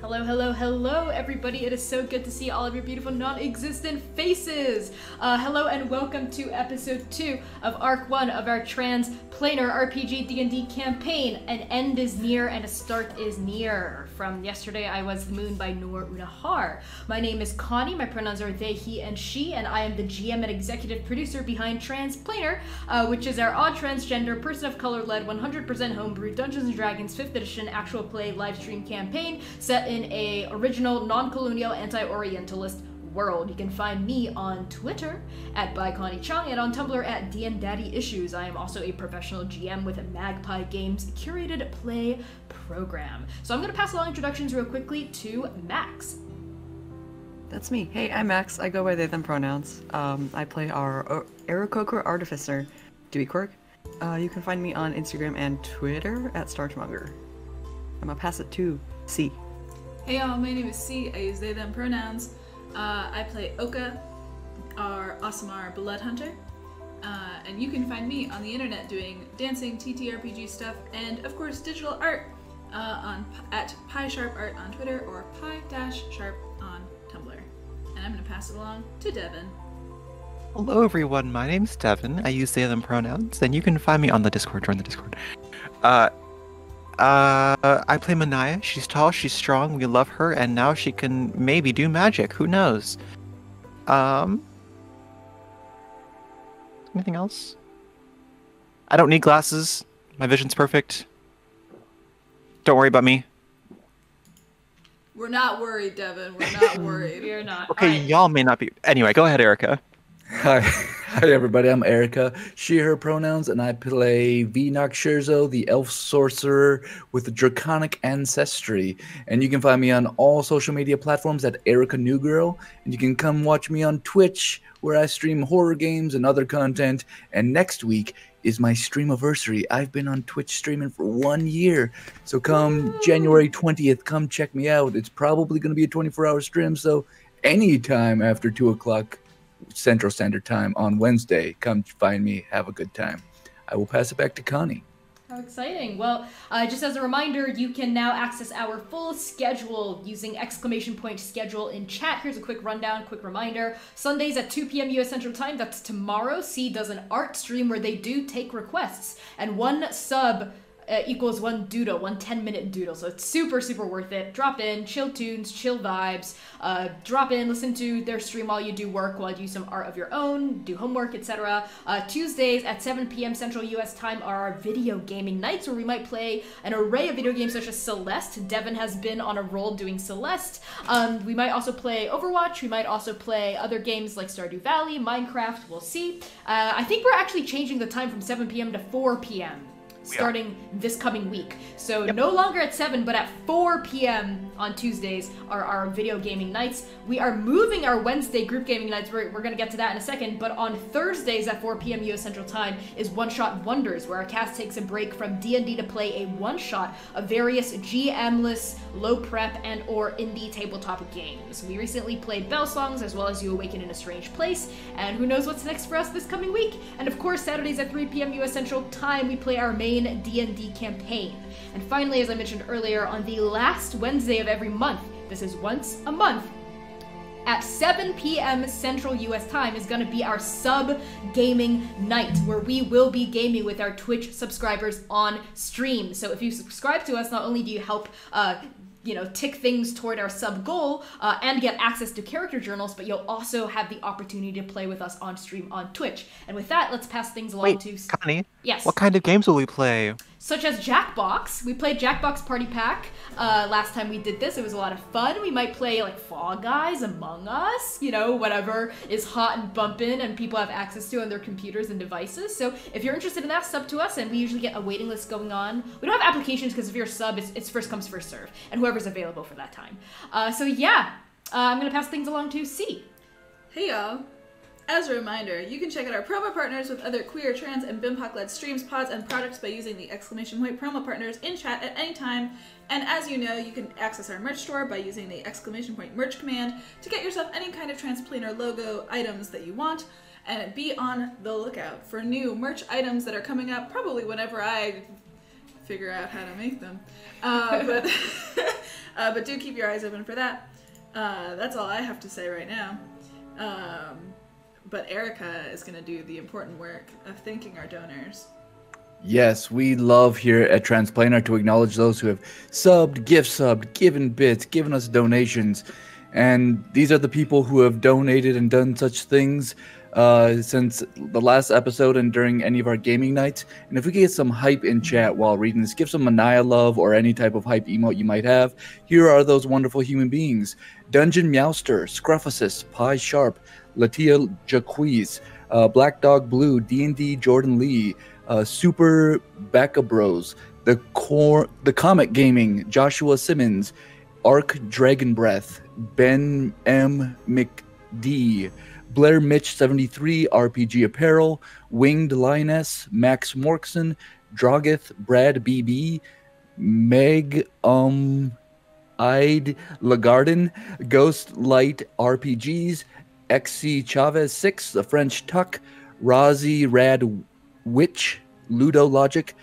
Hello, hello, hello, everybody. It is so good to see all of your beautiful non-existent faces. Hello and welcome to episode 2 of Arc 1 of our Transplanar RPG D&D campaign. An end is near and a start is near. From yesterday, I was the moon by Noor Unahar. My name is Connie, my pronouns are they, he, and she, and I am the GM and executive producer behind Transplanar, which is our odd transgender, person of color-led, 100% homebrew Dungeons & Dragons 5th edition actual play livestream campaign set in a original non-colonial anti-orientalist world. You can find me on Twitter at @ByConnieChung and on Tumblr at @DandDaddyIssues. I am also a professional GM with Magpie Games curated play program. So I'm going to pass along introductions real quickly to Max. That's me. Hey, I'm Max. I go by they, them pronouns. I play our Aarakocra Artificer, Dewey Quirk. You can find me on Instagram and Twitter at Starchmonger. I'm gonna pass it to C. Hey y'all, my name is C. I use they, them pronouns. I play Oka, our Aasimar Blood Hunter. And you can find me on the internet doing dancing, TTRPG stuff, and of course digital art at PieSharpArt on Twitter or pie-sharp on Tumblr. And I'm going to pass it along to Devin. Hello everyone, my name's Devin. I use they, them pronouns, and you can find me on the Discord. Join the Discord. I play Manaia. She's tall, she's strong, we love her, and now she can maybe do magic. Who knows? Anything else? I don't need glasses. My vision's perfect. Don't worry about me. We're not worried, Devin. We're not worried. We're not. Okay, y'all may not be. Anyway, go ahead, Erica. Hi everybody, I'm Erica, she, her pronouns, and I play Veenok Scherzo, the elf sorcerer with a draconic ancestry. And you can find me on all social media platforms at Erica New Girl, and you can come watch me on Twitch, where I stream horror games and other content. And next week is my streamiversary. I've been on Twitch streaming for 1 year, so come January 20th, come check me out. It's probably going to be a 24-hour stream, so anytime after 2 o'clock Central Standard Time on Wednesday, come find me, have a good time. I will pass it back to Connie. How exciting. Well, just as a reminder, you can now access our full schedule using !schedule in chat. Here's a quick rundown, quick reminder. Sundays at 2 p.m. US Central Time, that's tomorrow, C does an art stream where they do take requests, and one sub equals one doodle, one 10-minute doodle, so it's super, super worth it. Drop in, chill tunes, chill vibes, drop in, listen to their stream while you do work, while you do some art of your own, do homework, etc. Tuesdays at 7 p.m. Central US time are our video gaming nights, where we might play an array of video games such as Celeste. Devin has been on a roll doing Celeste. We might also play Overwatch, we might also play other games like Stardew Valley, Minecraft, we'll see. I think we're actually changing the time from 7 p.m. to 4 p.m. starting this coming week. So no longer at 7, but at 4 p.m. on Tuesdays are our video gaming nights. We are moving our Wednesday group gaming nights. We're going to get to that in a second, but on Thursdays at 4 p.m. US Central Time is One Shot Wonders, where our cast takes a break from D&D to play a one-shot of various GM-less, low-prep, and or indie tabletop games. We recently played Bell Songs, as well as You Awaken in a Strange Place, and who knows what's next for us this coming week. And of course, Saturdays at 3 p.m. US Central Time, we play our main D&D campaign. And finally, as I mentioned earlier, on the last Wednesday of every month, this is once a month, at 7 p.m. Central US time is going to be our sub-gaming night, where we will be gaming with our Twitch subscribers on stream. So if you subscribe to us, not only do you help tick things toward our sub goal and get access to character journals, but you'll also have the opportunity to play with us on stream on Twitch. And with that, let's pass things along to Connie. Yes. What kind of games will we play? Such as Jackbox. We played Jackbox Party Pack last time we did this. It was a lot of fun. We might play like Fall Guys, Among Us, whatever is hot and bumping and people have access to on their computers and devices. So if you're interested in that, sub to us, and we usually get a waiting list going on. We don't have applications because if you're a sub, it's first comes, first serve, and whoever's available for that time. I'm going to pass things along to C. Hey y'all. As a reminder, you can check out our promo partners with other queer, trans, and BIMPOC-led streams, pods, and products by using the !promo partners in chat at any time. And as you know, you can access our merch store by using the !merch command to get yourself any kind of Transplanar logo items that you want. And be on the lookout for new merch items that are coming up probably whenever I figure out how to make them. But do keep your eyes open for that. That's all I have to say right now. But Erica is going to do the important work of thanking our donors. Yes, we love here at Transplanar to acknowledge those who have subbed, given bits, given us donations. And these are the people who have donated and done such things since the last episode and during any of our gaming nights. And if we could get some hype in chat while reading this, give some Manaia love or any type of hype emote you might have. Here are those wonderful human beings. Dungeon Meowster, Scruffasis, Pie Sharp, Latia Jaquiz, Black Dog Blue, D&D Jordan Lee, Super Backa Bros, the Comet Gaming, Joshua Simmons, Arc Dragon Breath, Ben M. McD, Blair Mitch 73, RPG Apparel, Winged Lioness, Max Morkson, Drogoth, Brad BB, Meg Ide Lagarden, Ghost Light RPGs, XC Chavez 6, The French Tuck, Razi Rad Witch, Ludo Logic,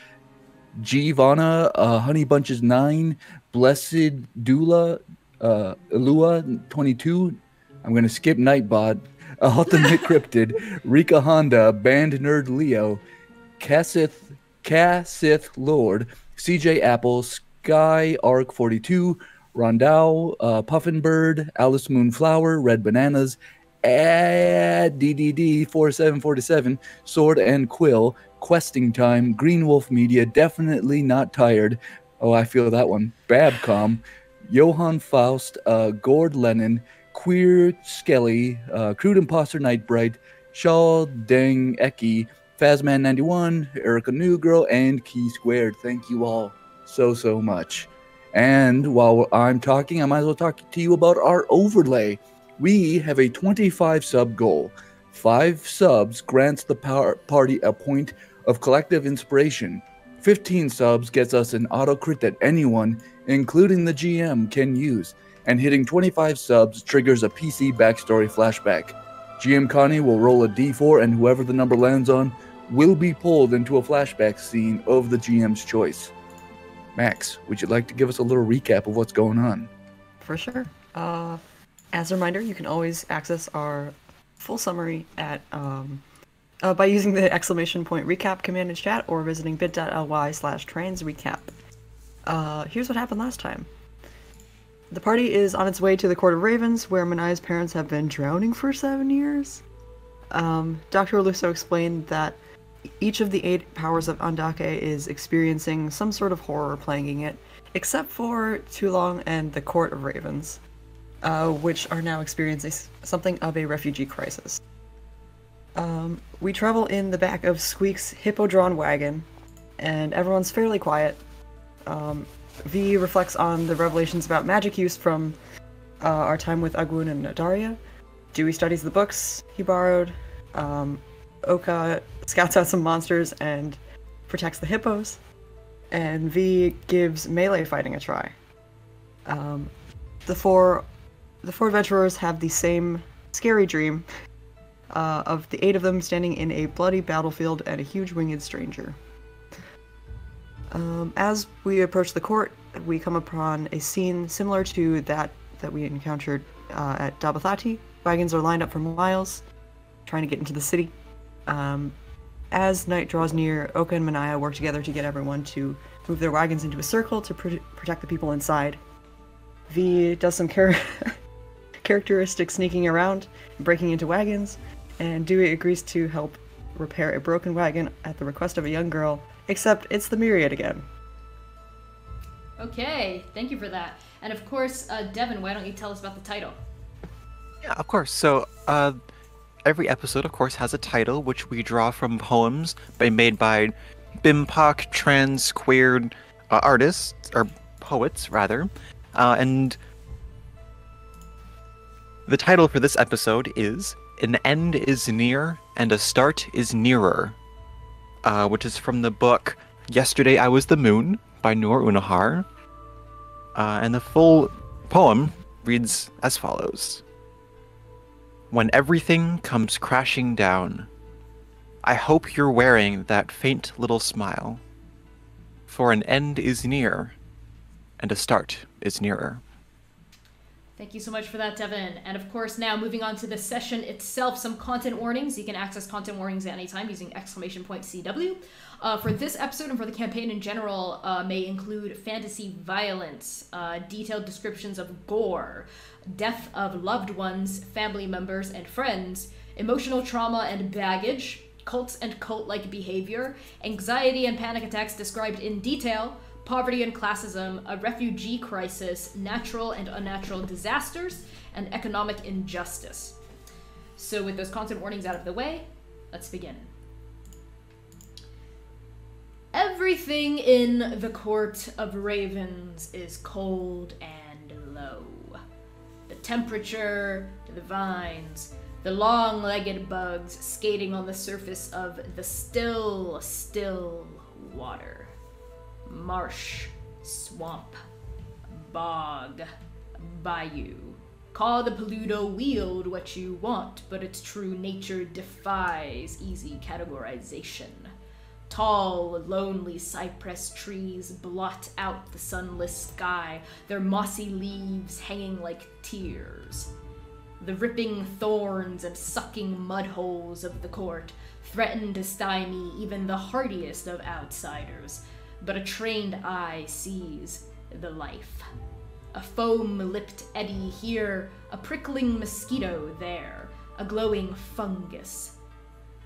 Giovanna, Honey Bunches 9, Blessed Dula, Ilua 22. I'm going to skip Nightbot, Ultimate Cryptid, Rika Honda, Band Nerd Leo, Cassith Lord, CJ Apple, Sky Arc 42, Rondau, Puffinbird, Alice Moonflower, Red Bananas, DDD 4747, Sword and Quill, Questing Time, Green Wolf Media, Definitely Not Tired. Oh, I feel that one. Babcom, Johann Faust, Gord Lennon, Queer Skelly, Crude Imposter Nightbright, Shaw Deng Eki, Fazman91, Erica New Girl, and Key Squared. Thank you all so much. And while I'm talking, I might as well talk to you about our overlay. We have a 25 sub goal. 5 subs grants the party a point of collective inspiration. 15 subs gets us an auto crit that anyone, including the GM, can use. And hitting 25 subs triggers a PC backstory flashback. GM Connie will roll a d4 and whoever the number lands on will be pulled into a flashback scene of the GM's choice. Max, would you like to give us a little recap of what's going on? For sure. As a reminder, you can always access our full summary at by using the !recap command in chat or visiting bit.ly/transrecap. Here's what happened last time. The party is on its way to the Court of Ravens, where Manaia's parents have been drowning for 7 years. Dr. Lusso explained that each of the 8 powers of Andake is experiencing some sort of horror plaguing it, except for Tulong and the Court of Ravens, which are now experiencing something of a refugee crisis. We travel in the back of Squeak's hippo-drawn wagon, and everyone's fairly quiet. V reflects on the revelations about magic use from our time with Agwun and Nadaria. Dewey studies the books he borrowed. Oka scouts out some monsters and protects the hippos. And V gives melee fighting a try. The four adventurers have the same scary dream of the 8 of them standing in a bloody battlefield and a huge winged stranger. As we approach the court, we come upon a scene similar to that we encountered at Dabathati. Wagons are lined up for miles, trying to get into the city. As night draws near, Oka and Manaia work together to get everyone to move their wagons into a circle to protect the people inside. V does some characteristic sneaking around, breaking into wagons, and Dewey agrees to help repair a broken wagon at the request of a young girl, except it's the Myriad again. Okay, thank you for that. And of course, Devin, why don't you tell us about the title? Yeah, of course. So, every episode, of course, has a title, which we draw from poems made by BIMPOC trans queered artists, or poets, rather. And the title for this episode is An End is Near and a Start is Nearer, which is from the book Yesterday I Was the Moon by Noor Unahar. And the full poem reads as follows. When everything comes crashing down, I hope you're wearing that faint little smile, for an end is near, and a start is nearer. Thank you so much for that, Devin. And of course, now moving on to the session itself, some content warnings. You can access content warnings at any time using !CW. For this episode and for the campaign in general, may include fantasy violence, detailed descriptions of gore, death of loved ones, family members, and friends, emotional trauma and baggage, cults and cult-like behavior, anxiety and panic attacks described in detail, poverty and classism, a refugee crisis, natural and unnatural disasters, and economic injustice. So with those content warnings out of the way, let's begin. Everything in the Court of Ravens is cold and low. The temperature, the vines, the long-legged bugs skating on the surface of the still water. Marsh, swamp, bog, bayou. Call the Paludo Weald what you want, but its true nature defies easy categorization. Tall, lonely cypress trees blot out the sunless sky, their mossy leaves hanging like tears. The ripping thorns and sucking mud holes of the court threaten to stymie even the hardiest of outsiders, but a trained eye sees the life. A foam-lipped eddy here, a prickling mosquito there, a glowing fungus.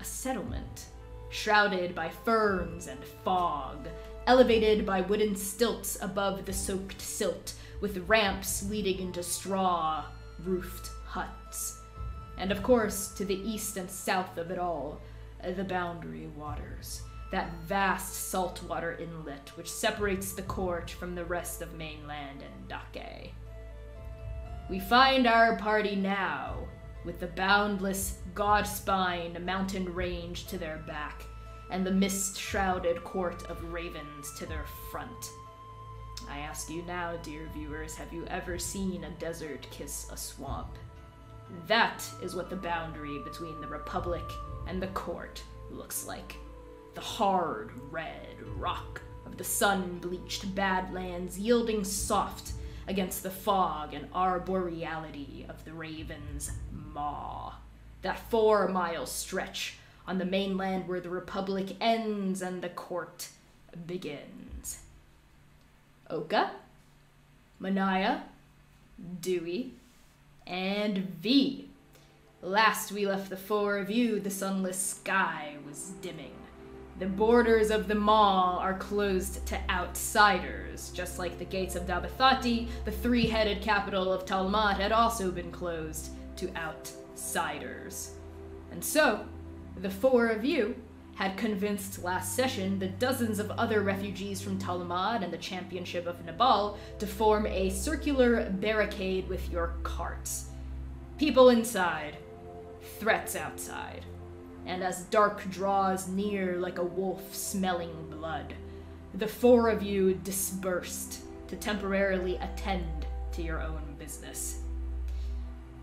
A settlement, shrouded by ferns and fog, elevated by wooden stilts above the soaked silt, with ramps leading into straw-roofed huts. And of course, to the east and south of it all, the boundary waters. That vast saltwater inlet which separates the court from the rest of mainland Andake. We find our party now, with the boundless, god-spined mountain range to their back, and the mist-shrouded court of ravens to their front. I ask you now, dear viewers, have you ever seen a desert kiss a swamp? That is what the boundary between the Republic and the court looks like. The hard, red rock of the sun-bleached badlands yielding soft against the fog and arboreality of the Raven's maw. That 4-mile stretch on the mainland where the Republic ends and the court begins. Oka, Manaia, Dewey, and Vee. Last we left the 4 of you, the sunless sky was dimming. The borders of the maw are closed to outsiders, just like the gates of Dabathati, the 3-headed capital of Talmat had also been closed to outsiders. And so, the 4 of you had convinced last session the dozens of other refugees from Talmud and the championship of Nabal to form a circular barricade with your carts. People inside, threats outside. And as dark draws near like a wolf smelling blood, the 4 of you dispersed to temporarily attend to your own business.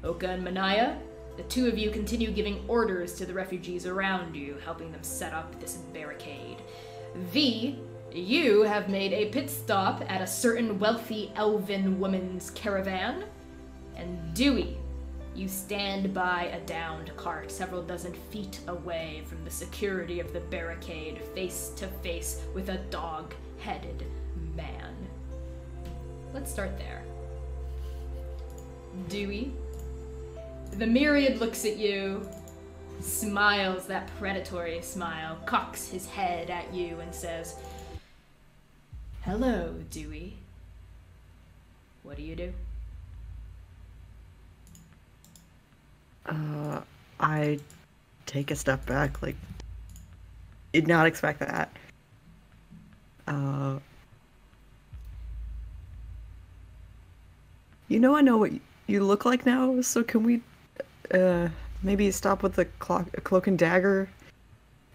Oka and Manaia, the 2 of you continue giving orders to the refugees around you, helping them set up this barricade. Vee, you have made a pit stop at a certain wealthy elven woman's caravan. And Dewey, you stand by a downed cart several dozen feet away from the security of the barricade, face to face with a dog-headed man. Let's start there. Dewey, the Myriad looks at you, smiles that predatory smile, cocks his head at you and says, "Hello, Dewey. What do you do?" I take a step back, like, did not expect that. You know, I know what you look like now, so can we, maybe stop with the cloak and dagger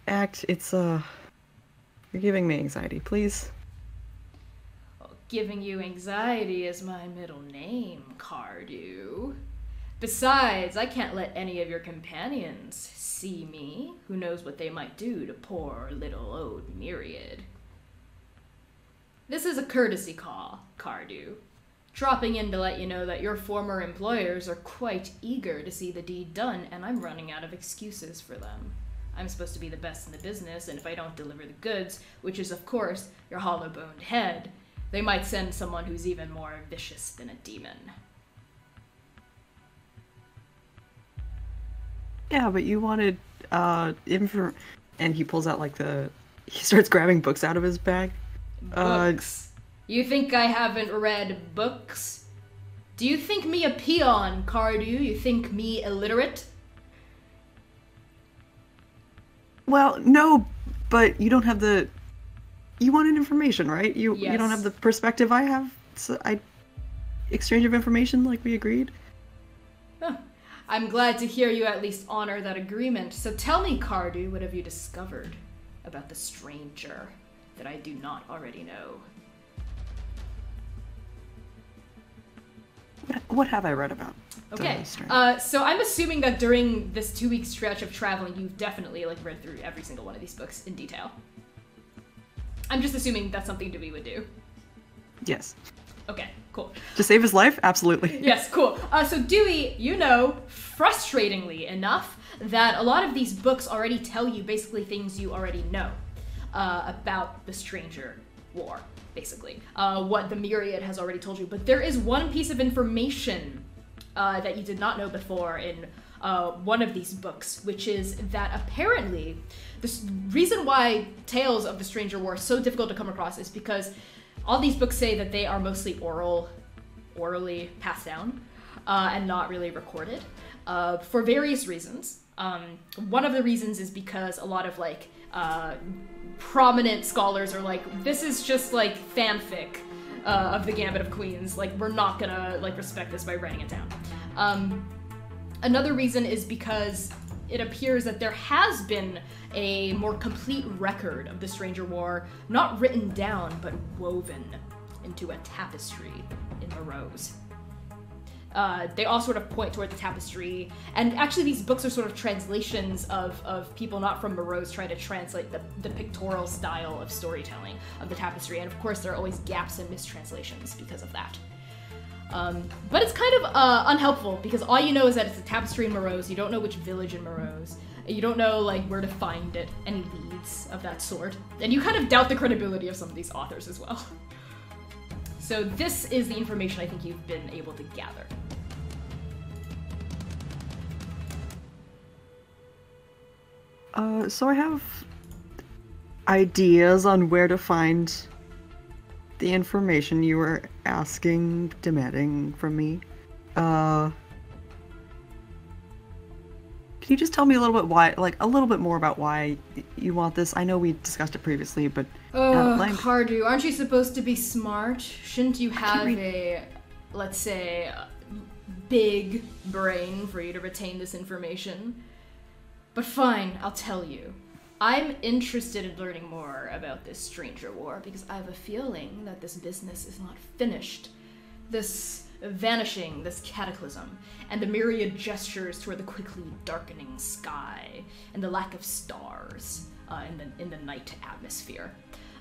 act? It's, you're giving me anxiety, please. Well, giving you anxiety is my middle name, Cardew. Besides, I can't let any of your companions see me. Who knows what they might do to poor little old Myriad. This is a courtesy call, Cardew. Dropping in to let you know that your former employers are quite eager to see the deed done, and I'm running out of excuses for them. I'm supposed to be the best in the business, and if I don't deliver the goods, which is, of course, your hollow-boned head, they might send someone who's even more vicious than a demon. Yeah, but you wanted, info... And he pulls out, like, he starts grabbing books out of his bag. Books? You think I haven't read books? Do you think me a peon, Cardew? You think me illiterate? Well, no, but you don't have the... You wanted information, right? You Yes. don't have the perspective I have? Exchange of information like we agreed? Huh. I'm glad to hear you at least honor that agreement. So tell me, Cardew, what have you discovered about the stranger that I do not already know? What have I read about? Okay, the stranger? so I'm assuming that during this 2-week stretch of traveling, you've definitely read through every single one of these books in detail. I'm just assuming that's something Dewey would do. Yes. Okay, cool. To save his life? Absolutely. Yes, cool. So Dewey, you know, frustratingly enough, that a lot of these books already tell you basically things you already know about the Stranger War, basically. What the Myriad has already told you. But there is one piece of information that you did not know before in one of these books, which is that apparently the reason why tales of the Stranger War are so difficult to come across is because all these books say that they are mostly orally passed down and not really recorded for various reasons. One of the reasons is because a lot of prominent scholars are like, this is just fanfic of the Gambit of Queens. We're not gonna respect this by writing it down. Another reason is because it appears that there has been a more complete record of the Stranger War, not written down, but woven into a tapestry in Morose. They all sort of point toward the tapestry, and actually these books are sort of translations of people not from Morose trying to translate the pictorial style of storytelling of the tapestry, and of course there are always gaps and mistranslations because of that. But it's kind of unhelpful, because all you know is that it's a tapestry in Morose. You don't know which village in Morose. You don't know where to find it, any leads of that sort. And you kind of doubt the credibility of some of these authors as well. So this is the information I think you've been able to gather. So I have ideas on where to find the information you were demanding from me. Can you just tell me a little bit more about why you want this? I know we discussed it previously, but... Cardew, aren't you supposed to be smart? Shouldn't you have a, let's say, big brain for you to retain this information? But fine, I'll tell you. I'm interested in learning more about this Stranger War because I have a feeling that this business is not finished. This vanishing, this cataclysm, and the myriad gestures toward the quickly darkening sky and the lack of stars in the night atmosphere.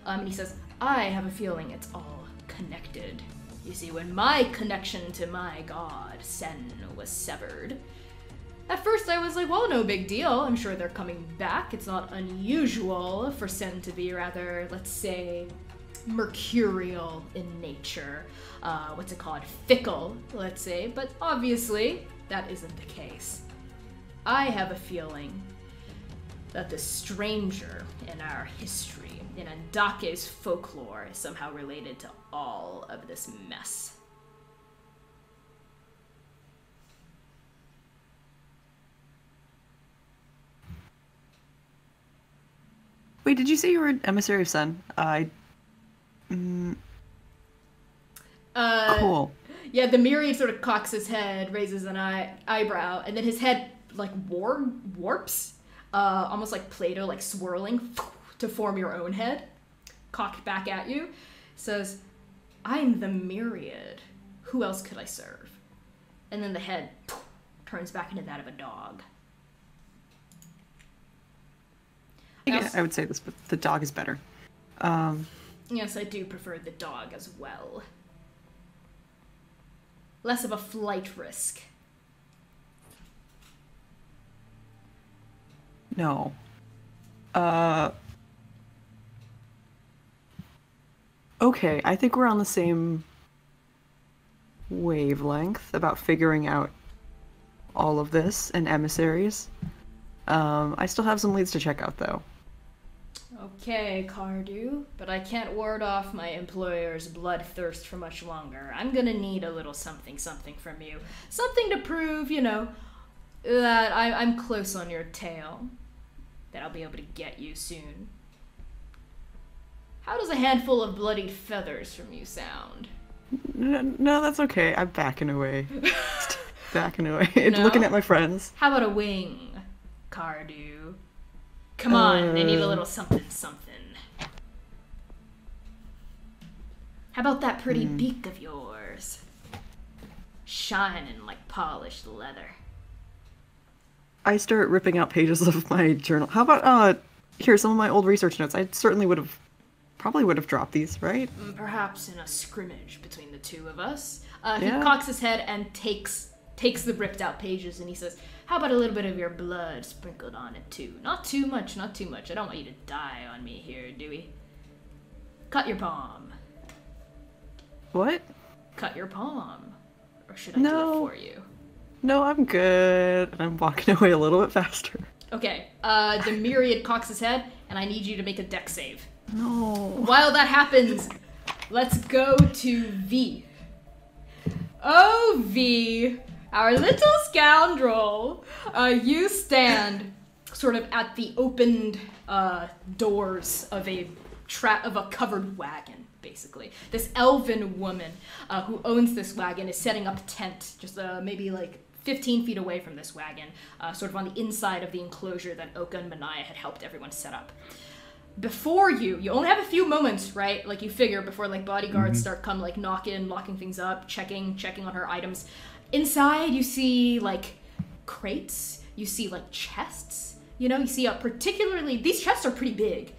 And he says, I have a feeling it's all connected. You see, when my connection to my god, Sen, was severed, at first I was like, well, no big deal. I'm sure they're coming back. It's not unusual for Sen to be rather, let's say, mercurial in nature. What's it called? Fickle, let's say. But obviously, that isn't the case. I have a feeling that the stranger in our history, in Andake's folklore, is somehow related to all of this mess. Wait, did you say you were an emissary of Sen? Cool. Yeah, the Myriad sort of cocks his head, raises an eyebrow, and then his head, warps, almost like Play-Doh, swirling, to form your own head, cocked back at you, says, I'm the Myriad. Who else could I serve? And then the head turns back into that of a dog. I would say this, but the dog is better. Yes, I do prefer the dog as well. Less of a flight risk. No. Okay, I think we're on the same wavelength about figuring out all of this and emissaries. I still have some leads to check out, though. Okay, Cardew, but I can't ward off my employer's bloodthirst for much longer. I'm gonna need a little something from you. Something to prove, you know, that I'm close on your tail. That I'll be able to get you soon. How does a handful of bloodied feathers from you sound? No, that's okay. I'm backing away. Backing away. No? Looking at my friends. How about a wing, Cardew? Come on, I need a little something. How about that pretty beak of yours? Shining like polished leather. I start ripping out pages of my journal. How about, here's some of my old research notes. I certainly probably would have dropped these, right? Perhaps in a scrimmage between the two of us. He Yeah. cocks his head and takes the ripped out pages and he says, how about a little bit of your blood sprinkled on it too? Not too much. I don't want you to die on me here, Dewey. Cut your palm. What? Cut your palm. Or should I do it for you? No, I'm good. I'm walking away a little bit faster. Okay, the Myriad cocks his head, and I need you to make a dex save. No. While that happens, let's go to V. Oh, V, our little scoundrel. You stand sort of at the opened doors of a covered wagon, basically. This elven woman who owns this wagon is setting up a tent, just maybe like 15 feet away from this wagon, sort of on the inside of the enclosure that Oka and Manaia had helped everyone set up. Before you only have a few moments, right? Like you figure before like bodyguards start like locking things up, checking on her items. Inside you see like crates, you see like chests, you see particularly, these chests are pretty big,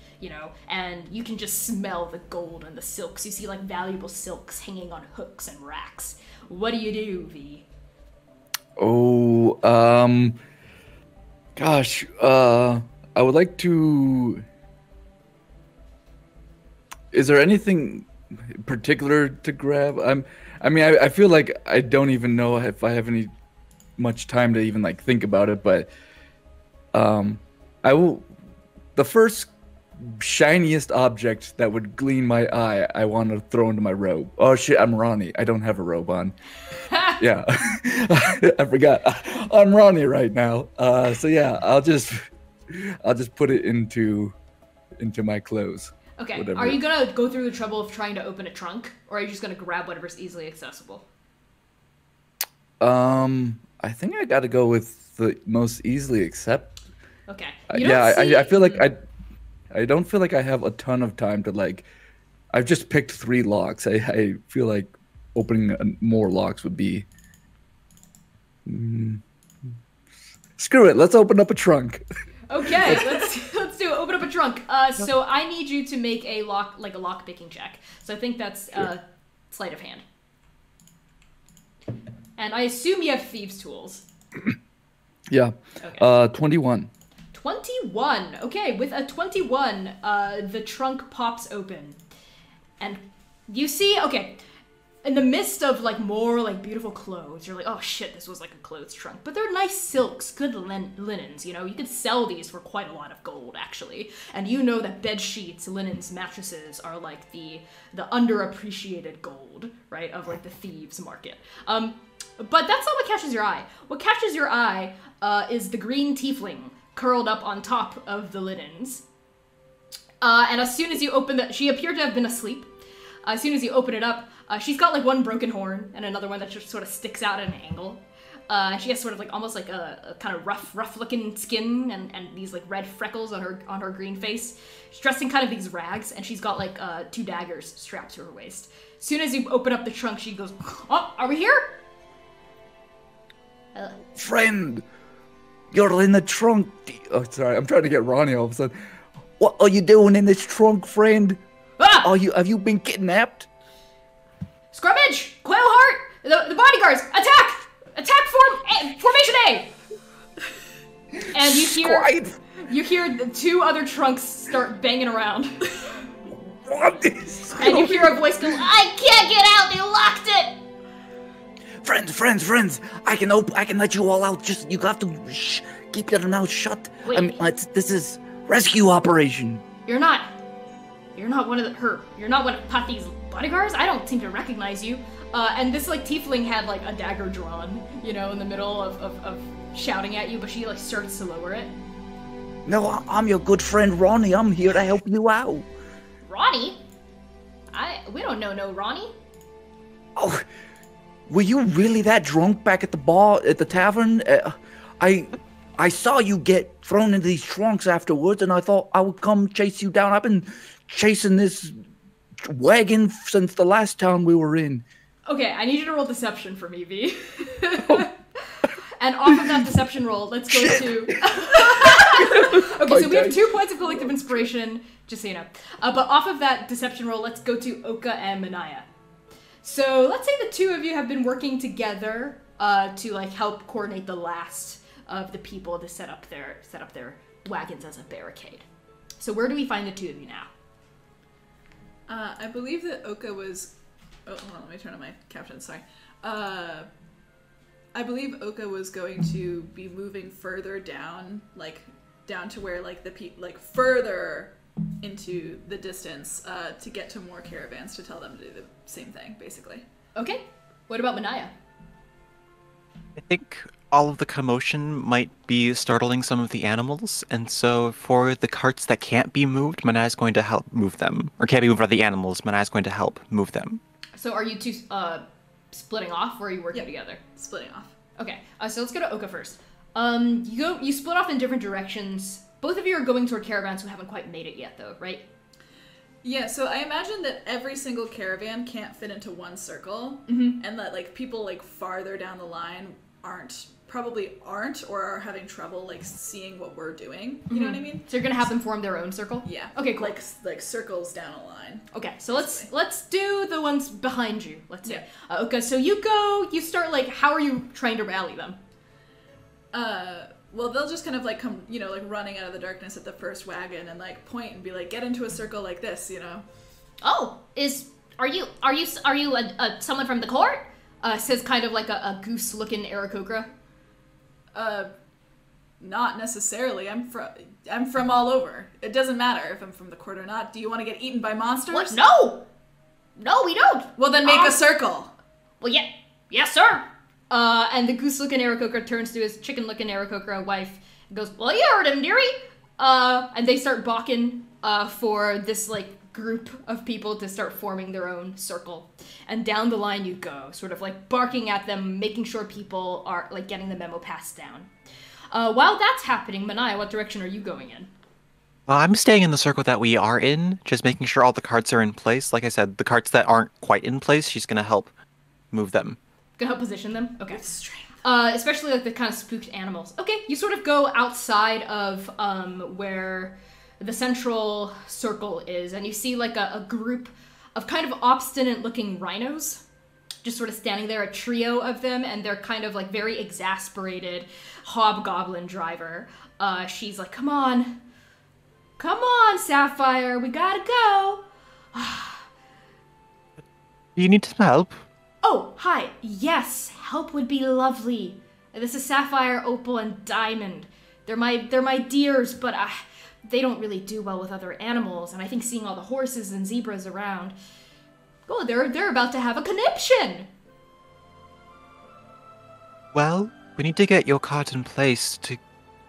and you can just smell the gold and the silks. You see like valuable silks hanging on hooks and racks. What do you do, V? Oh, gosh, I would like to... Is there anything particular to grab? I feel like I don't even know if I have much time to even like think about it, but I will... The first shiniest object that would glean my eye, I want to throw into my robe. Oh shit, I'm Ronnie. I don't have a robe on. Yeah, I forgot. I'm Ronnie right now. So yeah, I'll just put it into my clothes. Okay, Whatever. Are you gonna go through the trouble of trying to open a trunk, or are you just gonna grab whatever's easily accessible? I think I gotta go with the most easily accept. Okay. I feel like I don't feel like I have a ton of time to like. I've just picked 3 locks. I feel like opening more locks would be. Screw it. Let's open up a trunk. Okay, let's do it. Open up a trunk. So I need you to make a lock picking check. So I think that's sleight of hand. And I assume you have thieves' tools. Yeah. Okay. 21. 21. Okay, with a 21, the trunk pops open. And you see, okay, in the midst of like more like beautiful clothes, you're like, oh shit, this was like a clothes trunk. But they're nice silks, good linens, you could sell these for quite a lot of gold actually. And you know that bed sheets, linens, mattresses are like the underappreciated gold, right, of like the thieves market. But that's not what catches your eye. What catches your eye is the green tiefling curled up on top of the linens. And as soon as you open she appeared to have been asleep. As soon as you open it up, she's got like one broken horn and another one that just sort of sticks out at an angle. And she has sort of like almost like a kind of rough looking skin and these like red freckles on her green face. She's dressed in kind of these rags and she's got like 2 daggers strapped to her waist. As soon as you open up the trunk, she goes, "Oh, are we here?" Friend, you're in the trunk. Oh, sorry, I'm trying to get Ronnie all of a sudden. What are you doing in this trunk, friend? Ah! Have you been kidnapped? Scrummage! Quailheart! The bodyguards! Attack! Formation A! And you hear the two other trunks start banging around. What is? And you hear a voice go, I can't get out! They locked it! Friends! I can let you all out. Just you have to keep your mouth shut. Wait. This is rescue operation. You're not one of you're not one of Patty's bodyguards? I don't seem to recognize you. And this like tiefling had like a dagger drawn, in the middle of shouting at you, but she like started to lower it. No, I'm your good friend Ronnie. I'm here to help you out. Ronnie? We don't know no Ronnie. Oh, were you really that drunk back at the bar at the tavern? I saw you get thrown into these trunks afterwards, and I thought I would come chase you down. I've been chasing this wagon since the last town we were in. Okay, I need you to roll deception for me, V. And off of that deception roll, let's go to... Okay, so we have 2 points of collective inspiration, just so you know. But off of that deception roll, let's go to Oka and Manaia. So let's say the two of you have been working together to like help coordinate the last of the people to set up their wagons as a barricade. So where do we find the two of you now? I believe that Oka was... Oh, hold on, let me turn on my captions, sorry. I believe Oka was going to be moving further down, down to where, further into the distance to get to more caravans to tell them to do the same thing, basically. Okay. What about Manaia? I think all of the commotion might be startling some of the animals, and so for the carts that can't be moved, Manaia's going to help move them. Or can't be moved by the animals, Manaia's going to help move them. So are you two splitting off, or are you working together? Splitting off. Okay, so let's go to Oka first. You split off in different directions. Both of you are going toward caravans who haven't quite made it yet, though, right? Yeah, so I imagine that every single caravan can't fit into one circle, Mm-hmm. and that people farther down the line probably aren't or are having trouble seeing what we're doing. You know what I mean? So you're gonna have them form their own circle? Yeah. Okay, cool. Like circles down a line. Okay, so let's do the ones behind you. Let's see. Yeah. Okay, so you start how are you trying to rally them? Well, they'll just kind of come, running out of the darkness at the first wagon and point and be get into a circle like this, Oh, are you someone from the court? Says kind of like a goose-looking Aarakocra. Not necessarily. I'm from all over. It doesn't matter if I'm from the court or not. Do you want to get eaten by monsters? What? No, we don't. Well, then make a circle. Well, yeah, yes, sir. And the goose-looking Aarakocra turns to his chicken-looking Aarakocra wife and goes, "Well, you heard him, dearie." And they start balking for this group of people to start forming their own circle. And down the line you go, sort of barking at them, making sure people are getting the memo passed down. While that's happening, Manaia, what direction are you going in? I'm staying in the circle that we are in, just making sure all the carts are in place. Like I said, the carts that aren't quite in place, she's going to help move them. Gonna help position them? Okay. Especially the kind of spooked animals. Okay, you sort of go outside of where the central circle is, and you see a group of kind of obstinate looking rhinos just sort of standing there, a trio of them, and they're kind of very exasperated hobgoblin driver. She's like, come on, Sapphire, we gotta go. Do you need some help? Oh, hi. Yes, help would be lovely. This is Sapphire, Opal, and Diamond. They're my dears, but they don't really do well with other animals, and I think seeing all the horses and zebras around, oh, they're about to have a conniption. Well, we need to get your cart in place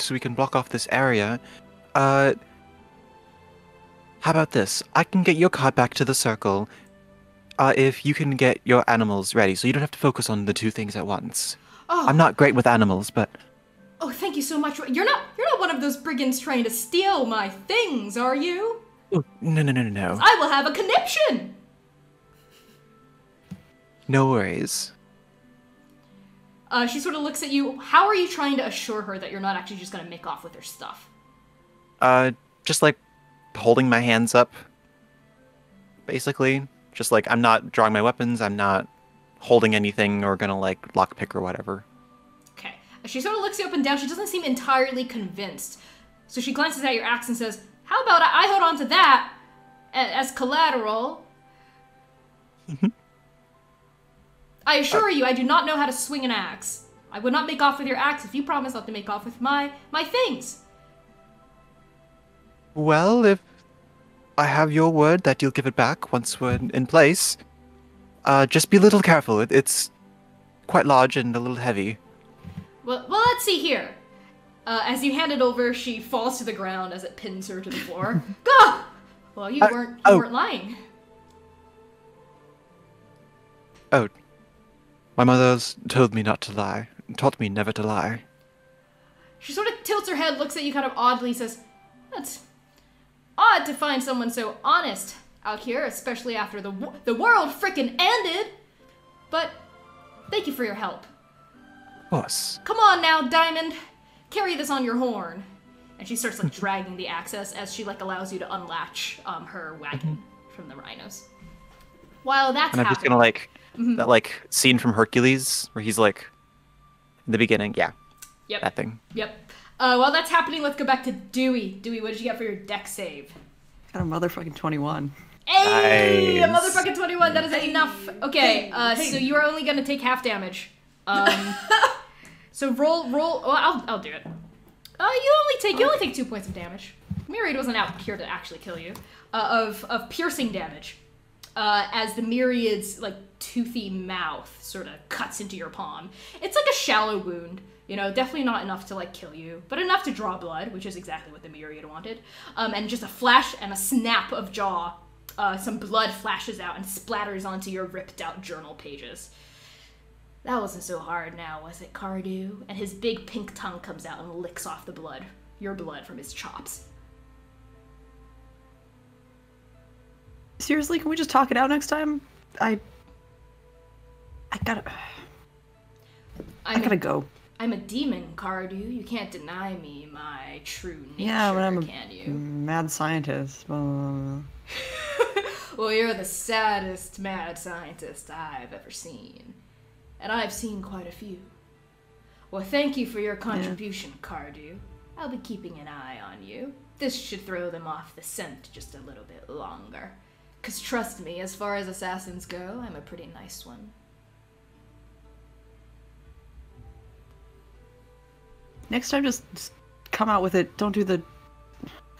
so we can block off this area. How about this? I can get your cart back to the circle. If you can get your animals ready, so you don't have to focus on the two things at once. Oh. I'm not great with animals, but... Oh, thank you so much. You're not one of those brigands trying to steal my things, are you? Oh, no. I will have a conniption! No worries. She sort of looks at you. How are you trying to assure her that you're not actually just going to make off with her stuff? Just holding my hands up. basically. Just like I'm not drawing my weapons, I'm not holding anything or gonna like lockpick or whatever. Okay. She sort of looks you up and down. She doesn't seem entirely convinced. So she glances at your axe and says, "How about I hold on to that as collateral?" I assure you, I do not know how to swing an axe. I would not make off with your axe if you promise not to make off with my things. Well, if I have your word that you'll give it back once we're in place, just be a little careful. It's quite large and a little heavy. Well, let's see here. As you hand it over, she falls to the ground as it pins her to the floor. Gah! Well, you weren't lying. Oh, my mother's told me not to lie. Taught me never to lie. She sort of tilts her head, looks at you kind of oddly, says, "That's odd to find someone so honest out here, especially after the world frickin' ended. But thank you for your help. Of course. Come on now, Diamond. Carry this on your horn." And she starts like dragging the access as she like allows you to unlatch her wagon from the rhinos. While that's And I'm just gonna like that like scene from Hercules where he's like in the beginning, Yep. that thing. Yep. While that's happening, let's go back to Dewey. Dewey, what did you get for your deck save? Got a motherfucking 21. Hey, Nice. a motherfucking 21. That is enough. Okay, so you are only gonna take half damage. So roll. Well, I'll do it. You only take 2 points of damage. Myriad wasn't out here to actually kill you. Of piercing damage. As the Myriad's like toothy mouth sort of cuts into your palm. It's like a shallow wound. You know, definitely not enough to like kill you, but enough to draw blood, which is exactly what the Myriad wanted. And just a flash and a snap of jaw. Some blood flashes out and splatters onto your ripped out journal pages. That wasn't so hard now, was it, Cardew? And his big pink tongue comes out and licks off the blood. Your blood from his chops. Seriously, can we just talk it out next time? I gotta go. I'm a demon, Cardew. You can't deny me my true nature, Yeah, but I'm a can you? mad scientist. Well, you're the saddest mad scientist I've ever seen. And I've seen quite a few. Well, thank you for your contribution, Cardew. I'll be keeping an eye on you. This should throw them off the scent just a little bit longer. 'Cause trust me, as far as assassins go, I'm a pretty nice one. Next time, just come out with it. Don't do the...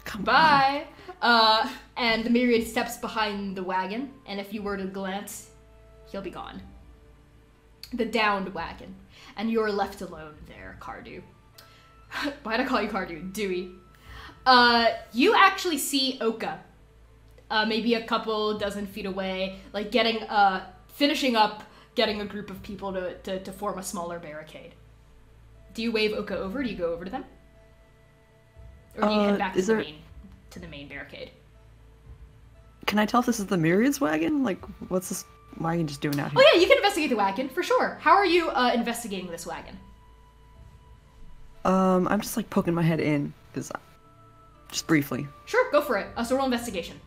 Come Bye! And the Myriad steps behind the wagon, and if you were to glance, he'll be gone. The downed wagon. And you're left alone there, Cardew. Why'd I call you Cardew? Dewey. You actually see Oka. Maybe a couple dozen feet away, like finishing up getting a group of people to form a smaller barricade. Do you wave Oka over? Do you go over to them? Or do you head back to the main barricade? Can I tell if this is the Myriad's wagon? Like, what's this wagon just doing out here? Oh yeah, you can investigate the wagon, for sure. How are you investigating this wagon? I'm just like poking my head in, because just briefly. Sure, go for it. So roll investigation.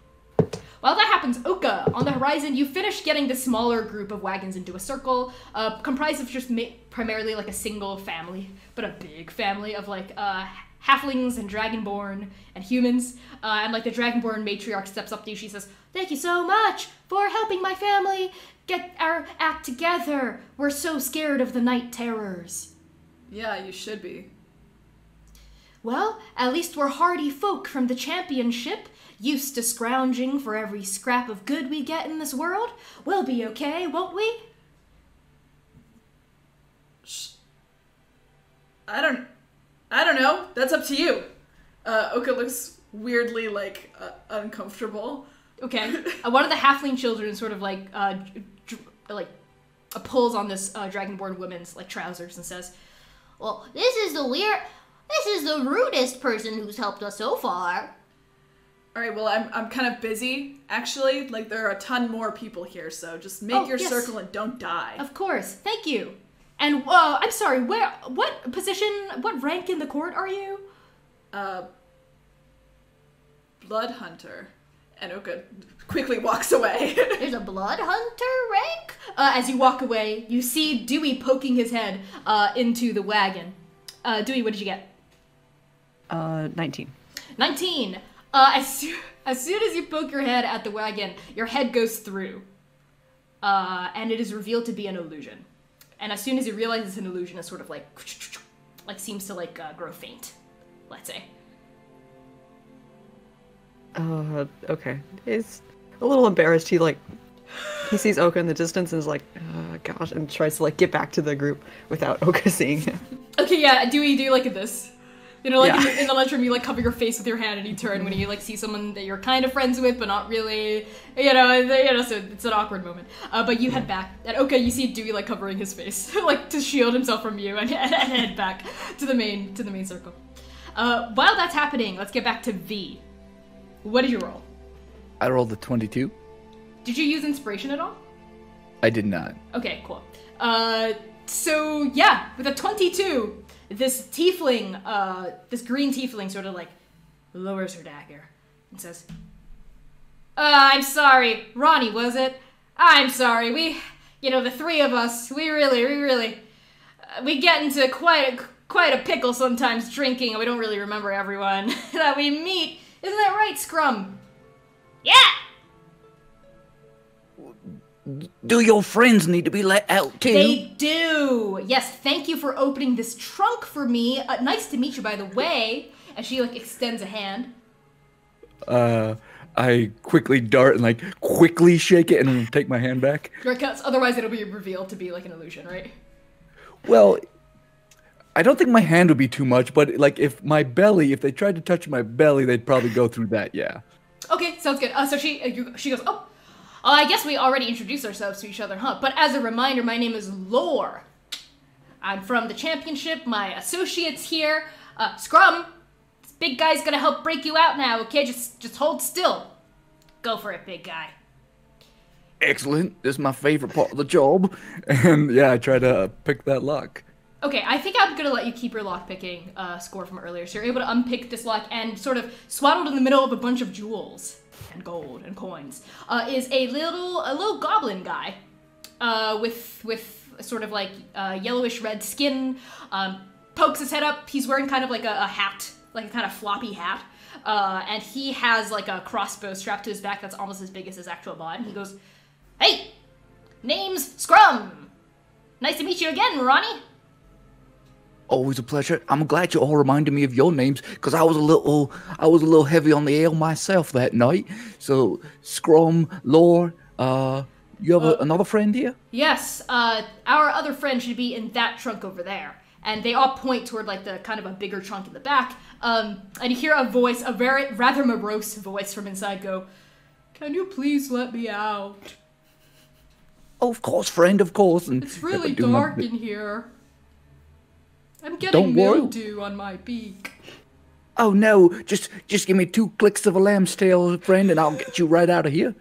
While that happens, Oka, on the horizon, you finish getting the smaller group of wagons into a circle, comprised of just primarily like a single family, but a big family of like halflings and dragonborn and humans. And like the dragonborn matriarch steps up to you, she says, "Thank you so much for helping my family get our act together. We're so scared of the night terrors." Yeah, you should be. "Well, at least we're hardy folk from the championship, used to scrounging for every scrap of good we get in this world. We'll be okay, won't we?" I don't know. That's up to you. Oka looks weirdly like uncomfortable. Okay. One of the halfling children sort of pulls on this dragonborn woman's like trousers and says, "Well, this is the rudest person who's helped us so far." All right, well, I'm kind of busy, actually. Like, there are a ton more people here, so just make your circle and don't die. Of course. Thank you. And, I'm sorry, what position, what rank in the court are you? Blood hunter. And Oka quickly walks away. There's a blood hunter rank? As you walk away, you see Dewey poking his head into the wagon. Dewey, what did you get? 19. 19. As soon as you poke your head at the wagon, your head goes through. And it is revealed to be an illusion. And as soon as you realize it's an illusion, it sort of like seems to grow faint, let's say. Okay. He's a little embarrassed. He sees Oka in the distance and is like, gosh, and tries to get back to the group without Oka seeing him. Okay, yeah, Dewey, do you like this? You know, Yeah. in the lunchroom, you cover your face with your hand and you turn when you see someone that you're kind of friends with, but not really. So it's an awkward moment. But you head back, and okay, you see Dewey covering his face, to shield himself from you, and head back to the main circle. While that's happening, let's get back to V. What did you roll? I rolled a 22. Did you use inspiration at all? I did not. Okay, cool. So yeah, with a 22, this tiefling, this green tiefling sort of lowers her dagger and says, I'm sorry, Ronnie, was it? I'm sorry, the three of us, we really, we get into quite a pickle sometimes drinking, and we don't really remember everyone that we meet. Isn't that right, Scrum? Yeah! Do your friends need to be let out too? They do! Yes, thank you for opening this trunk for me. Nice to meet you, by the way. As she, extends a hand. I quickly dart and quickly shake it and take my hand back. Otherwise it'll be revealed to be an illusion, right? Well, I don't think my hand would be too much, but if they tried to touch my belly, they'd probably go through that, yeah. Okay, sounds good. So she goes, I guess we already introduced ourselves to each other, huh? But as a reminder, my name is Lore. I'm from the championship, my associate's here. Scrum, this big guy's gonna help break you out now, okay? Just hold still. Go for it, big guy. Excellent. This is my favorite part of the job. And yeah, I try to pick that lock. Okay, I think I'm gonna let you keep your lockpicking score from earlier. So you're able to unpick this lock, and sort of swaddled in the middle of a bunch of jewels and gold and coins is a little goblin guy with sort of yellowish red skin. Pokes his head up. He's wearing kind of a hat, a kind of floppy hat, and he has a crossbow strapped to his back that's almost as big as his actual body. And he goes, "Hey, name's Scrum. Nice to meet you again, Ronnie." Always a pleasure. I'm glad you all reminded me of your names because I was a little heavy on the ale myself that night. So, Scrum, Lore, you have another friend here? Yes, our other friend should be in that trunk over there. And they all point toward the kind of a bigger trunk in the back. And you hear a voice, a rather morose voice from inside go, "Can you please let me out? Oh, of course, friend, of course." And It's really dark in here. I'm getting mildew on my beak." Oh no, just give me 2 clicks of a lamb's tail, friend, and I'll get you right out of here.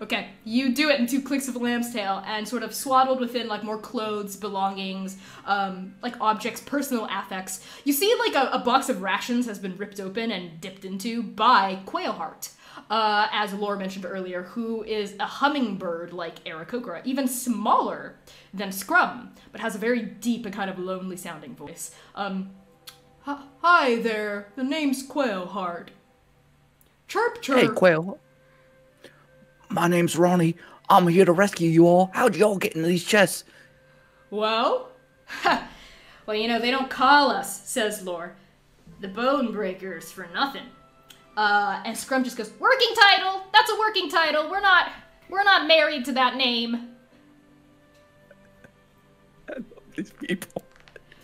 Okay, you do it in 2 clicks of a lamb's tail, and sort of swaddled within more clothes, belongings, objects, personal affects. You see a box of rations has been ripped open and dipped into by Quailheart, as Lore mentioned earlier, who is a hummingbird like Aarakocra, even smaller than Scrum, but has a very deep and kind of lonely sounding voice. Hi there, the name's Quailheart. Chirp chirp. Hey, Quail. My name's Ronnie. I'm here to rescue you all. How'd you all get into these chests? Well, they don't call us, says Lore, the Bone Breakers for nothing. And Scrum just goes, "Working title. That's a working title. We're not married to that name." I love these people.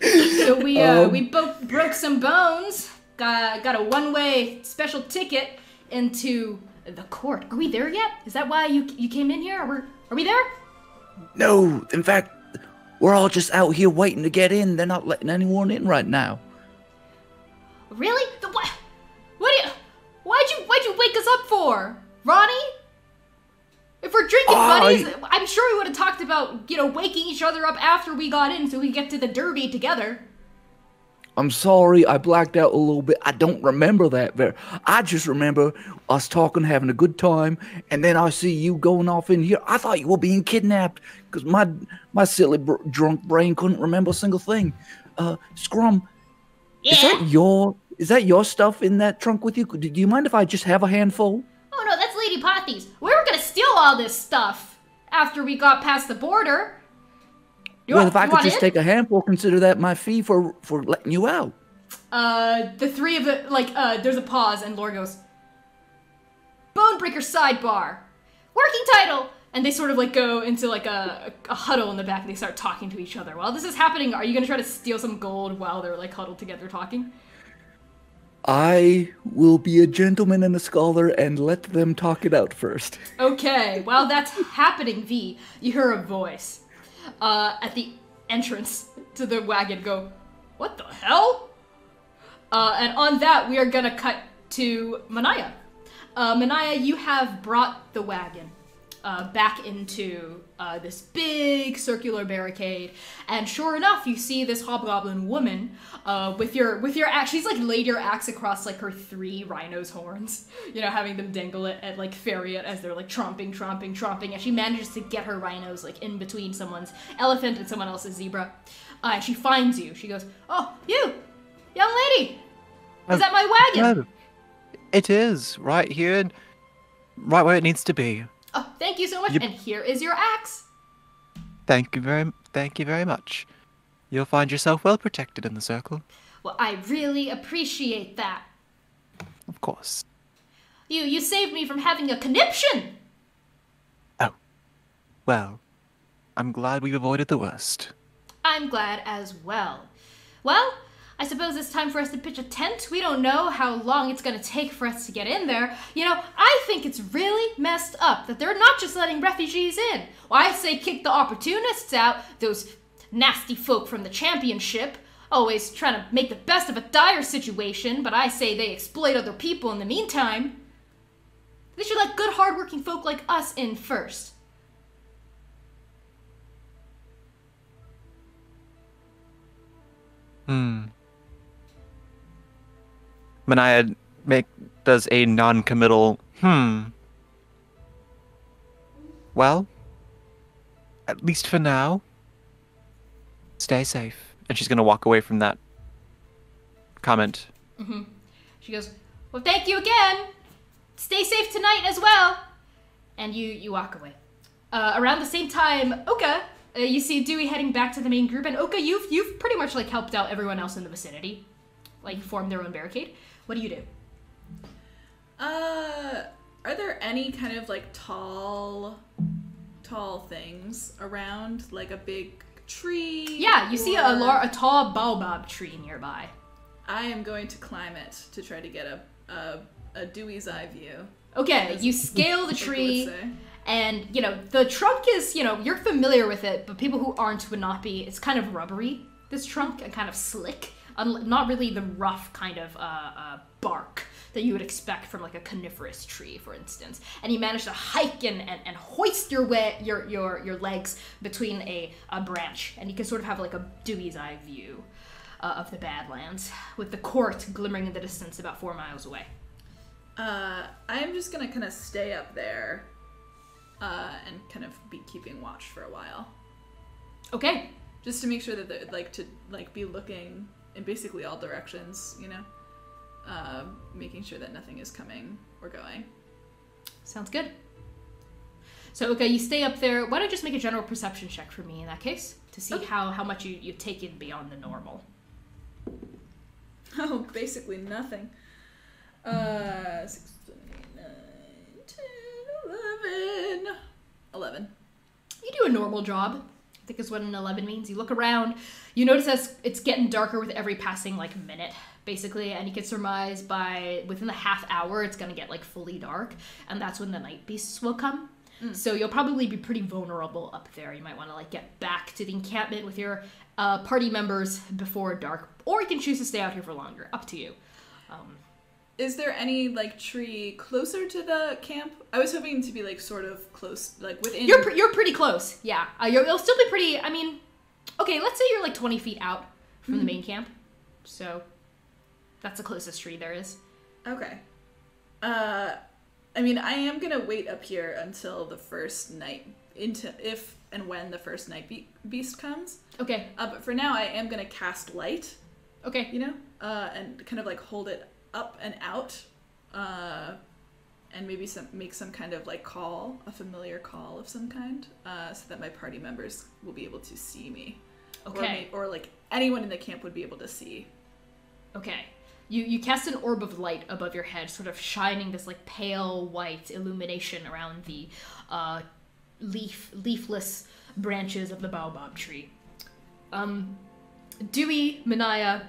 So we both broke some bones. Got a one-way special ticket into the court. Are we there yet? Is that why you came in here? Are we there? No, in fact, we're all just out here waiting to get in. They're not letting anyone in right now. Really? Why'd you wake us up for, Ronnie? If we're drinking buddies, I'm sure we would have talked about, waking each other up after we got in so we get to the derby together. I'm sorry, I blacked out a little bit. I don't remember that very. I just remember us talking, having a good time, and then I see you going off in here. I thought you were being kidnapped because my silly drunk brain couldn't remember a single thing. Scrum, Yeah. is that your stuff in that trunk with you? Do you mind if I just have a handful? Oh no, that's Lady Pothy's. We were gonna steal all this stuff after we got past the border. If I could just take a handful, consider that my fee for letting you out. The three of the, there's a pause, and Laura goes, Bonebreaker sidebar, working title! And they sort of, go into, a huddle in the back, and they start talking to each other. While this is happening, are you gonna try to steal some gold while they're, huddled together talking? I will be a gentleman and a scholar and let them talk it out first. Okay, while that's happening, V, you hear a voice at the entrance to the wagon go, what the hell? And on that, we are gonna cut to Manaia. Manaia, you have brought the wagon back into this big circular barricade, and sure enough, you see this hobgoblin woman with your axe. She's laid your axe across her 3 rhino's horns, having them dangle it at ferry it as they're tromping, and she manages to get her rhinos in between someone's elephant and someone else's zebra. And she finds you. She goes, "Oh, you, young lady, is that my wagon?" No, it is right here, right where it needs to be. Oh, thank you so much. Yep. And here is your axe. Thank you very much. You'll find yourself well protected in the circle. Well, I really appreciate that. Of course. You saved me from having a conniption. Oh. Well, I'm glad we've avoided the worst. I'm glad as well. Well, I suppose it's time for us to pitch a tent. We don't know how long it's going to take for us to get in there. I think it's really messed up that they're not just letting refugees in. Well, I say kick the opportunists out, those nasty folk from the championship, always trying to make the best of a dire situation, but I say they exploit other people in the meantime. They should let good, hardworking folk like us in first. Manaia does a non-committal, Well, at least for now, stay safe. And she's gonna walk away from that comment. Mm-hmm. She goes, well, thank you again. Stay safe tonight as well. And you walk away. Around the same time, Oka, you see Dewey heading back to the main group, and Oka, you've pretty much helped out everyone else in the vicinity, form their own barricade. What do you do? Are there any kind of tall things around, a big tree? Yeah, you see a tall baobab tree nearby. I am going to climb it to try to get a Dewey's eye view. Okay, you scale the tree, and the trunk is you're familiar with it, but people who aren't would not be. It's kind of rubbery, this trunk, and kind of slick. Not really the rough kind of bark that you would expect from a coniferous tree, for instance. And you manage to hike and hoist your legs between a branch, and you can sort of have a Dewey's eye view of the Badlands, with the court glimmering in the distance about 4 miles away. I'm just gonna kind of stay up there and kind of be keeping watch for a while. Okay. Just to make sure that they're be looking in basically all directions, making sure that nothing is coming or going. Sounds good. So, okay, you stay up there. Why don't you just make a general perception check for me in that case, to see how much you take in beyond the normal. Oh, basically nothing. 6, 9, 10, 11. 11. You do a normal job, I think is what an 11 means. You look around, you notice as it's getting darker with every passing minute, basically, and you can surmise within the half hour it's gonna get fully dark, and that's when the night beasts will come. So you'll probably be pretty vulnerable up there. You might want to get back to the encampment with your party members before dark, or you can choose to stay out here for longer. Up to you. Is there any tree closer to the camp? I was hoping to be sort of close, within. You're pretty close. Yeah, you'll still be pretty. I mean, okay, let's say you're 20 feet out from the main camp. So that's the closest tree there is. Okay. I mean, I am gonna wait up here until the first night, if and when the first night beast comes. Okay. But for now, I am gonna cast light. Okay. You know, and kind of like hold it up and out, and maybe make some kind of like call, a familiar call of some kind, so that my party members will be able to see me. Okay. Or like anyone in the camp would be able to see. Okay. You cast an orb of light above your head, sort of shining this like pale white illumination around the leafless branches of the baobab tree. Dewey, Manaia,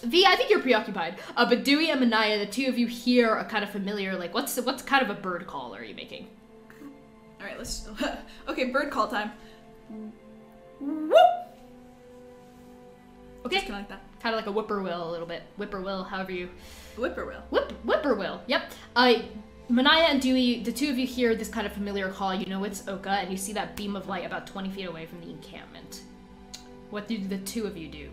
Vee, I think you're preoccupied. But Dewey and Manaia, the two of you hear a kind of familiar, like, what's kind of a bird call are you making? All right, let's. Okay, bird call time. Whoop. Okay. Just kind of like that. Kind of like a whippoorwill a little bit. Whippoorwill, however you... Whippoorwill. Whippoorwill, yep. Manaia and Dewey, the two of you hear this kind of familiar call. You know it's Oka, and you see that beam of light about 20 feet away from the encampment. What do the two of you do?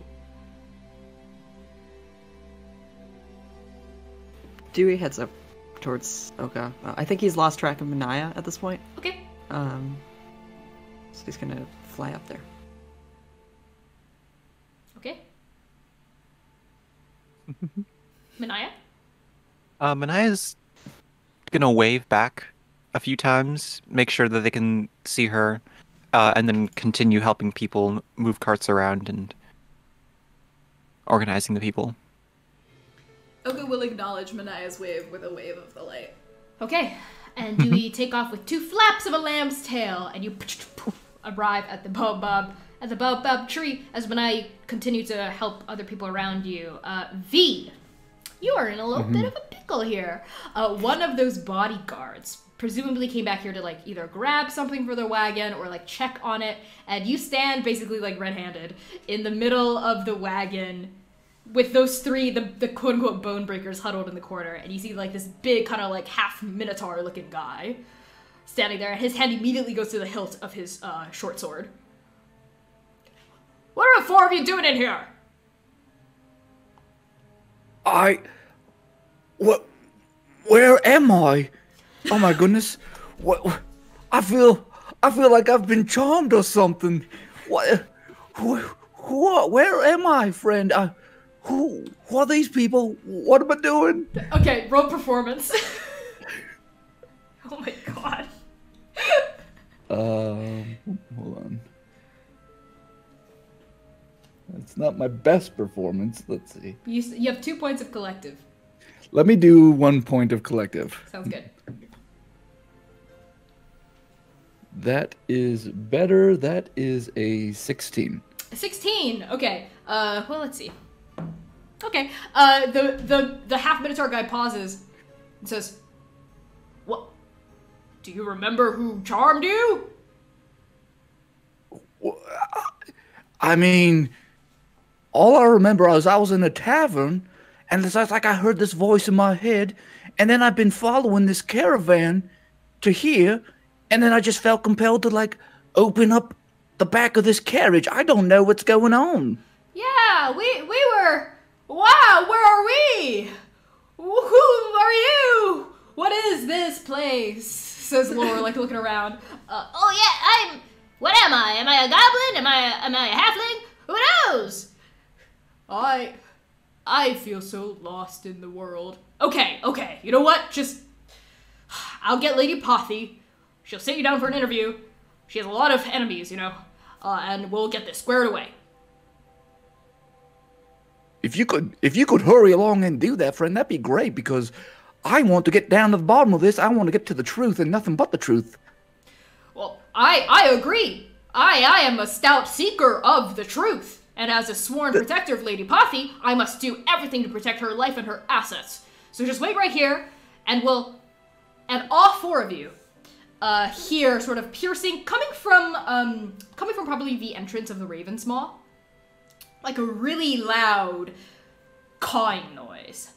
Dewey heads up towards Oka. I think he's lost track of Manaia at this point. Okay. So he's gonna fly up there. Okay. Manaia? Manaia's gonna wave back a few times, make sure that they can see her, and then continue helping people move carts around and organizing the people. Oka will acknowledge Manaia's wave with a wave of the light. Okay. And Dewey take off with two flaps of a lamb's tail, and you arrive at the baobab tree as Manaia continue to help other people around you. Vee, you are in a little bit of a pickle here. One of those bodyguards presumably came back here to like either grab something for the wagon or like check on it, and you stand basically like red-handed in the middle of the wagon with those three, the quote-unquote bone breakers huddled in the corner, and you see like this big kind of like half minotaur looking guy standing there, and his hand immediately goes to the hilt of his short sword. What are the four of you doing in here? Where am I? Oh my goodness! What? I feel like I've been charmed or something. What? Where am I, friend? Who are these people? What am I doing? Okay, roll performance. Oh my god. Hold on. It's not my best performance. Let's see. You have 2 points of collective. Let me do 1 point of collective. Sounds good. That is better. That is a 16. 16. Okay. Well, let's see. Okay. The half minotaur guy pauses and says, "What? Do you remember who charmed you?" I mean, all I remember is I was in a tavern, and it's like I heard this voice in my head, and then I've been following this caravan to here, and then I just felt compelled to like open up the back of this carriage. I don't know what's going on. Yeah, we were. Wow, where are we? Who are you? What is this place? Says Laura, like looking around. Oh yeah, what am I? Am I a goblin? Am I a halfling? Who knows? I feel so lost in the world. Okay. You know what? I'll get Lady Pothy. She'll sit you down for an interview. She has a lot of enemies, you know. And we'll get this squared away. If you could hurry along and do that, friend, that'd be great, because I want to get down to the bottom of this. I want to get to the truth and nothing but the truth. Well, I agree. I am a stout seeker of the truth. And as a sworn protector of Lady Pothy, I must do everything to protect her life and her assets. So just wait right here, and all four of you hear sort of piercing, coming from probably the entrance of the Raven's Maw, like a really loud cawing noise.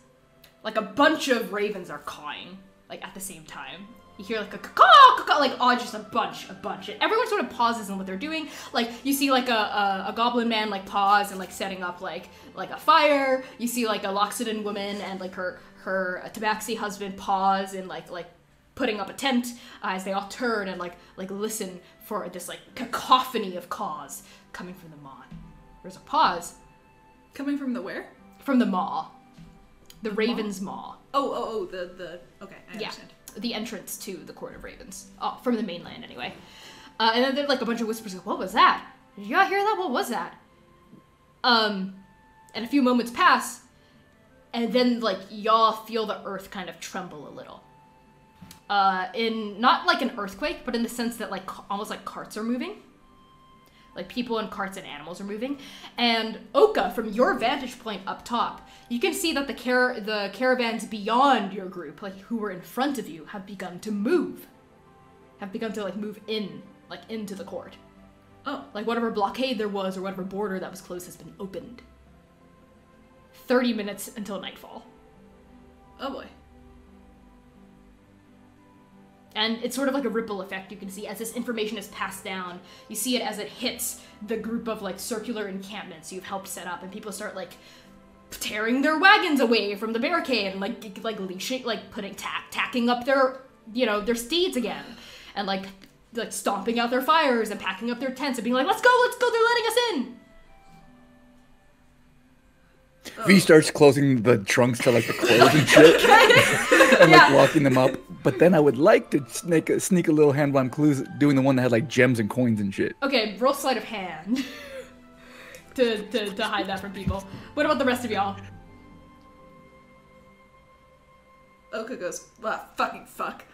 Like a bunch of ravens are cawing, like at the same time. You hear like a caw, like just a bunch. And everyone sort of pauses on what they're doing. Like you see like a goblin man like pause and like setting up like a fire. You see like a Loxodon woman and like her tabaxi husband pause and like putting up a tent as they all turn and like listen for this like cacophony of caws coming from the maw. There's a pause. Coming from the where? From the maw. The Raven's Maw. Oh, the okay, I understand. The entrance to the Court of Ravens. From the mainland, anyway. And then there's like a bunch of whispers like, what was that? Did y'all hear that? What was that? And a few moments pass, and then like y'all feel the earth kind of tremble a little. In not like an earthquake, but in the sense that like almost like carts are moving. Like people and carts and animals are moving. And Oka, from your vantage point up top, you can see that the caravans beyond your group, like who were in front of you, have begun to move. Have begun to like move in, like into the court. Oh. Like whatever blockade there was or whatever border that was closed has been opened. 30 minutes until nightfall. Oh boy. And it's sort of like a ripple effect you can see as this information is passed down. You see it as it hits the group of like circular encampments you've helped set up, and people start like tearing their wagons away from the barricade and like leashing, like putting tacking up their their steeds again, and like stomping out their fires and packing up their tents and being like, let's go, they're letting us in. V starts closing the trunks to like the clothes and shit, and like locking them up. But then I would like to sneak a little hand while I'm doing the one that had like gems and coins and shit. Okay, roll sleight of hand to hide that from people. What about the rest of y'all? Oka goes, fucking fuck,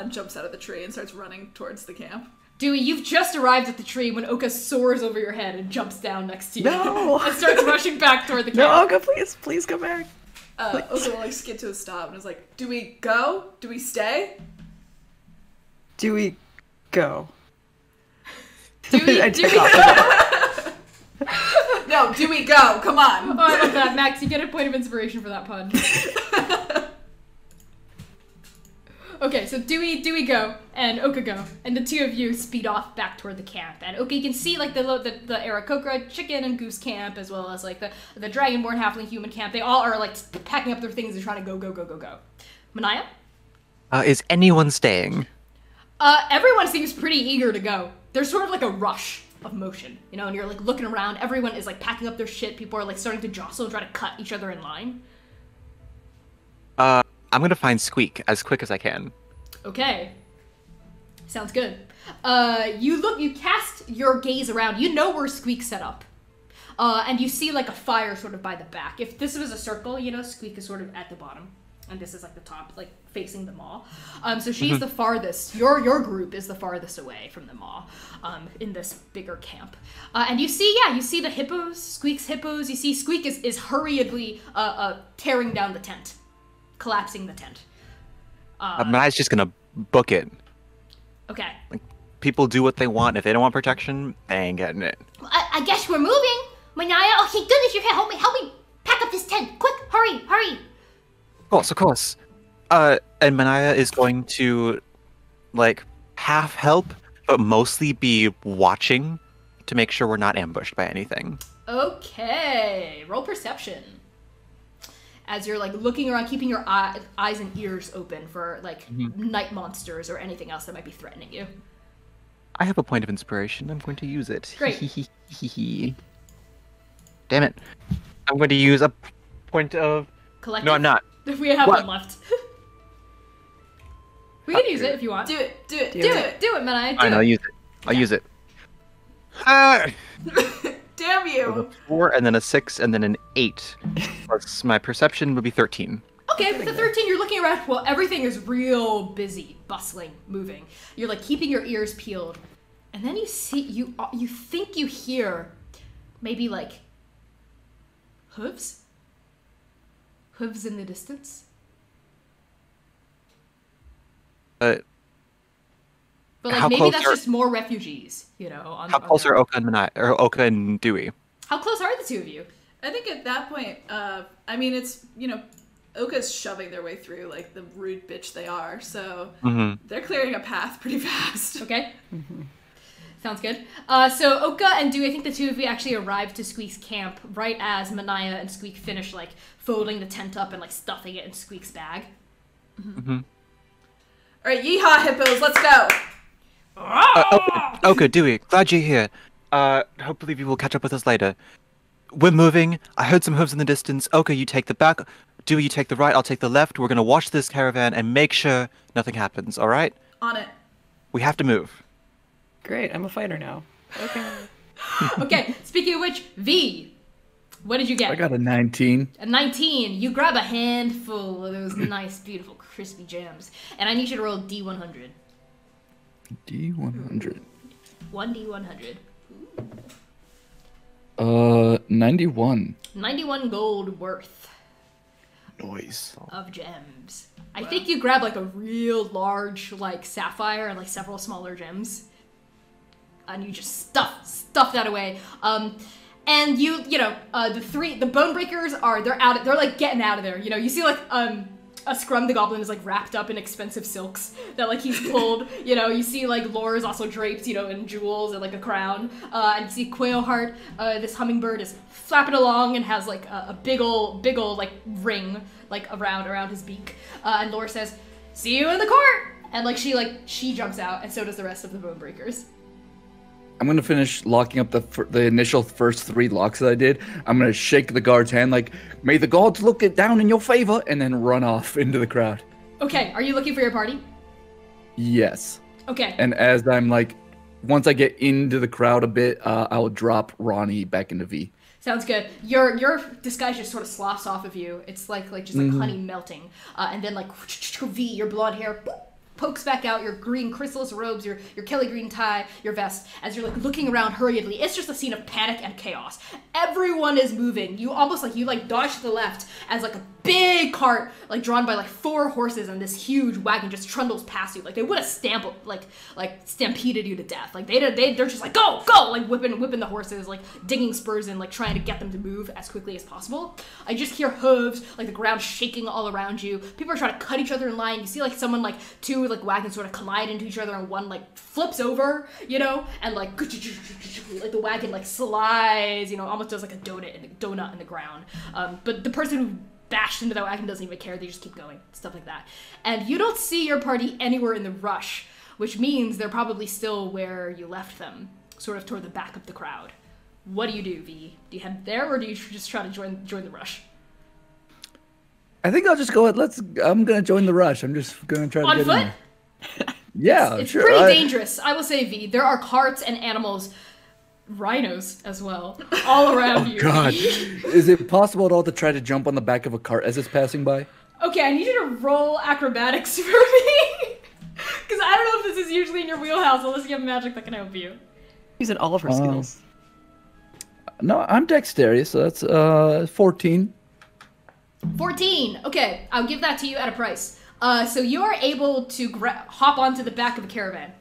jumps out of the tree and starts running towards the camp. Dewey, you've just arrived at the tree when Oka soars over your head and jumps down next to you. No! And starts rushing back toward the camp. No, Oka, please come back. Oka will like skid to a stop and is like, do we go? Do we stay? Do we go? Dewey, I Dewey, take off. No, do we go? Come on. Oh, I love that. Max, you get a point of inspiration for that pun. Okay, so Dewey go, and Oka go, and the two of you speed off back toward the camp. And Oka, you can see like the Aarakocra chicken and goose camp, as well as like the Dragonborn halfling human camp. They all are like packing up their things and trying to go. Manaia? Is anyone staying? Everyone seems pretty eager to go. There's sort of like a rush of motion, and you're like looking around. Everyone is like packing up their shit. People are like starting to jostle and try to cut each other in line. I'm gonna find Squeak as quick as I can. Okay. Sounds good. You cast your gaze around. You know where Squeak's set up. And you see like a fire sort of by the back. If this was a circle, Squeak is sort of at the bottom. And this is like the top, like facing the maw. So she's the farthest. Your group is the farthest away from the maw, in this bigger camp. And you see the hippos, Squeak's hippos. You see Squeak is hurriedly tearing down the tent. Collapsing the tent. Manaia's just gonna book it. Okay. Like, people do what they want. If they don't want protection, they ain't getting it. I guess we're moving. Manaia, okay, goodness, you're here. Help me pack up this tent. Quick, hurry. Of course. And Manaia is going to, like, half help, but mostly be watching to make sure we're not ambushed by anything. Okay. Roll perception. As you're like looking around, keeping your eyes and ears open for like night monsters or anything else that might be threatening you. I have a point of inspiration. I'm going to use it. Great. Damn it. I'm going to use a point of... Collective? No, I'm not. We have What? one left. We can use it if you want. Do it. Do it, Manaia. Fine, I'll use it. I'll use it. Ah! Damn you. A 4, and then a 6, and then an 8. Plus my perception would be 13. Okay, with the 13, you're looking around. Well, everything is real busy, bustling, moving. You're like keeping your ears peeled, and then you see you think you hear maybe like hooves in the distance. But like how maybe close that's just more refugees, how close are Oka and Manaia, or Oka and Dewey? How close are the two of you? I think at that point, I mean, it's, Oka's shoving their way through like the rude bitch they are, so they're clearing a path pretty fast. Okay. Sounds good. So Oka and Dewey, I think the two of you actually arrived to Squeak's camp right as Manaia and Squeak finished like folding the tent up and like stuffing it in Squeak's bag. All right, yeehaw hippos, let's go. Oka, Dewey, glad you're here. Hopefully you will catch up with us later. We're moving. I heard some hooves in the distance. Oka, you take the back. Dewey, you take the right. I'll take the left. We're gonna watch this caravan and make sure nothing happens. All right? On it. We have to move. Great, I'm a fighter now. Okay. Okay, speaking of which, V, what did you get? I got a 19. A 19. You grab a handful of those nice, beautiful, crispy gems, and I need you to roll D100. D100. 1D100. 91. 91 gold worth Noise. of gems. I think you grab like a real large like sapphire and like several smaller gems. And you just stuff that away. And the bone breakers they're like getting out of there. You know, you see like a Scrum the Goblin is like wrapped up in expensive silks that like he's pulled. You know, you see like Lore is also draped, you know, in jewels and like a crown. And you see Quailheart, this hummingbird is flapping along and has like a big ol' like ring like around his beak. And Lore says, "See you in the court!" And like she jumps out, and so does the rest of the bone breakers. I'm gonna finish locking up the initial first 3 locks that I did. I'm gonna shake the guard's hand like, "May the gods look it down in your favor," and then run off into the crowd. Okay, are you looking for your party? Yes. Okay. And as I'm like, once I get into the crowd a bit, I will drop Ronnie back into V. Sounds good. Your disguise just sort of sloughs off of you. It's like honey melting, and then like V, your blonde hair pokes back out, your green chrysalis robes, your Kelly green tie, your vest, as you're like looking around hurriedly. It's just a scene of panic and chaos. Everyone is moving. You almost like dodge to the left as like a big cart like drawn by like 4 horses and this huge wagon just trundles past you. Like they would have stampeded you to death. Like they're just like go like whipping the horses, like digging spurs in, like trying to get them to move as quickly as possible. I just hear hooves, like the ground shaking all around you. People are trying to cut each other in line. You see like someone like 2 like wagons sort of collide into each other and one like flips over, you know, and like the wagon like slides, you know, almost does like a donut in the ground. But the person who bashed into that wagon doesn't even care. They just keep going, stuff like that. And you don't see your party anywhere in the rush, which means they're probably still where you left them, sort of toward the back of the crowd. What do you do, V? Do you head there, or do you just try to join the rush? I think I'll just go. I'm gonna join the rush. I'm just gonna try to On get foot? in there. Yeah, It's sure. pretty dangerous, I will say, V. There are carts and animals, rhinos as well, all around you. God, is it possible at all to try to jump on the back of a cart as it's passing by? Okay, I need you to roll acrobatics for me. Because I don't know if this is usually in your wheelhouse unless you have magic that can help you. Using all of her skills. No, I'm dexterous, so that's 14. 14. Okay, I'll give that to you at a price. So you are able to hop onto the back of a caravan,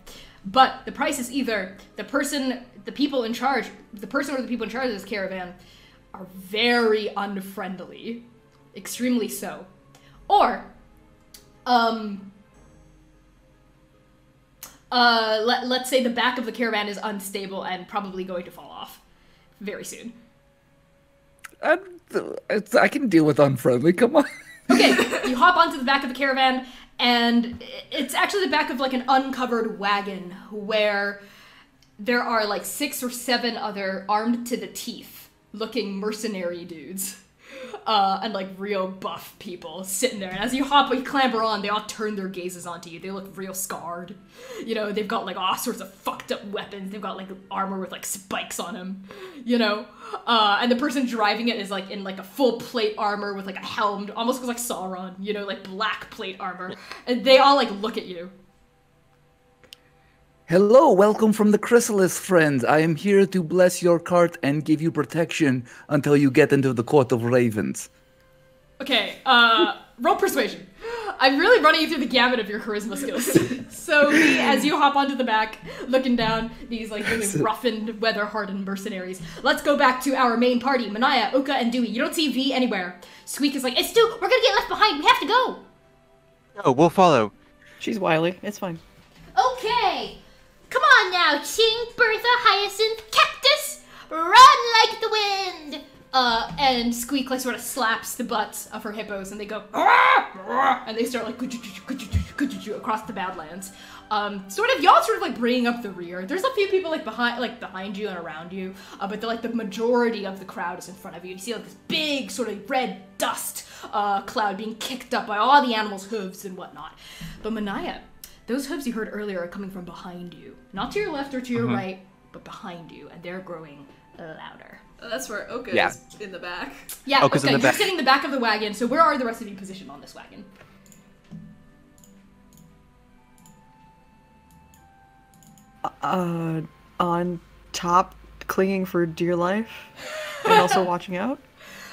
but the price is either the person or the people in charge of this caravan are very unfriendly, extremely so, or let's say the back of the caravan is unstable and probably going to fall off very soon. I can deal with unfriendly, come on. Okay, you hop onto the back of the caravan, and it's actually the back of like an uncovered wagon where there are like 6 or 7 other armed to the teeth looking mercenary dudes. And like real buff people sitting there. And as you clamber on, they all turn their gazes onto you. They look real scarred. You know, they've got like all sorts of fucked up weapons. They've got like armor with like spikes on them, you know? And the person driving it is like in like a full plate armor with like a helm, almost looks like Sauron, you know, like black plate armor. And they all like look at you. Hello, welcome from the Chrysalis, friends. I am here to bless your cart and give you protection until you get into the Court of Ravens. Okay, roll persuasion. I'm really running you through the gamut of your charisma skills. So, as you hop onto the back, looking down these like really roughened, weather-hardened mercenaries, let's go back to our main party: Manaia, Oka, and Dewey. You don't see Vee anywhere. Squeak is like, "It's Stu. We're gonna get left behind. We have to go." Oh, we'll follow. She's wily. It's fine. Okay. Come on now, Ching, Bertha, Hyacinth, Cactus. Run like the wind. And Squeak like sort of slaps the butts of her hippos, and they go, and they start like across the Badlands. Y'all sort of like bringing up the rear. There's a few people like behind you and around you, but like the majority of the crowd is in front of you. You see like this big sort of red dust cloud being kicked up by all the animals' hooves and whatnot. But Manaia, those hooves you heard earlier are coming from behind you, not to your left or to your right, but behind you, and they're growing louder. Oh, that's where Oka is in the back. Yeah, Oka's in the you're back. sitting in the back of the wagon, so where are the rest of you positioned on this wagon? On top, clinging for dear life, and also watching out.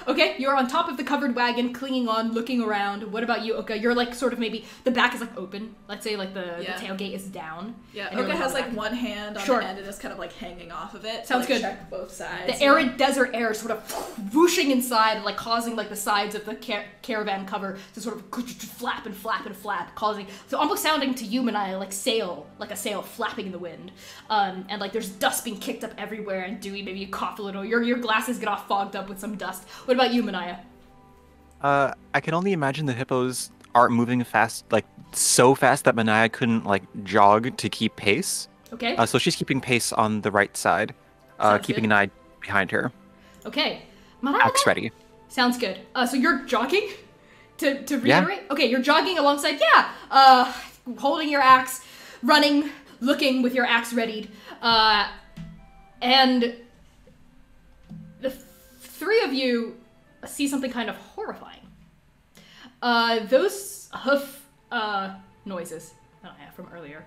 Okay, you're on top of the covered wagon, clinging on, looking around. What about you, Oka? You're like sort of maybe the back is like open. Let's say like the tailgate is down. Yeah, and Oka you're has on like one hand on the end and is kind of like hanging off of it. Sounds to, like, good. Check both sides. The arid desert air sort of whooshing inside, like causing like the sides of the caravan cover to sort of flap and flap and flap, causing so almost sounding to you, Manaia, like a sail flapping in the wind. And like there's dust being kicked up everywhere. And Dewey, maybe you cough a little. Your glasses get all fogged up with some dust. What about you, Manaia? I can only imagine the hippos aren't moving fast, like so fast that Manaia couldn't like jog to keep pace. Okay. So she's keeping pace on the right side, keeping an eye behind her. Okay. Manaia, Axe ready. Sounds good. So you're jogging? To reiterate? Yeah. Okay, you're jogging alongside, holding your axe, running, looking with your axe readied. And the three of you see something kind of horrifying. Those hoof noises that I have from earlier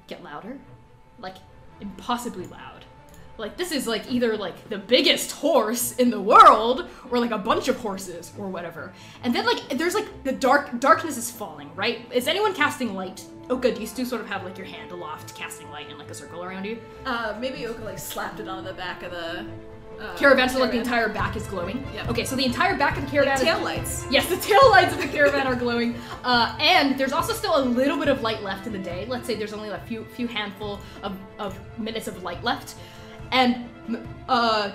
get louder, like impossibly loud. Like this is like either like the biggest horse in the world or like a bunch of horses or whatever. And then like there's like the darkness is falling, right? Is anyone casting light? Oh good, you do sort of have like your hand aloft casting light in like a circle around you. Maybe Oka like slapped it on the back of the caravan, so like the entire back is glowing. Yeah. Okay, so the entire back of the caravan tail lights. Yes, the tail lights of the caravan are glowing. And there's also still a little bit of light left in the day. Let's say there's only a few handful of minutes of light left. And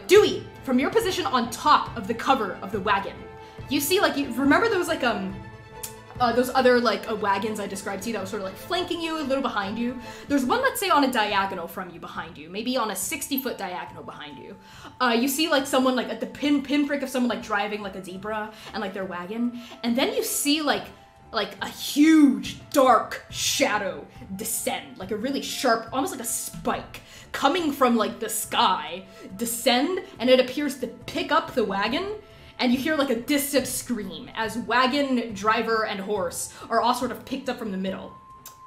Dewey, from your position on top of the cover of the wagon, you see like you remember those like those other like wagons I described to you that was sort of like flanking you, a little behind you. There's one, let's say, on a diagonal from you behind you, maybe on a 60-foot diagonal behind you. You see like someone like at the pinprick of someone like driving like a zebra and like their wagon, and then you see like a huge dark shadow descend, like a really sharp, almost like a spike coming from like the sky, descend, and it appears to pick up the wagon. And you hear like a distant scream as wagon, driver, and horse are all sort of picked up from the middle.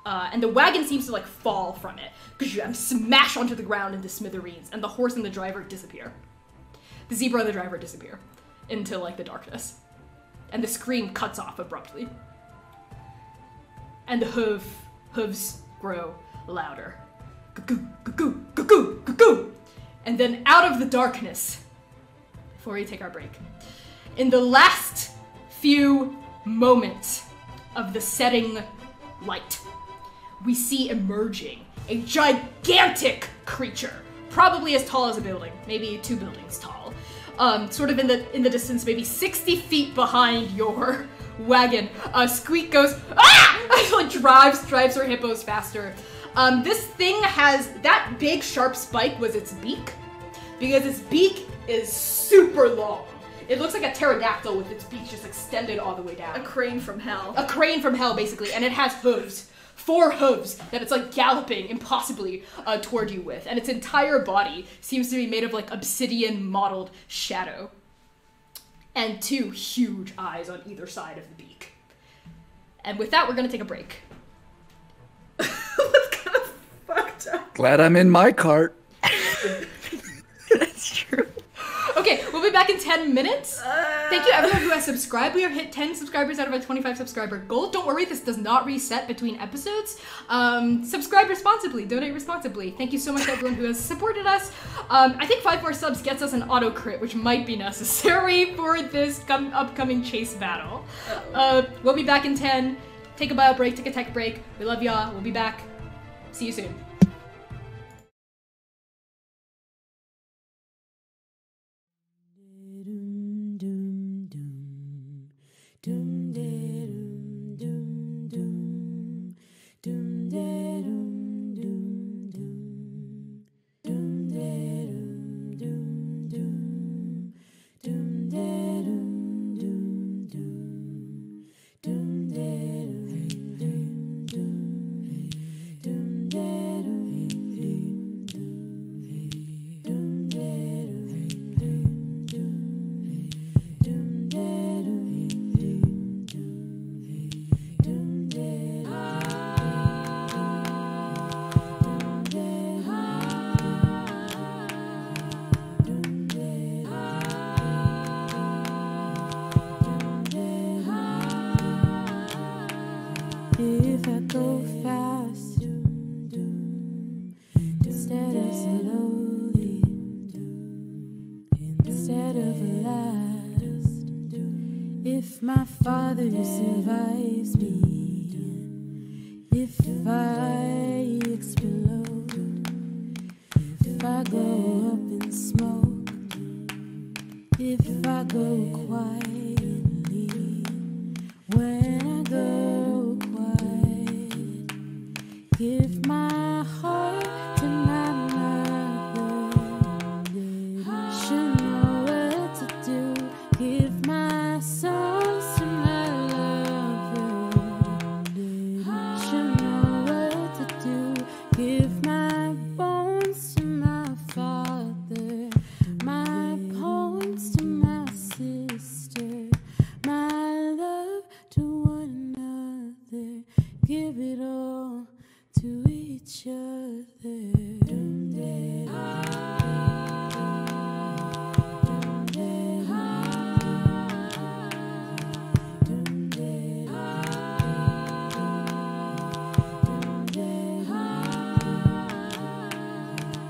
And the wagon seems to like fall from it, and smash onto the ground into smithereens, and the horse and the driver disappear. The zebra and the driver disappear into like the darkness. And the scream cuts off abruptly. And the hooves grow louder. Goo-goo, goo-goo, goo-goo, goo-goo. And then out of the darkness, before we take our break, in the last few moments of the setting light, we see emerging a gigantic creature, probably as tall as a building, maybe 2 buildings tall, sort of in the distance, maybe 60 feet behind your wagon. Squeak goes, ah! Like drives her hippos faster. This thing has, that big sharp spike was its beak, because its beak is super long. It looks like a pterodactyl with its beak just extended all the way down. A crane from hell. A crane from hell, basically, and it has hooves. 4 hooves that it's like galloping impossibly toward you with, and its entire body seems to be made of like obsidian mottled shadow. And 2 huge eyes on either side of the beak. And with that, we're gonna take a break. That's kind of fucked up. Glad I'm in my cart. That's true. Okay, we'll be be back in 10 minutes. Thank you everyone who has subscribed. We have hit 10 subscribers out of a 25 subscriber goal. Don't worry, this does not reset between episodes. Subscribe responsibly, donate responsibly. Thank you so much to everyone who has supported us. I think 5 more subs gets us an auto crit, which might be necessary for this upcoming chase battle. We'll be back in 10. Take a bio break, take a tech break. We love y'all. We'll be back. See you soon. If I go fast instead of slowly, instead of last, if my father survives me, if I explode, if I go up in smoke, if I go quietly, when I go quiet, give my heart to my mother. She'll know what to do. Give my songs to my lover. She'll know what to do. Give my bones to my father. My poems to my sister. My love to one another. Give it all to each other.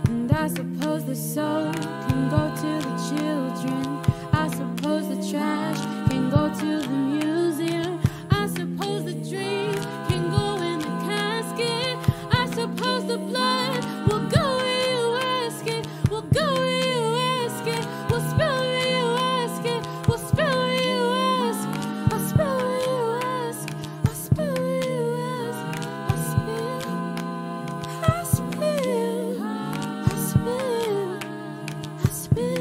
And I suppose the soul can go to the children. I suppose the trash can go to the museum. I suppose the dreams can go in the casket. I suppose the blood will go where you ask it. Will go where you ask it. Will spill where you ask it. Will spill where you ask. I'll spill where you ask. I'll spill where you ask. I'll spill. I'll spill. I'll spill. I'll spill.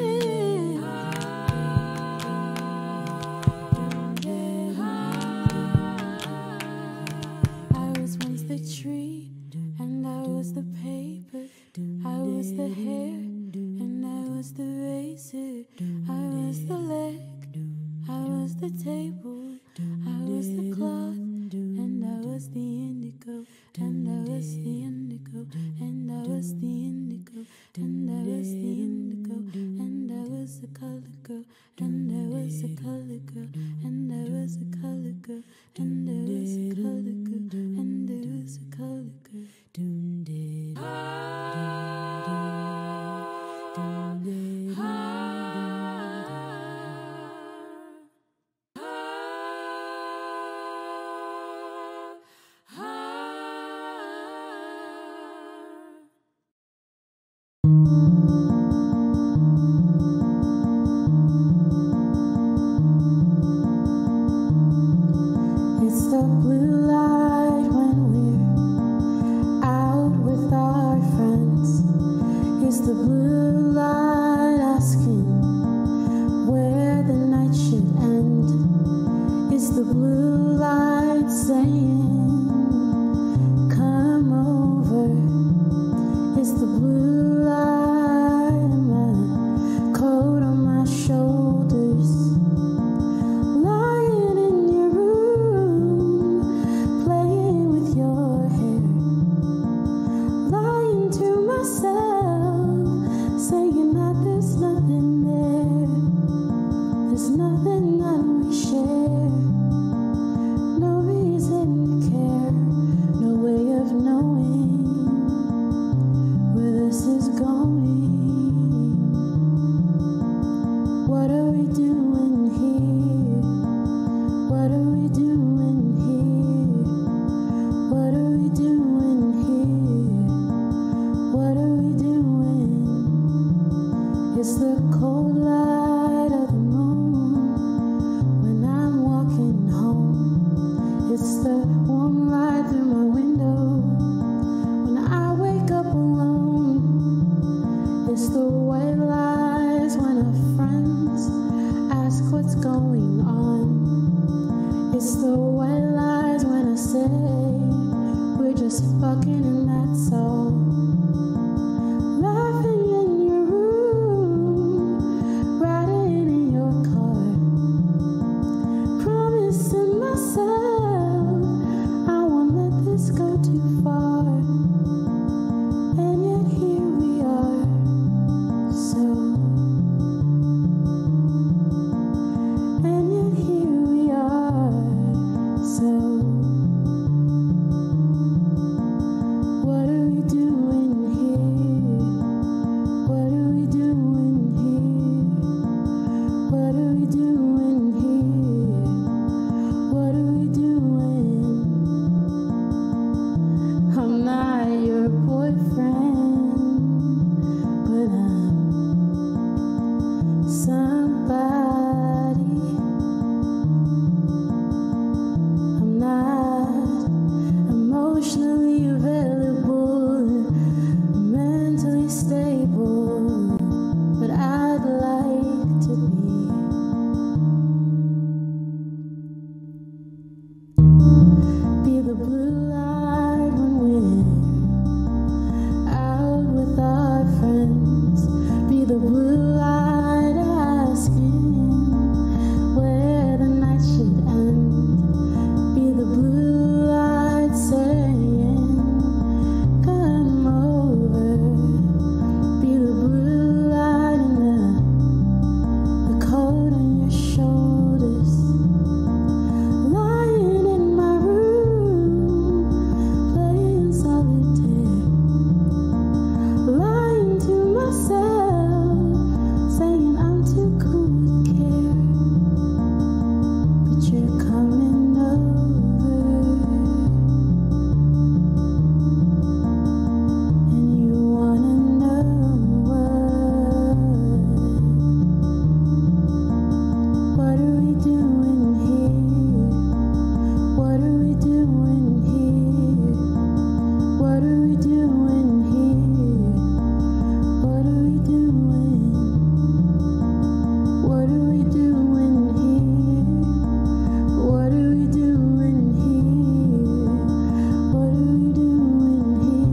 I was once the tree, and I was the paper. I was the hair, and I was the razor. I was the leg, I was the table. I was the cloth, and I was the indigo. And I was the indigo, and I was the indigo. And I was the indigo, and I was the color girl. And I was the color girl, and I was the color girl. And I was the color girl, and I was the color girl. Doom did It's the blue light when we're out with our friends. It's the blue light asking where the night should end. It's the blue light saying, come over. It's the blue light and my coat on my shoulders. Lying in your room, It's the warm light through my window when I wake up alone. It's the white lies when our friends ask what's going on. It's the white lies when I say we're just fucking and that's all. Laughing in your room, riding in your car, promising myself I won't let this go too far. And yet here we are, so. And yet here we are, so. What are we doing here? What are we doing here? What are we doing here? What are we doing? I'm not your boyfriend, but I'm somebody. I'm not emotionally available, mentally stable, but I'd like to be. Be the blue light when we're out with our friends. Be the blue light asking where the night should end. Be the blue light saying come over. Be the blue light in the cold on your shoulders. Lying in my room, playing solitaire. Lying to myself, saying I'm too cool to care. But you're coming over, and you wanna know what are we doing here? What are we doing here? What are we doing here? What are we doing? What are we doing here? What are we doing here? What are we doing here?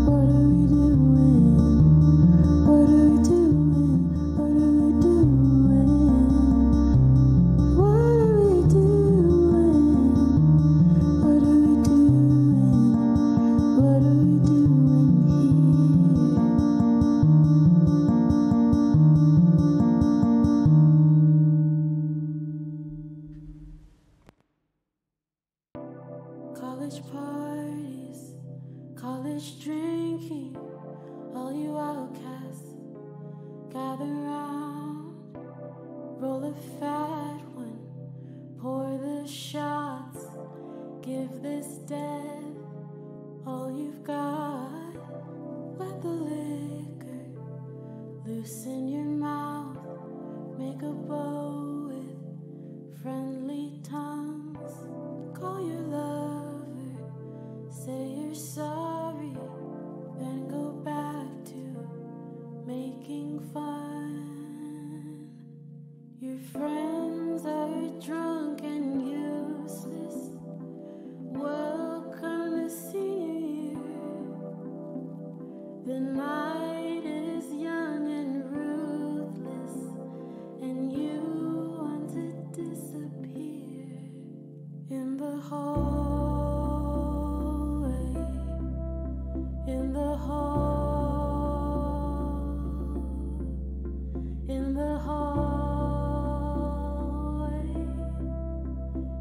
What are we doing? What are we doing? What are we doing? What are we doing? What are we doing? What are we doing here? College parties, college drinking, all you outcasts gather round, roll a fat one, pour the shots, give this death all you've got. Let the liquor loosen your mouth, make a bow with friendly tongues. Call your lover, say you're sorry, then go back to making fun. Your friends are drunk and useless. Welcome to senior year. The night is young and ruthless, and you want to disappear in the hallway, in the hall, in the hallway,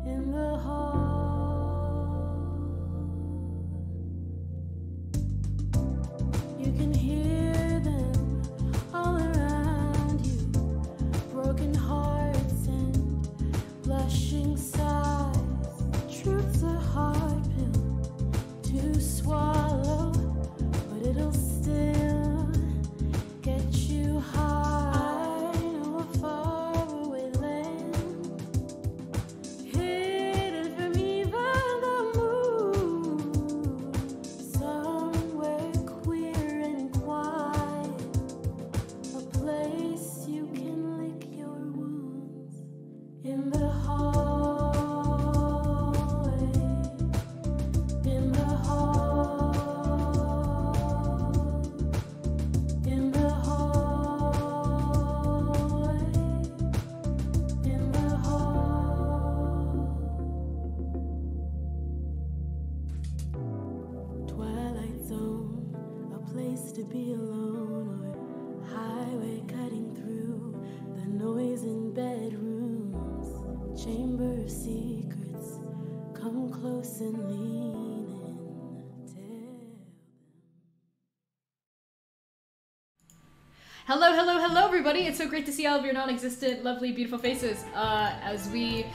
in the hall. You can hear them all around you, broken hearts and blushing sighs, truths to be alone, or highway cutting through the noise in bedrooms, chamber of secrets, come close and lean in, Hello, hello, hello, everybody! It's so great to see all of your non-existent, lovely, beautiful faces as we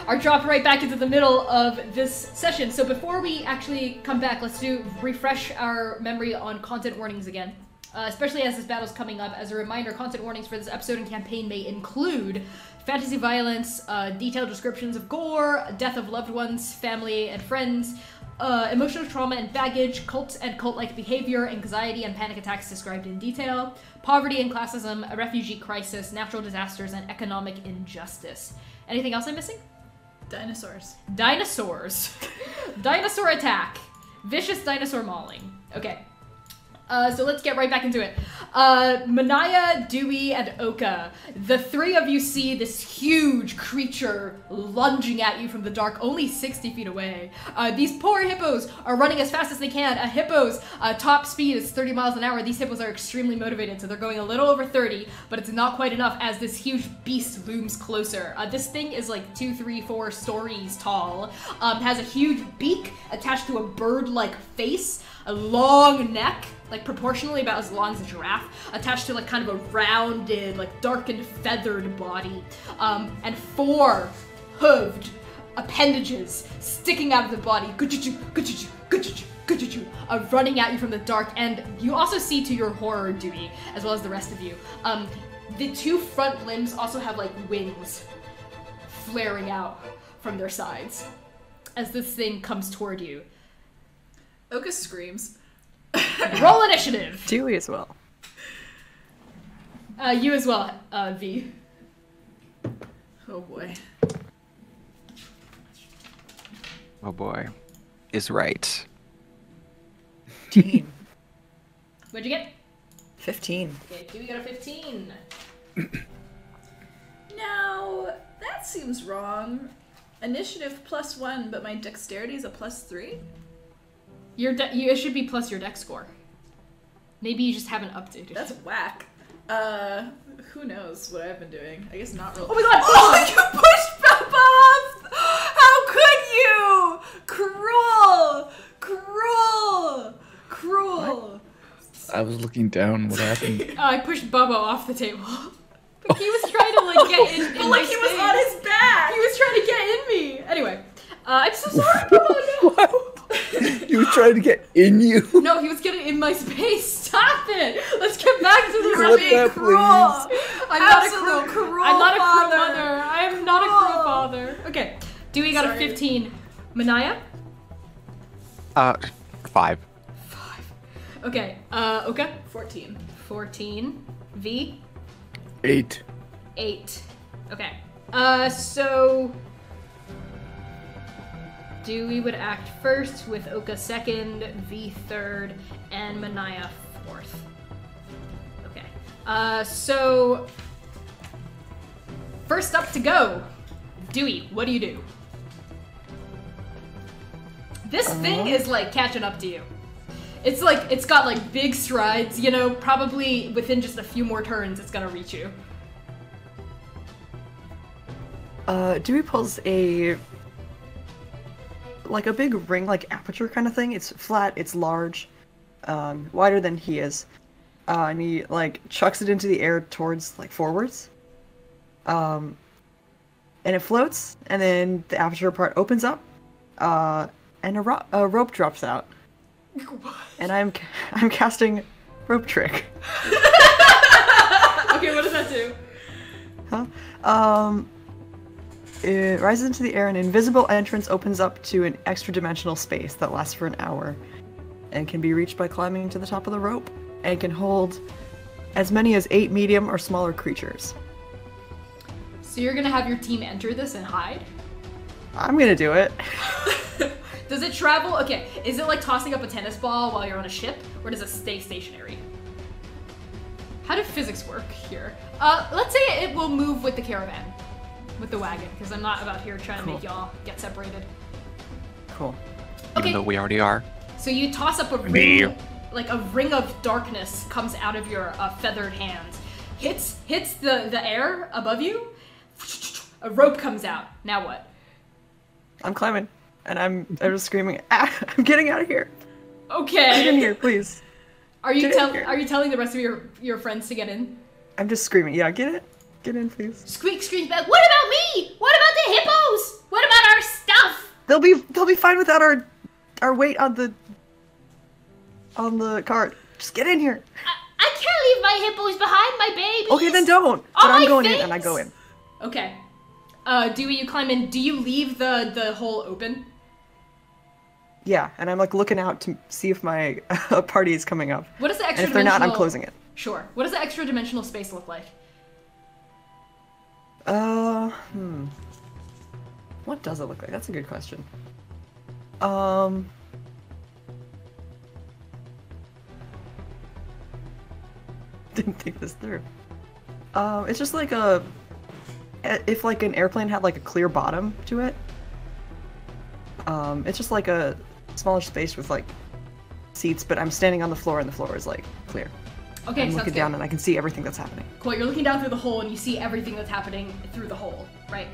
are dropped right back into the middle of this session. So before we actually come back, let's refresh our memory on content warnings again, especially as this battle's coming up. As a reminder, content warnings for this episode and campaign may include fantasy violence, detailed descriptions of gore, death of loved ones, family and friends, emotional trauma and baggage, cult and cult-like behavior, anxiety and panic attacks described in detail, poverty and classism, a refugee crisis, natural disasters, and economic injustice. Anything else I'm missing? Dinosaurs. Dinosaurs. Dinosaur attack. Vicious dinosaur mauling. Okay. So let's get right back into it. Manaia, Dewey, and Oka. The three of you see this huge creature lunging at you from the dark, only 60 feet away. These poor hippos are running as fast as they can. A hippo's top speed is 30 miles an hour. These hippos are extremely motivated, so they're going a little over 30, but it's not quite enough as this huge beast looms closer. This thing is like 2, 3, 4 stories tall. Has a huge beak attached to a bird-like face, a long neck, like proportionally about as long as a giraffe, attached to like kind of a rounded, like darkened, feathered body, and 4 hooved appendages sticking out of the body, running at you from the dark. And you also see, to your horror, Dewey, as well as the rest of you, the 2 front limbs also have like wings flaring out from their sides as this thing comes toward you. Oka screams. Roll initiative! Dewey as well. You as well, V. Oh boy. Oh boy. Is right. 15. What'd you get? 15. Okay, Dewey got a 15. Now, that seems wrong. Initiative +1, but my dexterity is a +3? It should be plus your dex score. Maybe you just haven't updated. That's whack. Who knows what I've been doing? I guess not real. Oh my god! Oh, you pushed Peppa off! How could you? Cruel! Cruel! I was looking down. What happened? I pushed Bubba off the table. He was trying to like get in. But like he was on his back! He was trying to get in me. Anyway, I'm so sorry, Bubba. No. He was trying to get in you. No, he was getting in my space. Stop it. Let's get back to the You're being that, cruel. I'm not a Absolute cruel I'm not a cruel father. mother. I am not a cruel father. Okay. Dewey got a 15. Manaia? 5. Okay. Oka? 14. 14. V? 8. 8. Okay. So Dewey would act first, with Oka second, V third, and Manaia fourth. Okay. So first up to go, Dewey, what do you do? This thing is like catching up to you. It's like, it's got like big strides, you know, probably within just a few more turns it's gonna reach you. Dewey pulls a big ring, like aperture kind of thing. It's flat, it's large, wider than he is. And he like chucks it into the air towards like forwards. And it floats, and then the aperture part opens up, and a rope drops out. And I'm casting rope trick. Okay, what does that do? Huh? It rises into the air, and an invisible entrance opens up to an extra-dimensional space that lasts for an hour and can be reached by climbing to the top of the rope, and can hold as many as 8 medium or smaller creatures. So you're gonna have your team enter this and hide? I'm gonna do it. Does it travel? Okay, is it like tossing up a tennis ball while you're on a ship, or does it stay stationary? How do physics work here? Let's say it will move with the caravan. With the wagon, because I'm not about here trying to make y'all get separated. Cool. Okay. Even though we already are. So you toss up a Me. ring like a ring of darkness comes out of your feathered hand, hits the air above you. A rope comes out. Now what? I'm climbing, and I'm just screaming, "Ah, I'm getting out of here! Okay. Get in here, please!" Are you Get in here. telling the rest of your friends to get in? I'm just screaming. Yeah, get in, please. Squeak screams back, what about me? What about the hippos? What about our stuff? They'll be fine without our weight on the cart. Just get in here. I can't leave my hippos behind, my babies. Okay, then don't. But All I'm my going in, things. and I go in. Okay. Dewey, you climb in. Do you leave the hole open? Yeah, and I'm like looking out to see if my party is coming up. What does the And extra if they're not, I'm dimensional- closing it. Sure. What does the extra dimensional space look like? What does it look like? That's a good question. Didn't think this through. It's just like if like an airplane had like a clear bottom to it. It's just like a smaller space with like seats, but I'm standing on the floor and the floor is like clear. Okay, I'm sounds looking good. down and I can see everything that's happening. Cool, you're looking down through the hole and you see everything that's happening through the hole, right?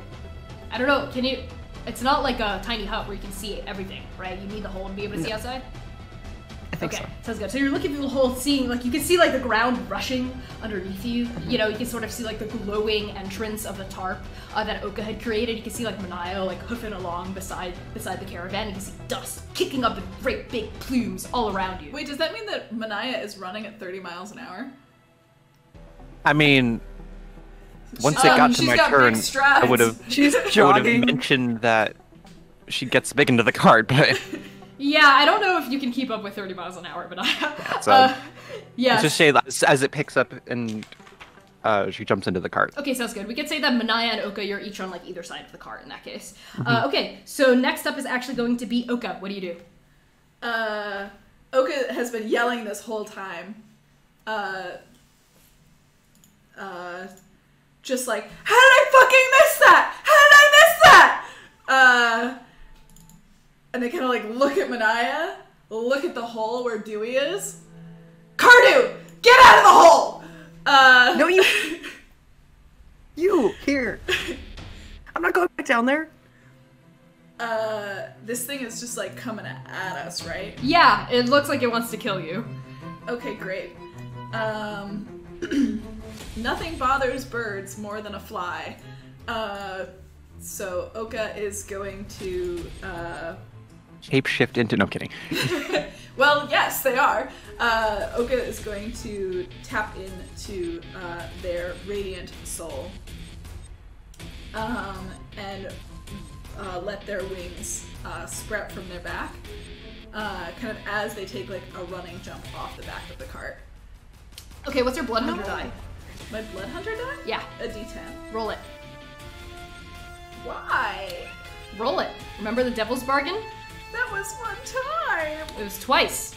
I don't know, can you... It's not like a tiny hut where you can see everything, right? You need the hole to be able to see No. outside? I think Okay, so. sounds good. So you're looking through the hole, seeing, like, you can see, like, the ground rushing underneath you. You know, you can sort of see, like, the glowing entrance of the tarp that Oka had created. You can see, like, Manaia, like, hoofing along beside the caravan. You can see dust kicking up in great big plumes all around you. Wait, does that mean that Manaia is running at 30 miles an hour? I mean, once it got to she's my got big turn, strides. I would have jogging. mentioned that she gets big into the cart, but Yeah, I don't know if you can keep up with 30 miles an hour, but so yeah. let's just say that as it picks up and she jumps into the cart. Okay, sounds good. We could say that Manaia and Oka, you're each on like either side of the cart in that case. Okay, so next up is actually going to be Oka. What do you do? Oka has been yelling this whole time. Just like, how did I fucking miss that? How did I miss that? And they kind of like look at Manaia, look at the hole where Dewey is. Cardu, get out of the hole! No, you here. I'm not going back down there. This thing is just like coming at us, right? Yeah, it looks like it wants to kill you. Okay, great. Nothing bothers birds more than a fly. So Oka is going to, Shape shift into no kidding. well, yes, they are. Oka is going to tap into their radiant soul and let their wings sprout from their back, kind of as they take like a running jump off the back of the cart. Okay, what's your blood hunter die? My blood hunter die? Yeah, A D10. roll it. Why? Roll it. Remember the devil's bargain? That was one time. It was twice.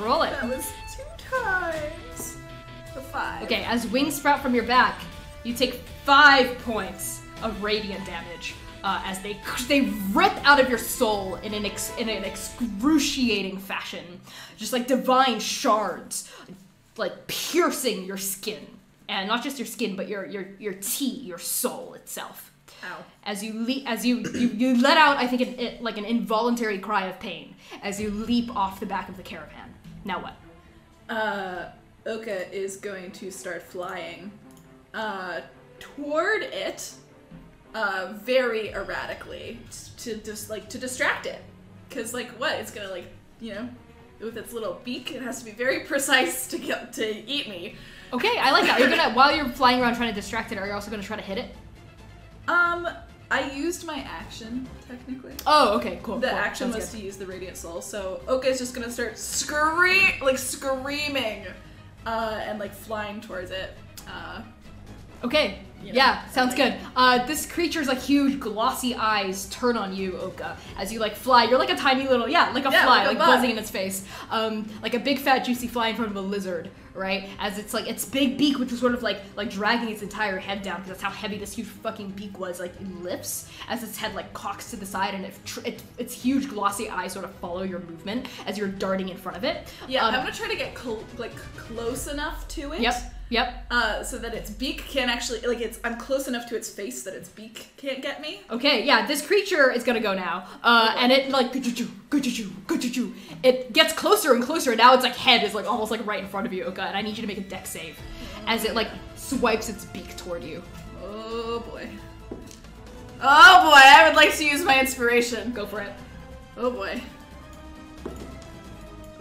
Roll it. That was 2 times. A 5. Okay, as wings sprout from your back, you take 5 points of radiant damage as they rip out of your soul in an excruciating fashion, just like divine shards, like piercing your skin, and not just your skin, but your your soul itself. Ow. As you let out, I think, an involuntary cry of pain as you leap off the back of the caravan. Now what? Oka is going to start flying toward it very erratically to distract it. Cause like what? It's gonna like, you know, with its little beak, it has to be very precise to eat me. Okay, I like that. You're gonna, while you're flying around trying to distract it, are you also gonna try to hit it? I used my action, technically. Oh, okay, cool. The cool. action Sounds was good. to use the Radiant Soul, so Oka is just gonna start screaming, and like flying towards it. Okay, Yeah, sounds good. This creature's like huge glossy eyes turn on you, Oka, as you like fly. You're like a tiny little, like a fly, like buzzing in its face. Like a big fat juicy fly in front of a lizard, right? As it's like its big beak, which was sort of like dragging its entire head down, because that's how heavy this huge fucking beak was, like it lifts as its head like cocks to the side, and its huge glossy eyes sort of follow your movement as you're darting in front of it. Yeah, I'm gonna try to get close enough to it. Yep. So that its beak can't actually, I'm close enough to its face that its beak can't get me. Okay, yeah, this creature is gonna go now. And it like, it gets closer and closer, and now its like head is like almost like right in front of you, Oka, and I need you to make a dex save as it like swipes its beak toward you. Oh boy. Oh boy, I would like to use my inspiration. Go for it. Oh boy.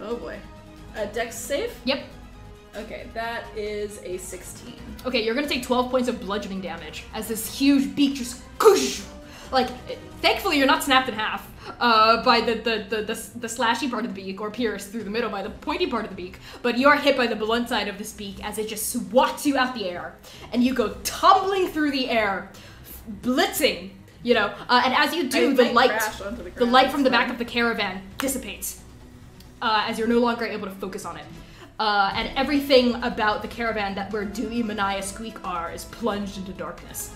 Oh boy. A dex save? Yep. Okay, that is a 16. Okay, you're gonna take 12 points of bludgeoning damage as this huge beak just like. Thankfully, you're not snapped in half by the slashy part of the beak or pierced through the middle by the pointy part of the beak, but you are hit by the blunt side of this beak as it just swats you out the air, and you go tumbling through the air, blitzing. And as you do, the light from the back of the caravan dissipates as you're no longer able to focus on it. And everything about the caravan where Dewey, Manaia, Squeak are is plunged into darkness,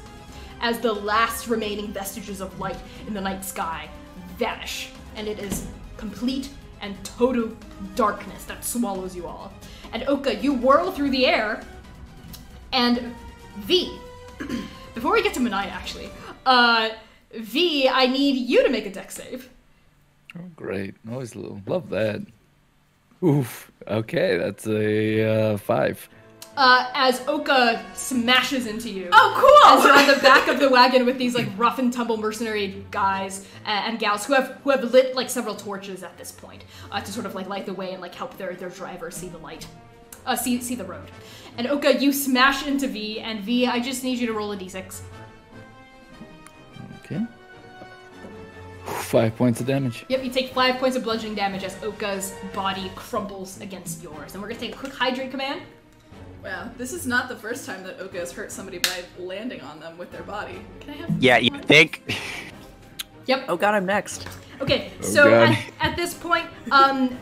as the last remaining vestiges of light in the night sky vanish, and it is complete and total darkness that swallows you all. And Oka, you whirl through the air, and Vee, before we get to Manaia actually, Vee, I need you to make a dex save. Oh, great. Always love that. Oof. Okay, that's a 5. As Oka smashes into you. Oh, cool! As you're on the back of the wagon with these like rough and tumble mercenary guys and gals who have lit like several torches at this point to sort of like light the way and like help their driver see the light, see the road. And Oka, you smash into Vee, and Vee, I just need you to roll a d6. Okay. 5 points of damage. Yep, you take 5 points of bludgeoning damage as Oka's body crumbles against yours. And we're gonna take a quick hydrate command. Wow, this is not the first time that Oka has hurt somebody by landing on them with their body. Can I have? Yeah, you think? Yep. Oh god, I'm next. Okay, Oh so God. at this point,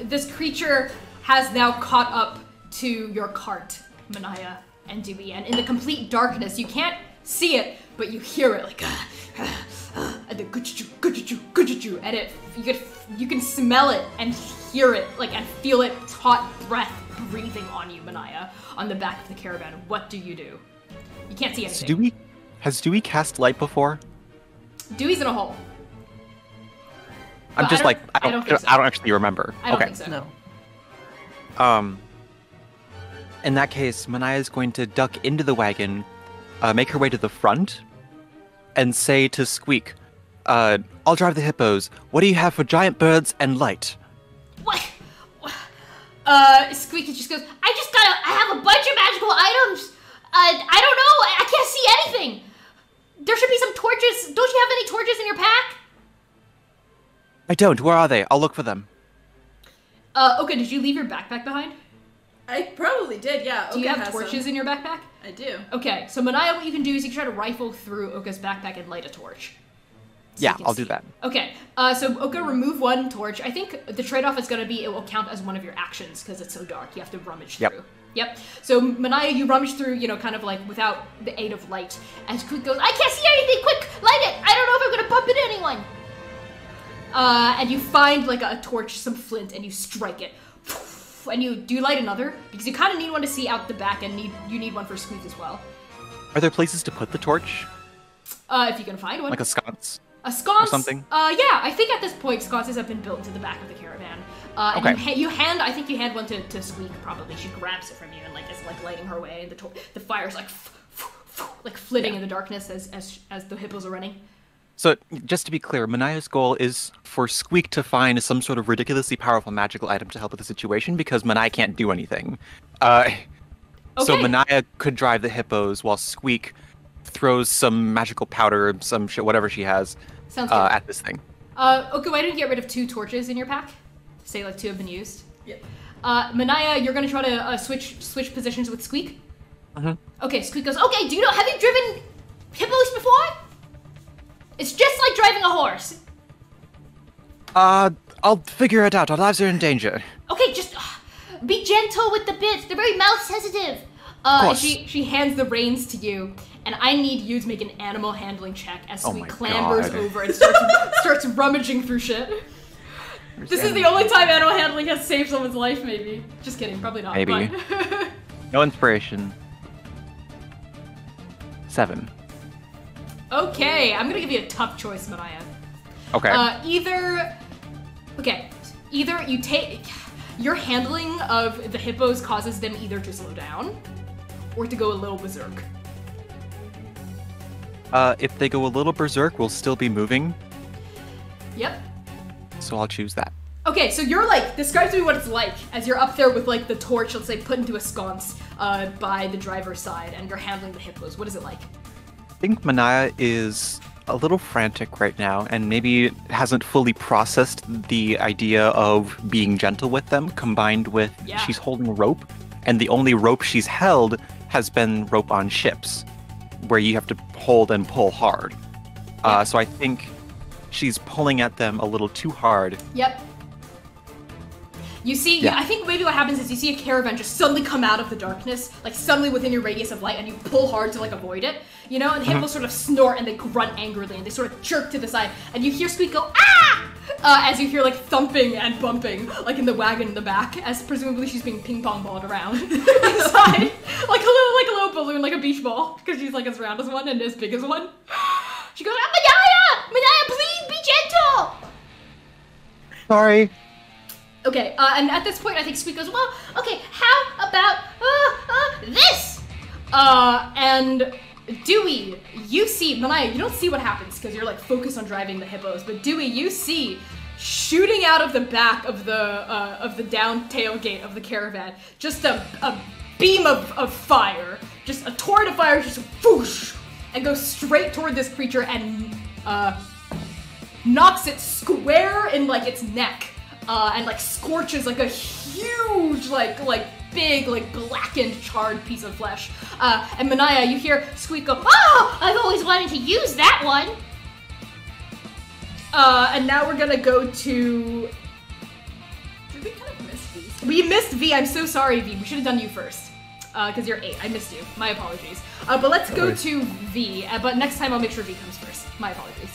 this creature has now caught up to your cart, Manaia and Dewey, and in the complete darkness, you can't see it, but you hear it like, and the good-choo, and you can smell it and hear it, like, and feel it hot breath breathing on you, Manaia, on the back of the caravan. What do? You can't see anything. Has Dewey cast light before? Dewey's in a hole. I'm But just I don't think so. I don't actually remember. I don't Okay. think so. No. In that case, Manaia is going to duck into the wagon, make her way to the front, and say to Squeak, I'll drive the hippos. What do you have for giant birds and light? What? Squeaky just goes, I have a bunch of magical items. I don't know. I can't see anything. There should be some torches. Don't you have any torches in your pack? I don't. Where are they? I'll look for them. Okay, did you leave your backpack behind? I probably did, yeah. Do you Oka have has torches some. in your backpack? I do. Okay, so Manaia, what you can do is you can try to rifle through Oka's backpack and light a torch. So Yeah, you can I'll see do that. it. Okay, so Oka, remove one torch. I think the trade-off is going to be it will count as one of your actions because it's so dark. You have to rummage Yep. through. Yep. So Manaia, you rummage through, kind of like without the aid of light. And Squeak goes, I can't see anything. Quick, light it. I don't know if I'm going to bump into anyone. and you find like a torch, some flint, and you strike it. And do you light another? Because you kind of need one to see out the back, and you need one for Squeak as well. Are there places to put the torch? If you can find one. Like a sconce? A sconce? Or something? Yeah, I think at this point sconces have been built into the back of the caravan. And Okay. you hand one to Squeak probably. She grabs it from you and is like lighting her way, and the fire's like flitting in the darkness as the hippos are running. So, just to be clear, Manaia's goal is for Squeak to find some sort of ridiculously powerful magical item to help with the situation, because Manaia can't do anything. So Okay. Manaia could drive the hippos while Squeak throws some magical powder, some shit, whatever she has, Sounds good. at this thing. Okay, why don't you get rid of 2 torches in your pack? Say 2 have been used. Yep. Manaia, you're gonna try to switch positions with Squeak? Mhm. Okay, Squeak goes, okay, Have you driven hippos before? It's just like driving a horse. I'll figure it out. Our lives are in danger. Okay, just be gentle with the bits. They're very mouth sensitive. course. She hands the reins to you, and I need you to make an animal handling check as Oh Sweet my clambers God. over and starts rummaging through shit. This is the only time animal handling has saved someone's life, maybe. Just kidding, probably not. Maybe. But No inspiration. 7. okay, I'm gonna give you a tough choice, Manaia. Okay. Either you take your handling of the hippos causes them either to slow down or to go a little berserk. If they go a little berserk, we'll still be moving, Yep. so I'll choose that. Okay, so you're like, describe to me what it's like as you're up there with like the torch, let's say, put into a sconce by the driver's side, and you're handling the hippos. What is it like? I think Manaia is a little frantic right now, and maybe hasn't fully processed the idea of being gentle with them, combined with Yeah. she's holding a rope, and the only rope she's held has been rope on ships, where you have to hold and pull hard. So I think she's pulling at them a little too hard. Yep. You see, Yeah. I think maybe what happens is you see a caravan just suddenly come out of the darkness, like suddenly within your radius of light, and you pull hard to like avoid it, you know? And the hippos sort of snort and they grunt angrily and they sort of jerk to the side, and you hear Squeak go, ah! As you hear like thumping and bumping, like in the wagon in the back, as presumably she's being ping pong balled around inside, like a little balloon, like a beach ball, because she's like as round as one and as big as one. She goes, ah, Manaia, please be gentle. Sorry. Okay, and at this point, I think Squeak goes, well, okay, how about this? And Dewey, you see, Manaia, you don't see what happens because you're like focused on driving the hippos, but Dewey, you see shooting out of the back of the down tailgate of the caravan, just a beam of fire, just a torrent of fire, just whoosh, and goes straight toward this creature and knocks it square in like its neck. And like scorches like a huge, like big, like blackened, charred piece of flesh. And Manaia, you hear Squeak go, Oh, I've always wanted to use that one. and now we're gonna go to. Did we kind of miss these? We missed V. I'm so sorry, V. We should have done you first. Because you're 8. I missed you. My apologies. But let's go worries. to V. But next time I'll make sure V comes first. My apologies.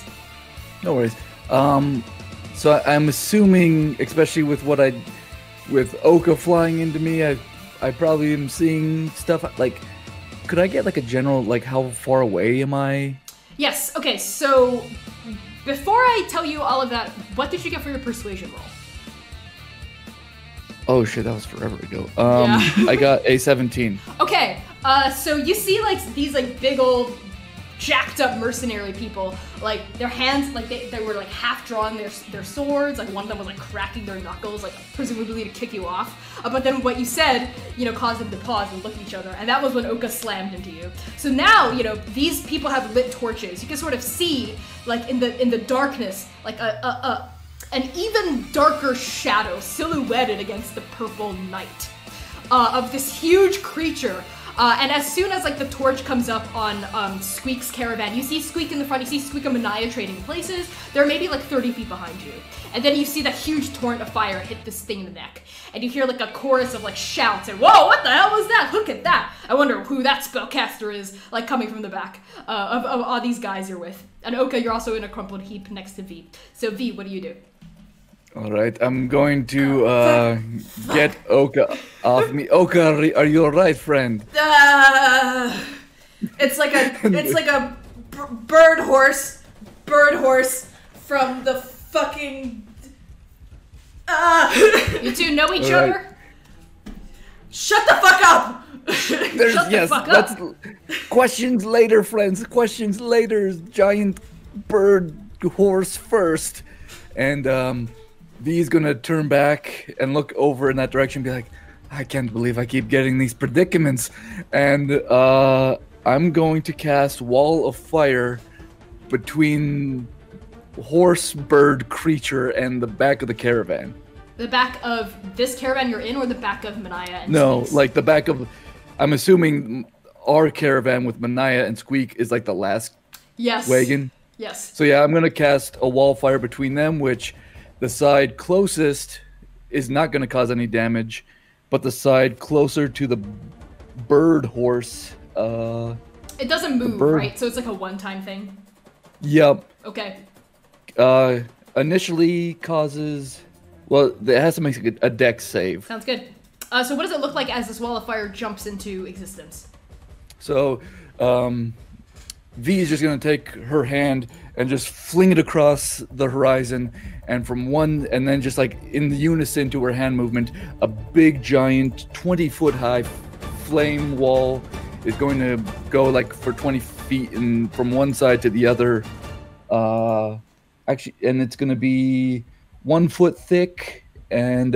No worries. So I'm assuming, especially with with Oka flying into me, I probably am seeing stuff like. Could I get like a general like how far away am I? Yes. Okay. So before I tell you all of that, what did you get for your persuasion roll? Oh shit, that was forever ago. Yeah. I got a 17. Okay, so you see like these like big old jacked up mercenary people, like their hands, like they were like half drawing their swords, like one of them was like cracking their knuckles, like presumably to kick you off. But then what you said, caused them to pause and look at each other, and that was when Oka slammed into you. So now, these people have lit torches. You can sort of see, like in the darkness, like an even darker shadow silhouetted against the purple night of this huge creature. And as soon as like the torch comes up on Squeak's caravan, you see Squeak in the front, you see Squeak and Manaia trading places. They're maybe like 30 feet behind you. And then you see that huge torrent of fire hit this thing in the neck. And you hear like a chorus of like shouts and, whoa, what the hell was that? Look at that. I wonder who that spellcaster is, like coming from the back of all these guys you're with. And Oka, you're also in a crumpled heap next to V. So V, what do you do? All right, I'm going to get Oka off me. Oka, are you all right, friend? It's like a bird horse from the fucking. You two know each All right. other? Shut the fuck up! There's Shut the yes. fuck up. Questions later, friends. Questions later. Giant bird horse first, and V's gonna turn back and look over in that direction, and be like, I can't believe I keep getting these predicaments, and I'm going to cast Wall of Fire between horse bird creature and the back of the caravan. The back of this caravan you're in, or the back of Manaia and No, Squeak's? like the back of. I'm assuming our caravan with Manaia and Squeak is like the last Yes. wagon. Yes. So yeah, I'm gonna cast a wall of fire between them, which the side closest is not gonna cause any damage, but the side closer to the bird horse, It doesn't move, bird- right? So it's like a one-time thing. yep, Okay. initially causes. Well, it has to make a dex save. Sounds good. So what does it look like as this wall of fire jumps into existence? So, V is just gonna take her hand and just fling it across the horizon, and and then just like in unison to her hand movement, a big giant 20-foot high flame wall is going to go like for 20 feet and from one side to the other. Actually, and it's gonna be 1 foot thick and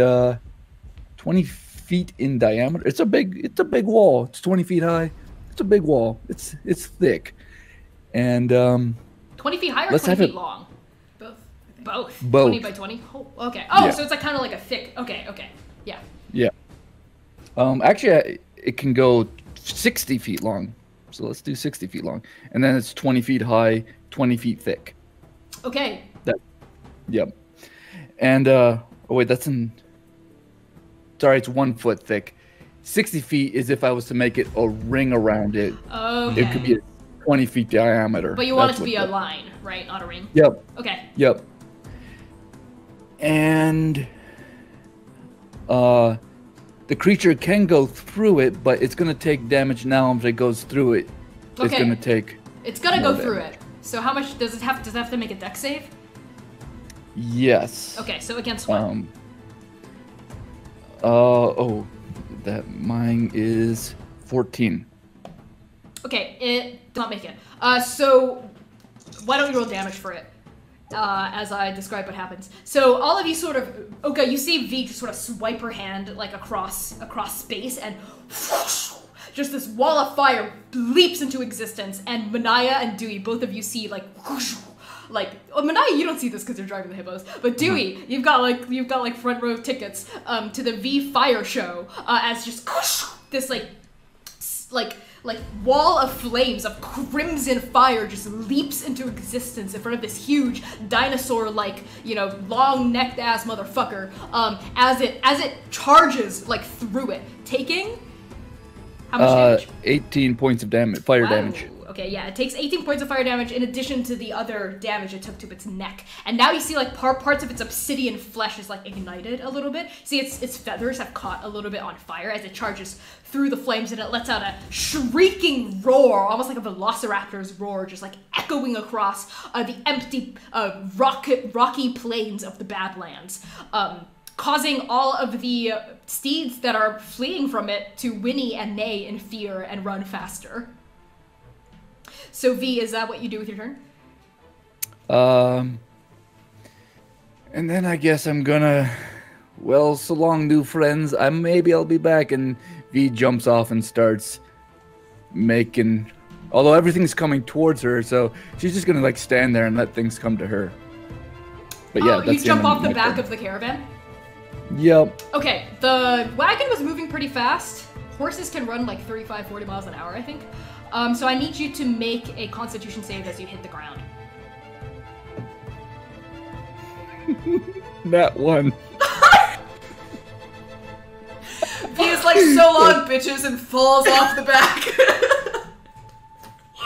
20 feet in diameter. It's a big wall. It's 20 feet high. It's a big wall. It's thick. And 20 feet high or let's 20 have feet it- long? Both. Both. Both. 20 by 20? Oh, okay. Oh, Yeah. so it's like kind of like a thick. Okay, okay. Yeah. yeah. Actually, it can go 60 feet long. So let's do 60 feet long, and then it's 20 feet high, 20 feet thick. Okay. Yep. And oh wait, sorry, it's 1 foot thick. 60 feet is if I was to make it a ring around it. Okay. It could be 20 feet diameter. But you want it That's to be what a line, right? Not a ring. Yep. Okay. Yep. And the creature can go through it, but it's gonna take damage now if it goes through it. It's Okay. gonna take. It's gonna more go through damage. it. So how much does it have? Does it have to make a dex save? Yes. Okay. So against what? Oh, that mine is 14. Okay, it does not make it. So why don't you roll damage for it? As I describe what happens. So all of you sort of, okay, you see V just sort of swipe her hand like across space, and just this wall of fire leaps into existence. And Manaia and Dewey, both of you see like Manaia, you don't see this because you're driving the hippos, but Dewey, you've got like front row tickets to the V fire show as just this like wall of flames of crimson fire just leaps into existence in front of this huge dinosaur like, you know, long-necked ass motherfucker as it charges like through it, taking how much damage? 18 points of damage, fire damage. Okay, yeah, it takes 18 points of fire damage in addition to the other damage it took to its neck. And now you see like parts of its obsidian flesh is like ignited a little bit. See, its feathers have caught a little bit on fire as it charges through the flames, and it lets out a shrieking roar, almost like a velociraptor's roar, just like echoing across the empty rocky plains of the Badlands. Causing all of the steeds that are fleeing from it to whinny and neigh in fear and run faster. So V, is that what you do with your turn? And then I guess I'm gonna, well, so long, new friends. Maybe I'll be back. And V jumps off and starts making, although everything's coming towards her, so she's just gonna like stand there and let things come to her. But yeah, that's you jump off the my back turn. of the caravan? Yep. Okay, the wagon was moving pretty fast. Horses can run like 35, 40 miles an hour, I think. So I need you to make a constitution save as you hit the ground. That one. V is like, so long, bitches, and falls off the back.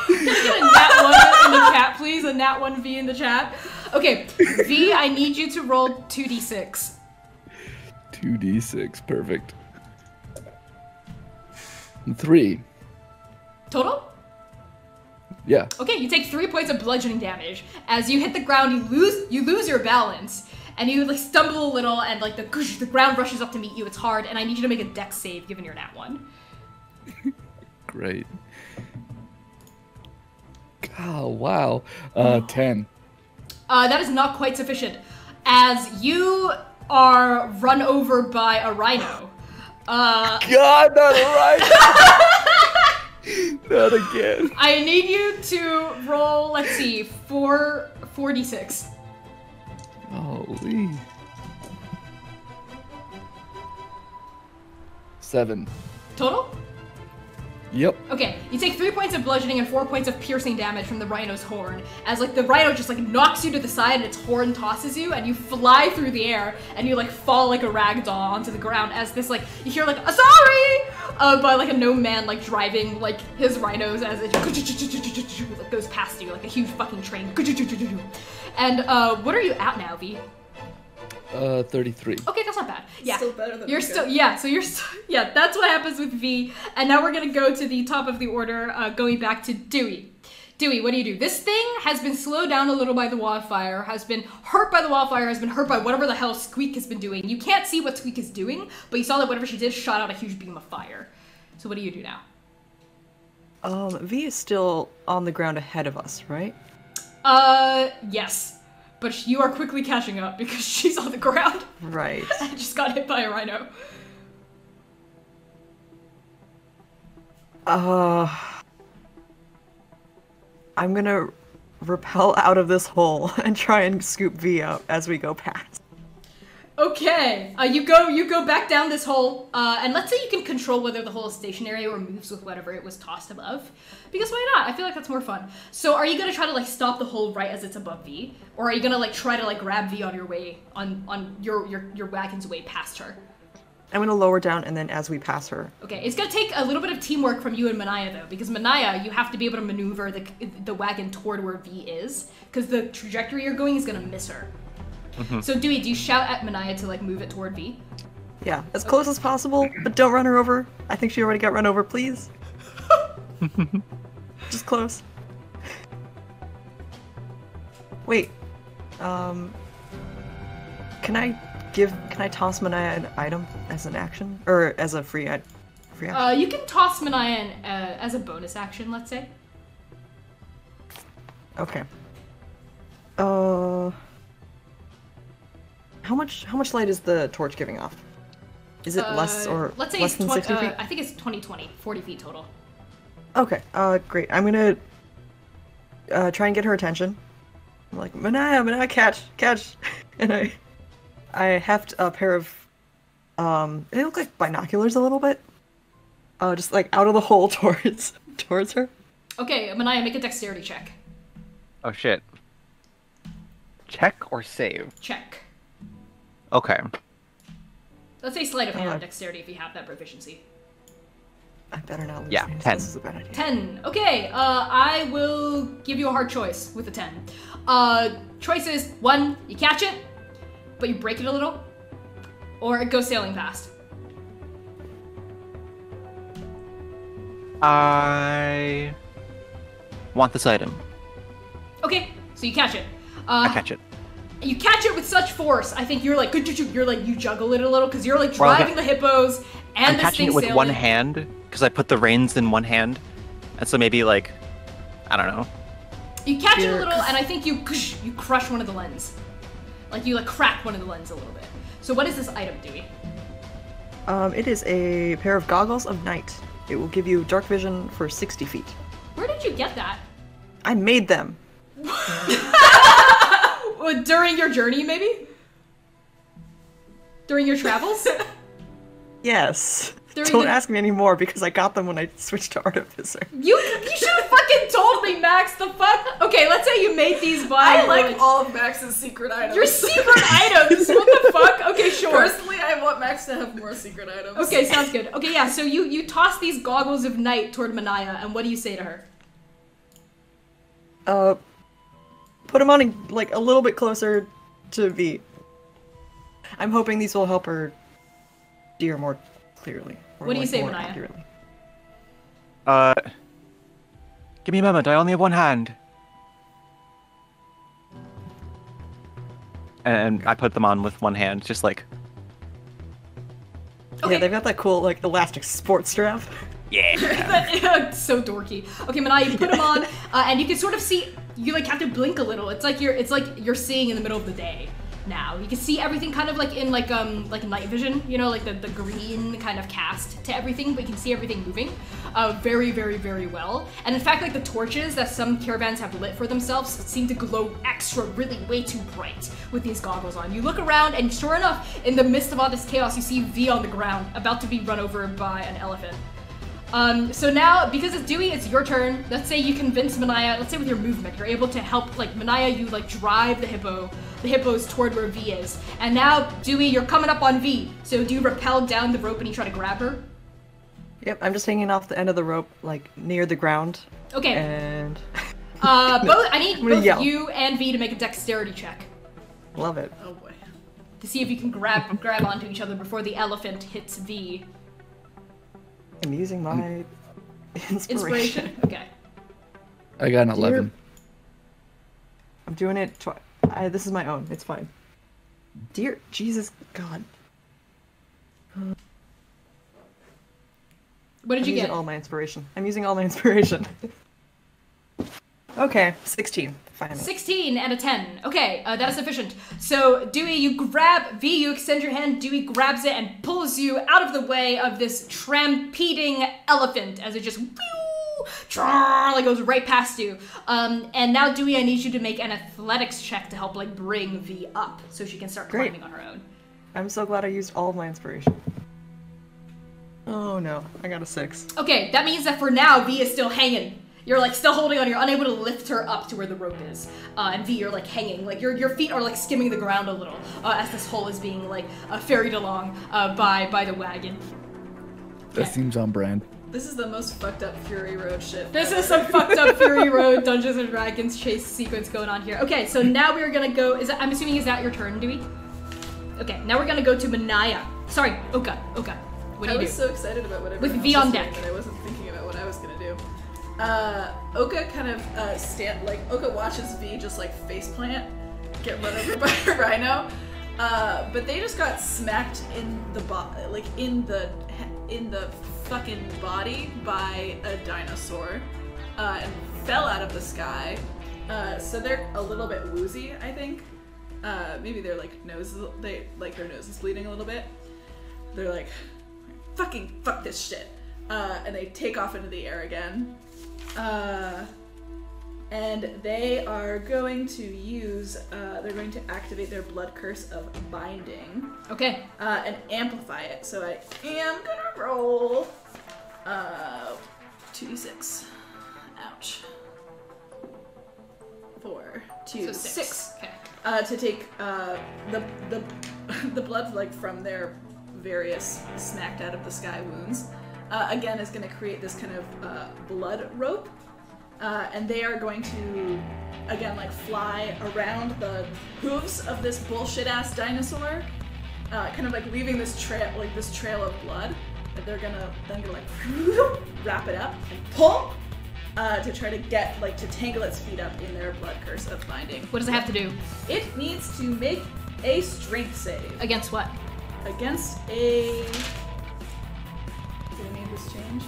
Get a nat 1 in the chat, please. A nat 1 V in the chat. Okay, V, I need you to roll 2d6. 2d6, perfect. 3. Total? Yeah. Okay, you take 3 points of bludgeoning damage. As you hit the ground, you lose your balance, and you like stumble a little, and like the ground rushes up to meet you. It's hard, and I need you to make a dex save given your nat 1. Great. Oh, wow. 10. That is not quite sufficient. As you are run over by a rhino. God, not right. Not again. I need you to roll, let's see, 4d6. Holy. 7. Total? Yep. Okay, you take 3 points of bludgeoning and 4 points of piercing damage from the rhino's horn, as like the rhino just like knocks you to the side and its horn tosses you, and you fly through the air, and you like fall like a rag doll onto the ground as this like, you hear like, sorry! By like a gnome man like driving like his rhinos as it like, goes past you like a huge fucking train. And what are you at now, V? 33. Okay, that's not bad. Yeah, Still better than you're Mika. still So you're yeah. That's what happens with V. And now we're gonna go to the top of the order, going back to Dewey. Dewey, what do you do? This thing has been slowed down a little by the wildfire, has been hurt by the wildfire, has been hurt by whatever the hell Squeak has been doing. You can't see what Squeak is doing, but you saw that whatever she did shot out a huge beam of fire. So what do you do now? V is still on the ground ahead of us, right? Yes. But you are quickly catching up because she's on the ground. Right. And just got hit by a rhino. I'm gonna rappel out of this hole and try and scoop V up as we go past. Okay, you go back down this hole, and let's say you can control whether the hole is stationary or moves with whatever it was tossed above, because why not? I feel like that's more fun. So are you gonna try to like stop the hole right as it's above V, or are you gonna like try to like grab V on your way on your wagon's way past her? I'm gonna lower down and then as we pass her. Okay, it's gonna take a little bit of teamwork from you and Manaia though, because Manaia, you have to be able to maneuver the wagon toward where V is, because the trajectory you're going is gonna miss her. So Dewey, do you shout at Manaia to like move it toward V? Yeah, as close as possible, but don't run her over. I think she already got run over, please. Just close. Wait. Can I toss Manaia an item as an action? Or as a free action? You can toss Manaia as a bonus action, let's say. Okay. How much light is the torch giving off? Is it less or let's say less it's than 60 feet? I think it's 20, 40 feet total. Okay, great. I'm gonna try and get her attention. I'm like, Manaia, catch! And I heft a pair of, they look like binoculars a little bit. Just like out of the hole towards her. Okay, Manaia, make a dexterity check. Oh shit. Check or save? Check. Okay. Let's say sleight of hand dexterity if you have that proficiency. I better not lose. Yeah, things. 10. This is a bad idea. 10. Okay, I will give you a hard choice with a 10. Choice is 1, you catch it, but you break it a little, or it goes sailing past. I want this item. Okay, so you catch it. I catch it. You catch it with such force. I think you're like, you juggle it a little because you're like Well, okay. driving the hippos and I'm this catching thing it with sailing. one hand because I put the reins in one hand, and so maybe like, I don't know. You catch it a little, and I think you crush one of the lens. Like you like crack one of the lens a little bit. So what is this item, Dewey? It is a pair of goggles of night. It will give you dark vision for 60 feet. Where did you get that? I made them. During your journey, maybe? During your travels? Yes. During Don't the- ask me anymore because I got them when I switched to Artificer. You should have fucking told me, Max. The fuck? Okay, let's say you made these by I like all of Max's secret items. your secret items. What the fuck? Okay, sure. Personally, I want Max to have more secret items. Okay, sounds good. Okay, yeah. So you toss these goggles of night toward Manaia, and what do you say to her? Put them on like a little bit closer to V. I'm hoping these will help her steer more clearly. Or, What do you like, say, more Manaia? accurately. Give me a moment. I only have one hand. And I put them on with one hand, just like. Okay. Yeah, they've got that cool like elastic sports strap. Yeah. So dorky. Okay, Manaia, you put them on, and you can sort of see. You like have to blink a little. It's like you're seeing in the middle of the day now. You can see everything kind of like in like night vision. You know, like the green kind of cast to everything, but you can see everything moving, very very very well. And in fact, like the torches that some caravans have lit for themselves seem to glow extra, really way too bright with these goggles on. You look around, and sure enough, in the midst of all this chaos, you see V on the ground, about to be run over by an elephant. So now, because it's Dewey, it's your turn. Let's say you convince Manaia, let's say with your movement, you're able to help, like, Manaia, you, like, drive the hippos toward where V is. And now, Dewey, you're coming up on V. So do you rappel down the rope and you try to grab her? Yep, I'm just hanging off the end of the rope, like, near the ground. Okay. And... I need both yell. you and V to make a dexterity check. Love it. Oh boy. To see if you can grab onto each other before the elephant hits V. I'm using my inspiration. Okay. I got an 11. I'm doing it twice. This is my own. It's fine. Dear Jesus God. What did you get? I'm using all my inspiration. I'm using all my inspiration. Okay, 16. Finally. 16 and a 10. Okay, that is sufficient. So, Dewey, you grab V, you extend your hand, Dewey grabs it and pulls you out of the way of this trampeding elephant as it just like goes right past you. And now, Dewey, I need you to make an athletics check to help, like, bring V up so she can start climbing on her own. I'm so glad I used all of my inspiration. Oh no, I got a 6. Okay, that means that for now, V is still hanging. You're, like, still holding on. You're unable to lift her up to where the rope is. And V, you're, like, hanging. Like, your feet are, like, skimming the ground a little as this hole is being, like, ferried along by the wagon. That seems on brand. This is the most fucked up Fury Road shit. This is some fucked up Fury Road Dungeons and Dragons chase sequence going on here. Okay, so now we're gonna go. I'm assuming, is that your turn, Dewey? Okay, now we're gonna go to Manaia. Sorry, Oka. What do you do? I was so excited about what With everyone V else on was doing deck. that I wasn't thinking about what I was gonna do. Oka kind of Oka watches V just like faceplant, get run over by a rhino, but they just got smacked in the in the fucking body by a dinosaur, and fell out of the sky. So they're a little bit woozy, I think. Maybe their their nose is bleeding a little bit. They're like, fuck this shit. And they take off into the air again. And they are going to use, they're going to activate their blood curse of binding. Okay. And amplify it. So I am gonna roll 2d6. Ouch. 4, 2, So 6. Okay. To take the blood from their various smacked out of the sky wounds. Again, is going to create this kind of blood rope, and they are going to again fly around the hooves of this bullshit ass dinosaur, kind of leaving this trail of blood. And they're gonna wrap it up and pull to try to get to tangle its feet up in their blood curse of binding. What does it have to do? It needs to make a strength save Against what? against a. Did any of this change?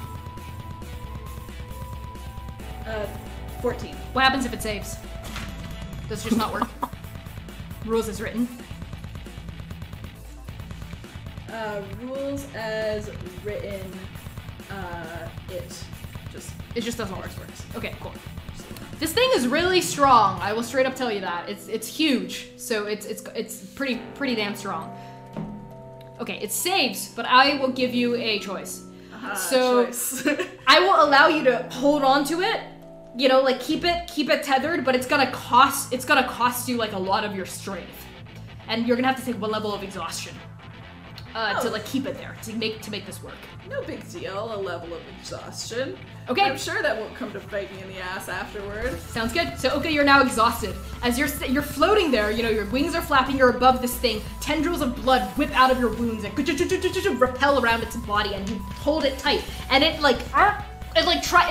14. What happens if it saves? Does it just not work? Rules as written. Rules as written. It just doesn't work. Okay, cool. This thing is really strong. I will straight up tell you that. It's huge, so it's pretty damn strong. Okay, it saves, but I will give you a choice. Choice. I will allow you to hold on to it. You know, keep it tethered, but it's gonna cost you a lot of your strength, and you're gonna have to take one level of exhaustion to keep it there to make this work. No big deal. A level of exhaustion. Okay. I'm sure that won't come to bite me in the ass afterward. Sounds good. So, okay, you're now exhausted. As you're floating there, your wings are flapping, you're above this thing, tendrils of blood whip out of your wounds and repel around its body, and you hold it tight. And it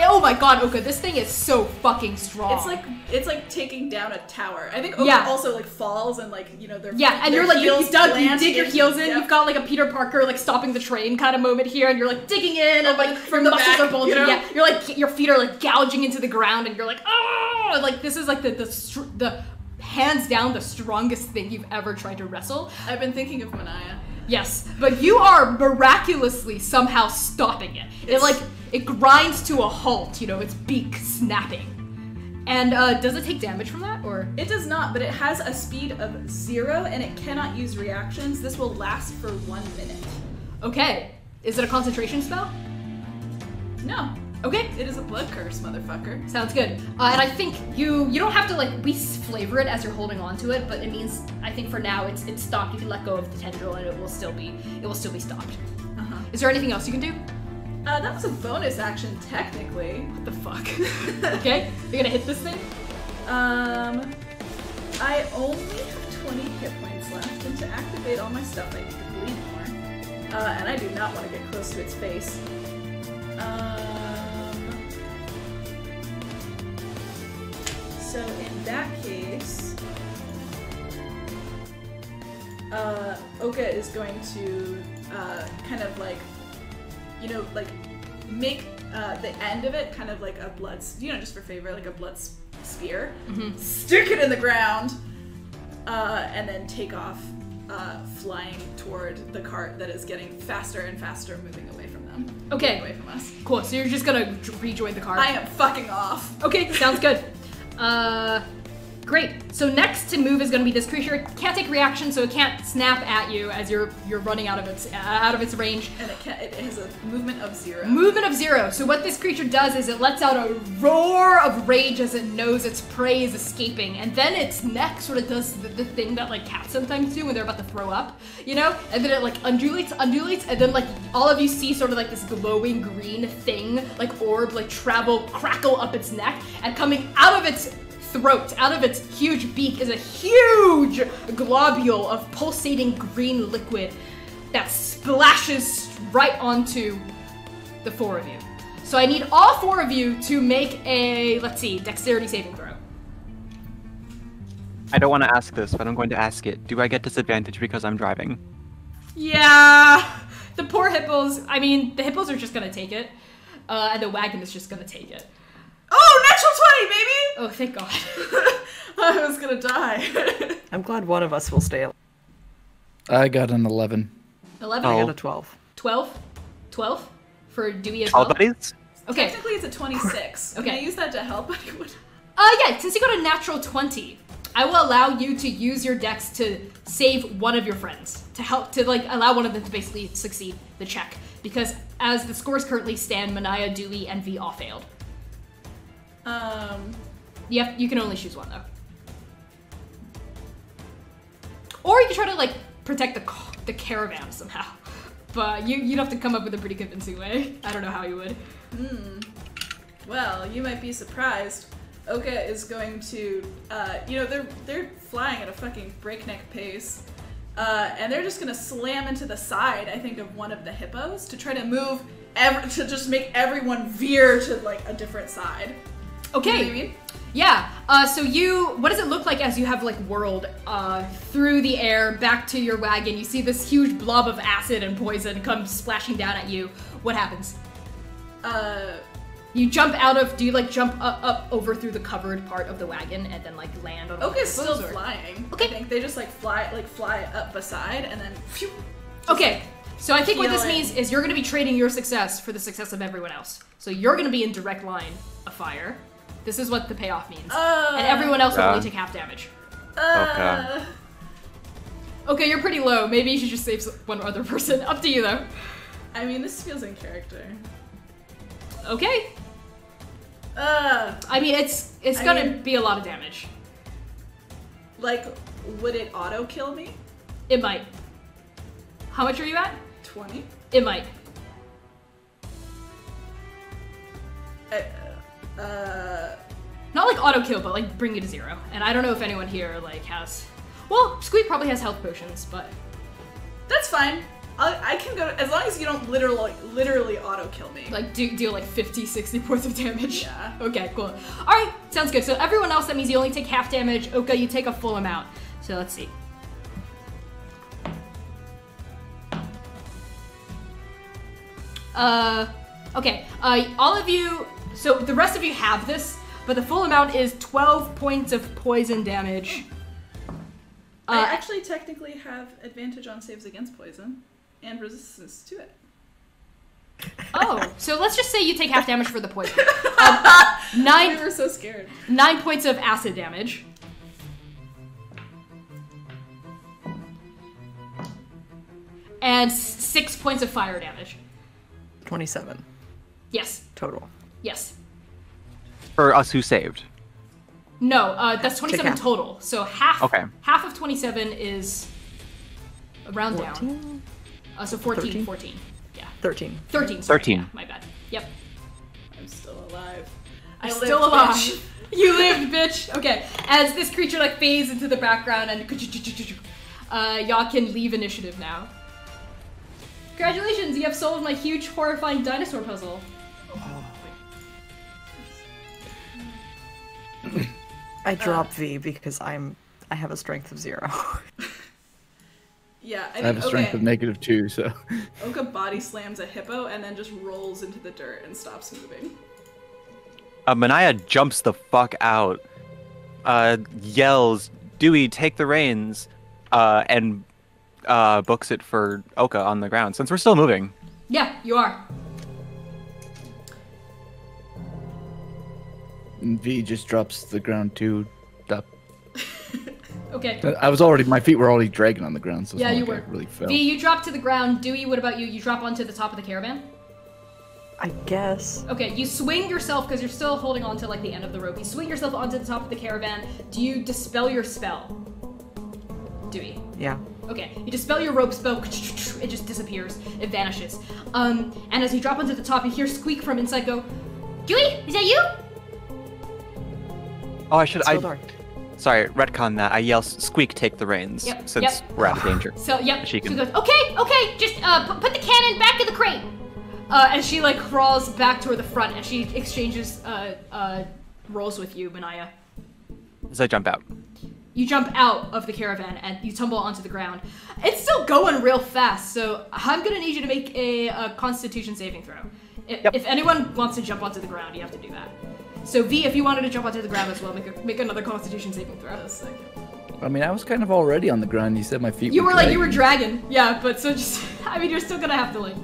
oh my god, Oka, this thing is so fucking strong. It's like taking down a tower. I think Oka also falls and their and their you're heels you dig your heels in. Yeah. You've got a Peter Parker stopping the train kind of moment here, and you're digging in, and from your the muscles back, are bulging. you know? Yeah, you're your feet are gouging into the ground, and you're oh, this is the hands down the strongest thing you've ever tried to wrestle. I've been thinking of Manaia. Yes, but you are miraculously somehow stopping it. It grinds to a halt, its beak snapping. And does it take damage from that, or? It does not, but it has a speed of 0 and it cannot use reactions. This will last for 1 minute. Okay. Is it a concentration spell? No. Okay. It is a blood curse, motherfucker. Sounds good. And I think you don't have to we flavor it as you're holding on to it, but it means I think for now it's stopped. You can let go of the tendril and it will still be stopped. Uh-huh. Is there anything else you can do? That was a bonus action, technically. What the fuck? Okay, you're gonna hit this thing? I only have 20 hit points left, and to activate all my stuff, I need to bleed more. And I do not want to get close to its face. So in that case, Oka is going to kind of make the end of it kind of like a blood, just for favor, like a blood spear. Mm-hmm. Stick it in the ground, and then take off, flying toward the cart that is getting faster and faster, moving away from them. Okay. Away from us. Cool, so you're just gonna rejoin the cart. I am fucking off. Okay, sounds good. Great. So next to move is going to be this creature. It can't take reaction, so it can't snap at you as you're running out of its range. And it has a movement of 0. Movement of 0. So what this creature does is it lets out a roar of rage as it knows its prey is escaping, and then its neck sort of does the thing that cats sometimes do when they're about to throw up, and then it undulates, and then all of you see sort of this glowing green thing, orb, crackle up its neck, and coming out of its throat, out of its huge beak, is a huge globule of pulsating green liquid that splashes right onto the 4 of you. So I need all 4 of you to make a, dexterity saving throw. I don't want to ask this, but I'm going to ask it. Do I get disadvantage because I'm driving? Yeah, the poor hippos. I mean, the hippos are just gonna take it, and the wagon is just gonna take it. Oh, natural 20, baby! Oh, thank God. I was gonna die. I'm glad one of us will stay alive. I got an 11. 11? I Oh. got a 12. 12? 12? For Dewey as All well? buddies? Okay. Technically, it's a 26. Okay. Can I use that to help anyone? Yeah, since you got a natural 20, I will allow you to use your dex to save one of your friends. To help, allow one of them to basically succeed the check. Because as the scores currently stand, Manaia, Dewey, and Vee all failed. You can only choose one, though. Or you can try to, protect the caravan somehow. But you'd have to come up with a pretty convincing way. I don't know how you would. Well, you might be surprised. Oka is going to, they're flying at a fucking breakneck pace. And they're just gonna slam into the side, I think, of one of the hippos to try to move, to just make everyone veer to, a different side. Okay. You know what I mean? Yeah, so what does it look like as you have, whirled through the air back to your wagon? You see this huge blob of acid and poison come splashing down at you. What happens? You jump do you, jump up over through the covered part of the wagon and then, land on Oka's the still hippos, or- flying. Okay. I think they just, fly up beside and then, phew, Okay, so I think what this Healing. means is you're going to be trading your success for the success of everyone else. So you're going to be in direct line of fire. This is what the payoff means. And everyone else will only take half damage. Okay. Okay, you're pretty low. Maybe you should just save one other person. Up to you, though. I mean, this feels in character. Okay. I mean, it's gonna be a lot of damage. Would it auto-kill me? It might. How much are you at? 20? It might. Not auto kill, but bring you to 0. And I don't know if anyone here has. Well, Squeak probably has health potions, but That's fine. I can go, as long as you don't literally auto-kill me. deal 50, 60 points of damage. Yeah. Okay, cool. All right, sounds good. So everyone else, that means you only take half damage. Oka, you take a full amount. So let's see. Okay. All of you. So the rest of you have this, but the full amount is 12 points of poison damage. I actually technically have advantage on saves against poison and resistance to it. Oh, so let's just say you take half damage for the poison. We were so scared. 9 points of acid damage. And 6 points of fire damage. 27. Yes. total. Yes. For us who saved. No, that's 27 half. total. So half Okay. half of 27 is a round down. 14? So 14, 13? 14. Yeah. 13. 13. Sorry. 13. Yeah, my bad. Yep. I'm still alive. I'm lived, still alive. bitch. You lived, bitch. Okay. As this creature like fades into the background and y'all can leave initiative now. Congratulations, you have solved my huge, horrifying dinosaur puzzle. I drop V because I have a strength of 0. Yeah, I have a strength of -2, so. Oka body slams a hippo and then just rolls into the dirt and stops moving. Manaia jumps the fuck out, yells, Dewey, take the reins, and books it for Oka on the ground, since we're still moving. Yeah, you are. And V just drops to the ground too. Up. Okay. My feet were already dragging on the ground, so it's Yeah, not you like were. I really fell. V, you drop to the ground. Dewey, what about you? You drop onto the top of the caravan? I guess. Okay, you swing yourself, because you're still holding on to like the end of the rope. You swing yourself onto the top of the caravan. Do you dispel your spell? Dewey. Yeah. Okay, you dispel your rope spell, it just disappears, it vanishes. And as you drop onto the top, you hear Squeak from inside go, Dewey, is that you? Oh, I should. It's still dark. Sorry, retcon that. I yell, Squeak, take the reins, Yep, since yep. we're out of danger. So, yep, She she can- goes, Okay, just put the cannon back in the crate. and she like crawls back toward the front, and she exchanges rolls with you, Manaia. As I jump out. You jump out of the caravan and you tumble onto the ground. It's still going real fast, so I'm gonna need you to make a Constitution saving throw. If anyone wants to jump onto the ground, you have to do that. So V, if you wanted to jump onto the ground as well, make another Constitution saving throw. I mean, I was kind of already on the ground. You said my feet You were were dragging. dragging, yeah. But so just, I mean, you're still gonna have to like.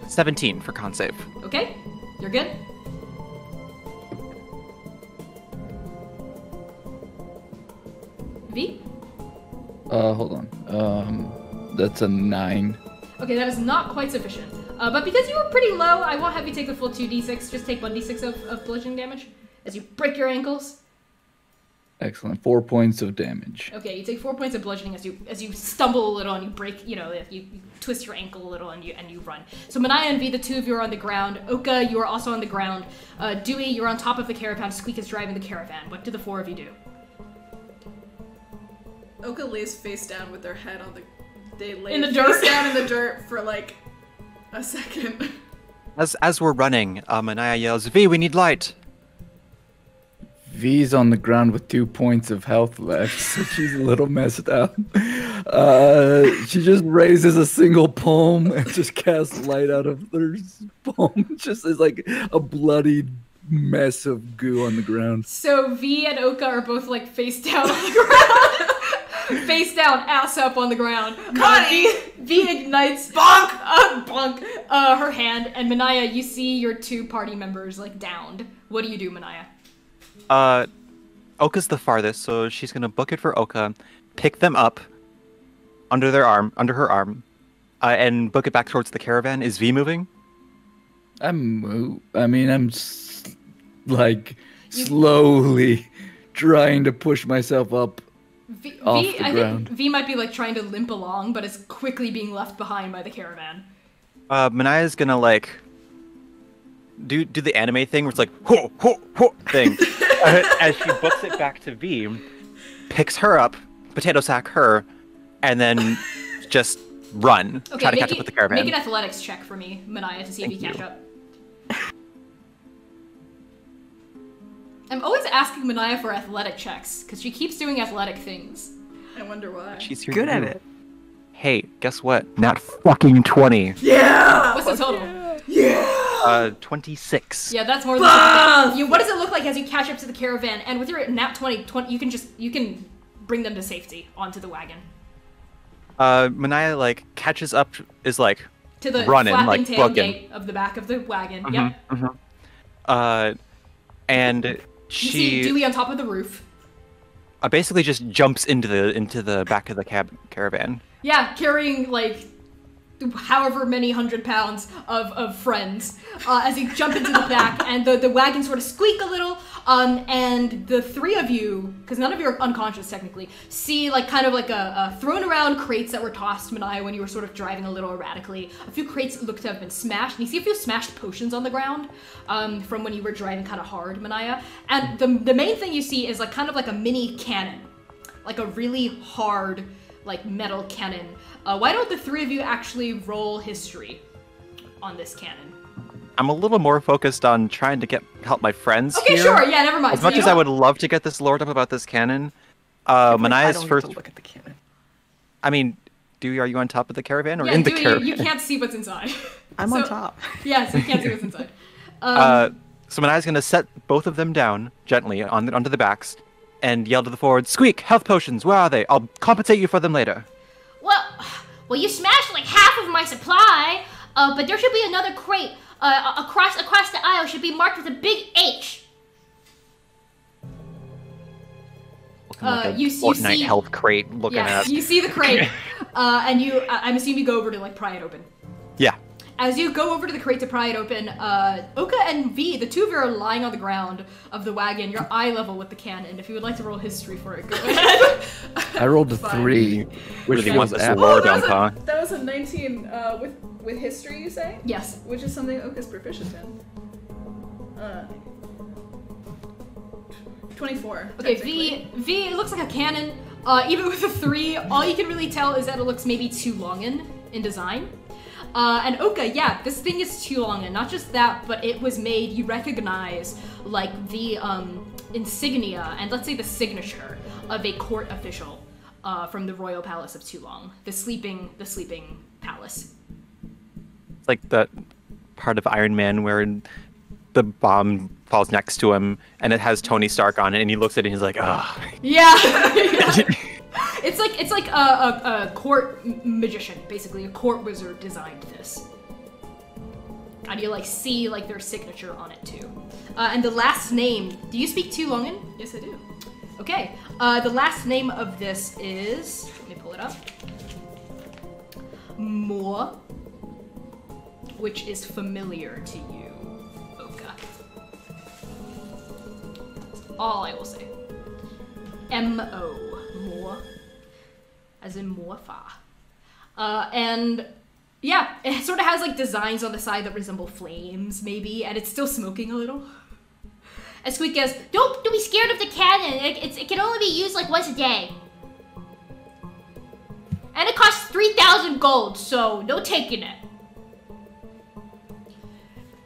17 for con save. Okay, you're good. V. Hold on. That's a 9. Okay, that is not quite sufficient. But because you were pretty low, I won't have you take the full 2d6. Just take 1d6 of bludgeoning damage as you break your ankles. Excellent. 4 points of damage. Okay, you take 4 points of bludgeoning as you stumble a little and you break, you twist your ankle a little and you run. So Manaia and V, the two of you are on the ground. Oka, you are also on the ground. Dewey, you're on top of the caravan. Squeak is driving the caravan. What do the four of you do? Oka lays face down with their head on the. They lay In the face dirt? down in the dirt for like a second. As we're running, Manaia yells, V, we need light. V's on the ground with 2 points of health left, so she's a little messed up. She just raises a single palm and just casts light out of her palm. Just is like a bloody mess of goo on the ground. So V and Oka are both like face down on the ground. Face down, ass up on the ground. V ignites bonk her hand, and Manaia, you see your two party members like downed. What do you do, Manaia? Oka's the farthest, so she's gonna book it for Oka, pick them up under her arm, and book it back towards the caravan. Is V moving? I'm slowly trying to push myself up off the I ground. think V might be like trying to limp along, but is quickly being left behind by the caravan. Manaia's gonna like do the anime thing where it's like ho ho ho thing as she books it back to V, picks her up, potato sack her, and then just run, try to catch up with the caravan. Make an athletics check for me, Manaia, to see if you catch up. I'm always asking Manaia for athletic checks, because she keeps doing athletic things. I wonder why. She's here Good to at do it. Hey, guess what? Not fucking 20. Yeah! What's the total? Yeah! 26. Yeah, that's more than what does it look like as you catch up to the caravan? And with your nat 20, you can bring them to safety onto the wagon. Manaia like catches up, is like To the running, flapping like booking. tailgate of the back of the wagon. Yep. And You see she Dewey on top of the roof. basically just jumps into the back of the caravan. Yeah, carrying like however many 100 pounds of friends as you jump into the back, and the wagon sort of squeak a little, and the three of you, because none of you are unconscious technically, see like kind of like a thrown around crates that were tossed, Manaia, when you were sort of driving a little erratically. A few crates look to have been smashed, and you see a few smashed potions on the ground from when you were driving kind of hard, Manaia. And the main thing you see is like kind of like a mini cannon, like a really hard like metal cannon. Why don't the three of you actually roll history on this cannon? I'm a little more focused on trying to help my friends Okay, here. sure, yeah, never mind. As much as I would love to get this lored up about this cannon, Manaia's first... Look at the cannon. I mean, Dewey, are you on top of the caravan or Yeah, in the Dewey, caravan? you can't see what's inside. I'm on top. Yeah, so you can't see what's inside. So Manaia's going to set both of them down gently onto the backs and yell to the forward, "Squeak, health potions, where are they? I'll compensate you for them later." Well, you smashed like half of my supply, but there should be another crate across the aisle. Should be marked with a big H. Looking like a you Fortnite see- health crate looking Yes, at. you see the crate, and I'm assuming you go over to like pry it open. Yeah. As you go over to the crate to pry it open, Oka and Vee, the two of you are lying on the ground of the wagon. You're eye level with the cannon. If you would like to roll history for it, go ahead. I rolled a 3. Which Really want feels this apt. lore dump, huh? That was a 19 with history, you say? Yes. Which is something Oka's proficient in. 24. Okay, technically. V, it looks like a cannon. Even with a 3, all you can really tell is that it looks maybe too long in design. And Oka, yeah, this thing is too long, and not just that, but it was made, you recognize, like, the insignia, and let's say the signature of a court official from the Royal Palace of Toulon, the sleeping palace. It's like that part of Iron Man where the bomb falls next to him, and it has Tony Stark on it, and he looks at it and he's like, "Ugh." Yeah! It's like a court magician, basically. A court wizard designed this. And you like see like their signature on it too. And the last name, do you speak Toulongan? Yes, I do. Okay. The last name of this is, let me pull it up. Moor, which is familiar to you, Oka. That's all I will say. M-O, Moor, as in Morpha. And yeah, it sort of has like designs on the side that resemble flames, maybe, and it's still smoking a little. And Squeak goes, "Don't be scared of the cannon. It can only be used like once a day. And it costs 3,000 gold, so no taking it."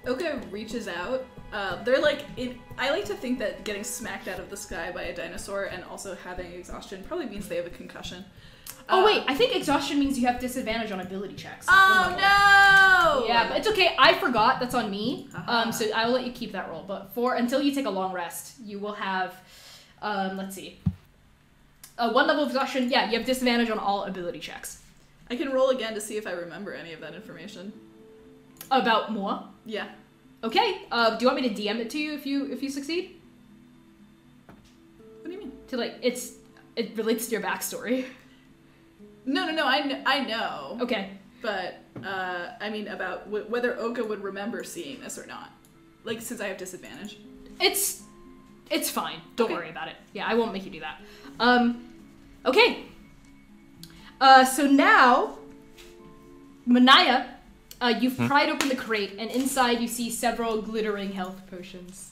Oka reaches out. They're like, I like to think that getting smacked out of the sky by a dinosaur and also having exhaustion probably means they have a concussion. Oh wait, I think exhaustion means you have disadvantage on ability checks. Oh no! Yeah, but it's okay. I forgot. That's on me. So I will let you keep that roll. But until you take a long rest, you will have, let's see, 1 level of exhaustion. Yeah, you have disadvantage on all ability checks. I can roll again to see if I remember any of that information. About more. Yeah. Okay. Do you want me to DM it to you if you succeed? What do you mean? To like, it relates to your backstory. No. I know. Okay. But I mean about whether Oka would remember seeing this or not. Like since I have disadvantage. It's fine. Don't worry about it. Yeah, I won't make you do that. Okay. So now, Manaia, you've pried open the crate, and inside you see several glittering health potions.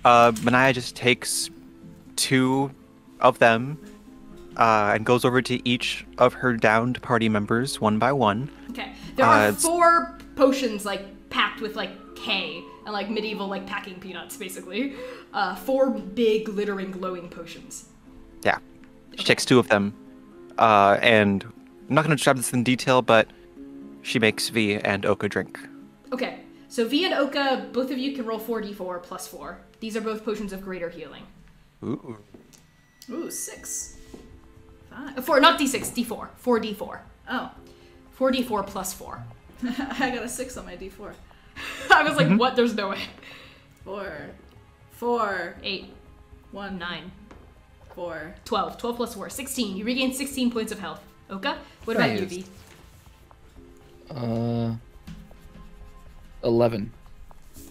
Manaia just takes 2 of them and goes over to each of her downed party members one by one. Okay. There are 4 potions, like, packed with, like, hay and, like, medieval, like, packing peanuts, basically. 4 big, glittering, glowing potions. Yeah. She takes 2 of them. And I'm not going to describe this in detail, but she makes V and Oka drink. Okay. So V and Oka, both of you can roll 4d4 plus 4. These are both potions of greater healing. Ooh. Ooh, 6. 5. 4, not d6, d4. 4d4. Oh. 4d4 plus 4. I got a 6 on my d4. I was like, what? There's no way. 4. 8, 1. 9, 4. 12. 12 plus 4. 16. You regain 16 points of health. Oka? What about you, Nice. V? 11.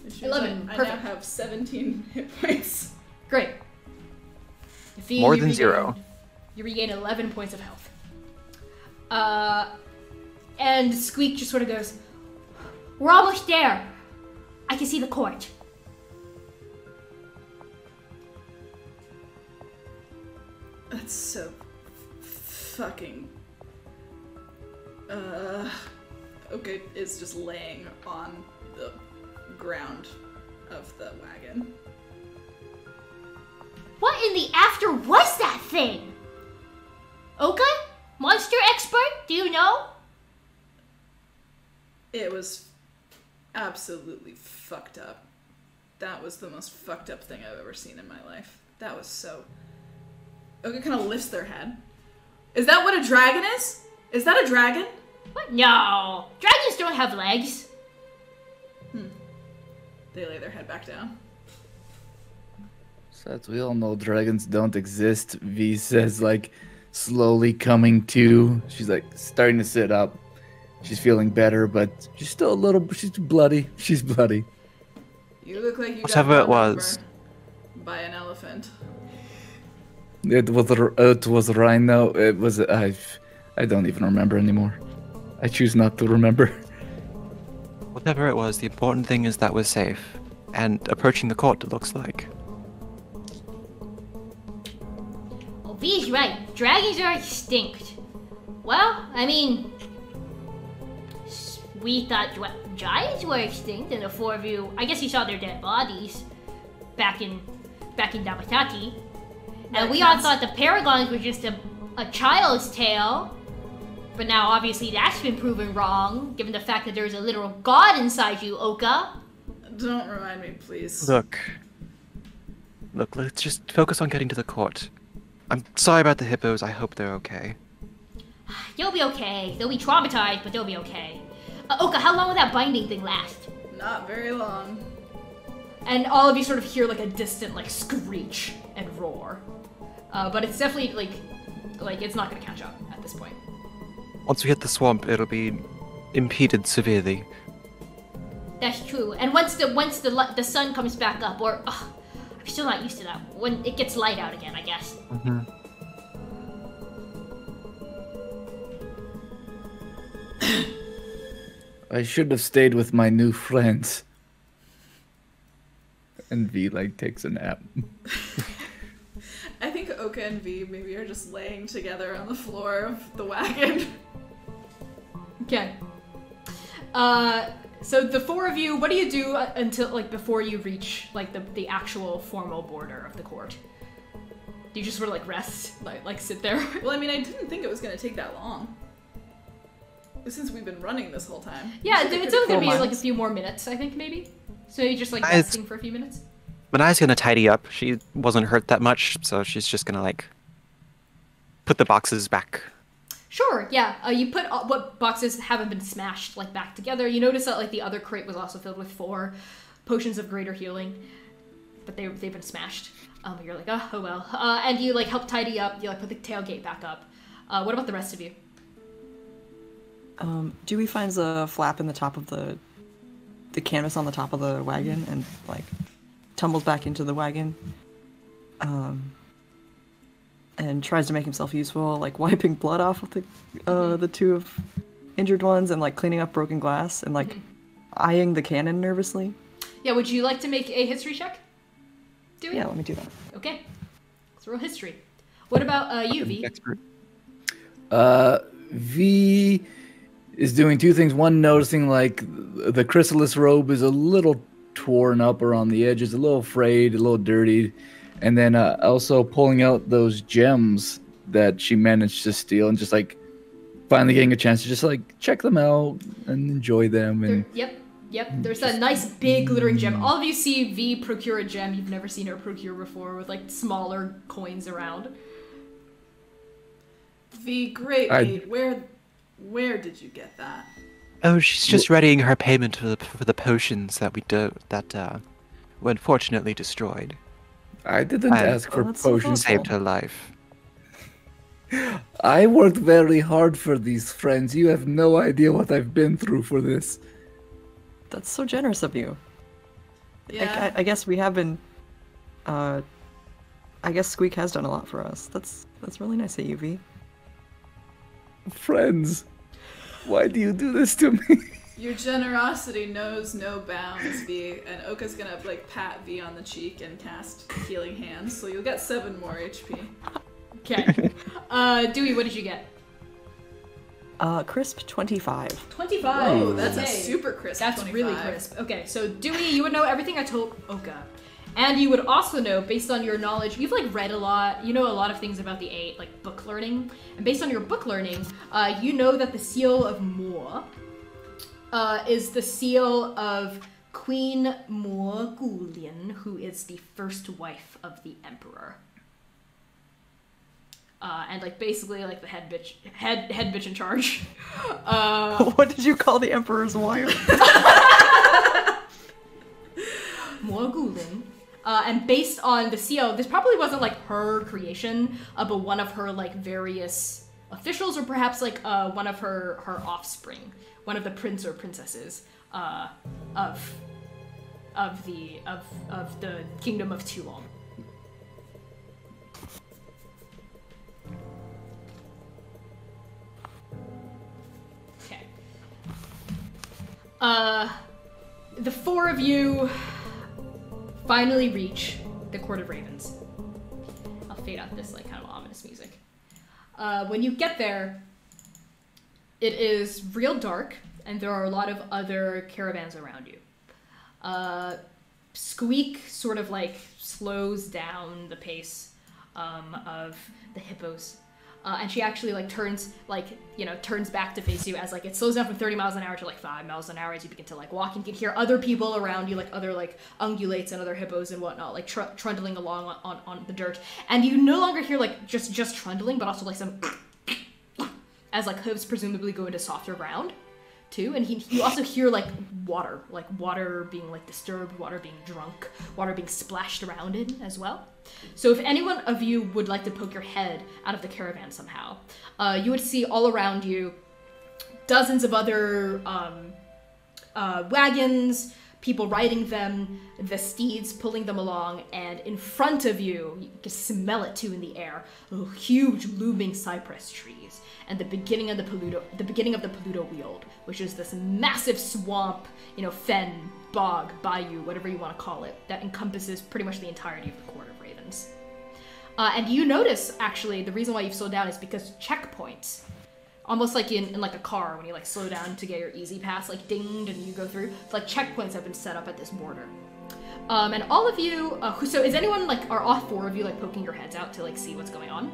Which means 11, I now perfect. have 17 hit points. Great. Vee, More you than regain- 0. You regain 11 points of health. And Squeak just sort of goes, We're almost there. I can see the court. That's so fucking. Okay, is just laying on the ground of the wagon. What in the after was that thing? Oka? Monster expert? Do you know? It was absolutely fucked up. That was the most fucked up thing I've ever seen in my life. That was so. Okay, kind of lifts their head. Is that what a dragon is? Is that a dragon? What? No. Dragons don't have legs. They lay their head back down. So as we all know, dragons don't exist. V says, like, slowly coming to. She's like starting to sit up. She's feeling better, but she's still a little. She's bloody. She's bloody. You look like you Whatever got it run was. over by an elephant. It was rhino. It was. I don't even remember anymore. I choose not to remember. Whatever it was, the important thing is that we're safe. And approaching the court, it looks like. Oh, V's right. Dragons are extinct. Well, I mean, we thought giants were extinct, and the four of you. I guess you saw their dead bodies back in Damatati, and we all thought the paragons were just a child's tale. But now, obviously, that's been proven wrong, given the fact that there's a literal god inside you, Oka. Don't remind me, please. Look, let's just focus on getting to the court. I'm sorry about the hippos, I hope they're okay. You'll be okay. They'll be traumatized, but they'll be okay. Oka, how long will that binding thing last? Not very long. and all of you sort of hear like a distant like screech and roar. But it's definitely like it's not gonna catch up at this point. Once we hit the swamp, it'll be impeded severely. That's true. And once the sun comes back up, or I'm still not used to that. When it gets light out again, I guess. Mm-hmm. I should have stayed with my new friends. And V takes a nap. I think Oka and V maybe are just laying together on the floor of the wagon. Okay. So the four of you, what do you do until before you reach the actual formal border of the court? Do you just sort of rest, sit there? Well, I mean, I didn't think it was gonna take that long. Since we've been running this whole time. Yeah, it's only gonna be months. a few more minutes, I think maybe. So you just resting for a few minutes. Manaia's gonna tidy up. She wasn't hurt that much, so she's just gonna put the boxes back. Sure, yeah. You put what boxes haven't been smashed back together. You notice that the other crate was also filled with 4 potions of greater healing, but they've been smashed. You're like, oh well. And you help tidy up. You put the tailgate back up. What about the rest of you? Dewey finds a flap in the top of the canvas on the top of the wagon and tumbles back into the wagon. And tries to make himself useful, wiping blood off of the 2 of injured ones and cleaning up broken glass and eyeing the cannon nervously. Yeah, would you like to make a history check? Dewey? Yeah, let me do that. Okay. Let's roll history. What about you, V? Expert. V is doing 2 things. One, noticing the chrysalis robe is a little torn up around the edges, a little frayed, a little dirty. And then also pulling out those gems that she managed to steal and just finally getting a chance to just check them out and enjoy them. And Yep. There's that nice big glittering gem. All of you see V procure a gem you've never seen her procure before with smaller coins around. V, great mate. Where did you get that? Oh, she's just readying her payment for the potions that were unfortunately destroyed. I didn't ask for that's so potions. Saved her life. I worked very hard for these friends. You have no idea what I've been through for this. That's so generous of you. Yeah. I guess we have been. I guess Squeak has done a lot for us. That's really nice of you, V. Friends, why do you do this to me? Your generosity knows no bounds, V. And Oka's gonna like pat V on the cheek and cast Healing Hands, so you'll get 7 more HP. Okay. Dewey, what did you get? Crisp 25. 25. Oh, that's a Okay. super crisp. That's 25. really crisp. Okay, so Dewey, you would know everything I told Oka. And you would also know, based on your knowledge, you've like read a lot, you know a lot of things about the 8, like book learning. And based on your book learning, you know that the seal of Moor is the seal of Queen Moor Gulian, who is the first wife of the Emperor. And like basically like the head bitch in charge. What did you call the Emperor's wife? Moor Gulian. And based on the seal, this probably wasn't like her creation, but one of her like various officials, or perhaps like one of her offspring, one of the prince or princesses of the kingdom of Toulon. Okay. The 4 of you finally reach the Court of Ravens. I'll fade out this like kind of ominous music. When you get there, it is real dark, and there are a lot of other caravans around you. Squeak sort of like slows down the pace of the hippos. And she actually like turns back to face you as like it slows down from 30 miles an hour to like 5 miles an hour as you begin to like walk. And you can hear other people around you, like other like ungulates and other hippos and whatnot, like trundling along on the dirt. And you no longer hear like just trundling, but also like some as like hooves presumably go into softer ground too. And you also hear like water being like disturbed, water being drunk, water being splashed around it as well. So if anyone of you would like to poke your head out of the caravan somehow, you would see all around you dozens of other wagons, people riding them, the steeds pulling them along, and in front of you, you can smell it too in the air, huge looming cypress trees, and the beginning of the Paludo Weald, which is this massive swamp, fen, bog, bayou, whatever you want to call it, that encompasses pretty much the entirety of the Court of Ravens. And you notice, actually, the reason why you've slowed down is because checkpoints, almost like in like a car, when you like slow down to get your easy pass, like dinged and you go through, it's like checkpoints have been set up at this border. And all of you, so is anyone like, are all 4 of you like poking your heads out to like see what's going on?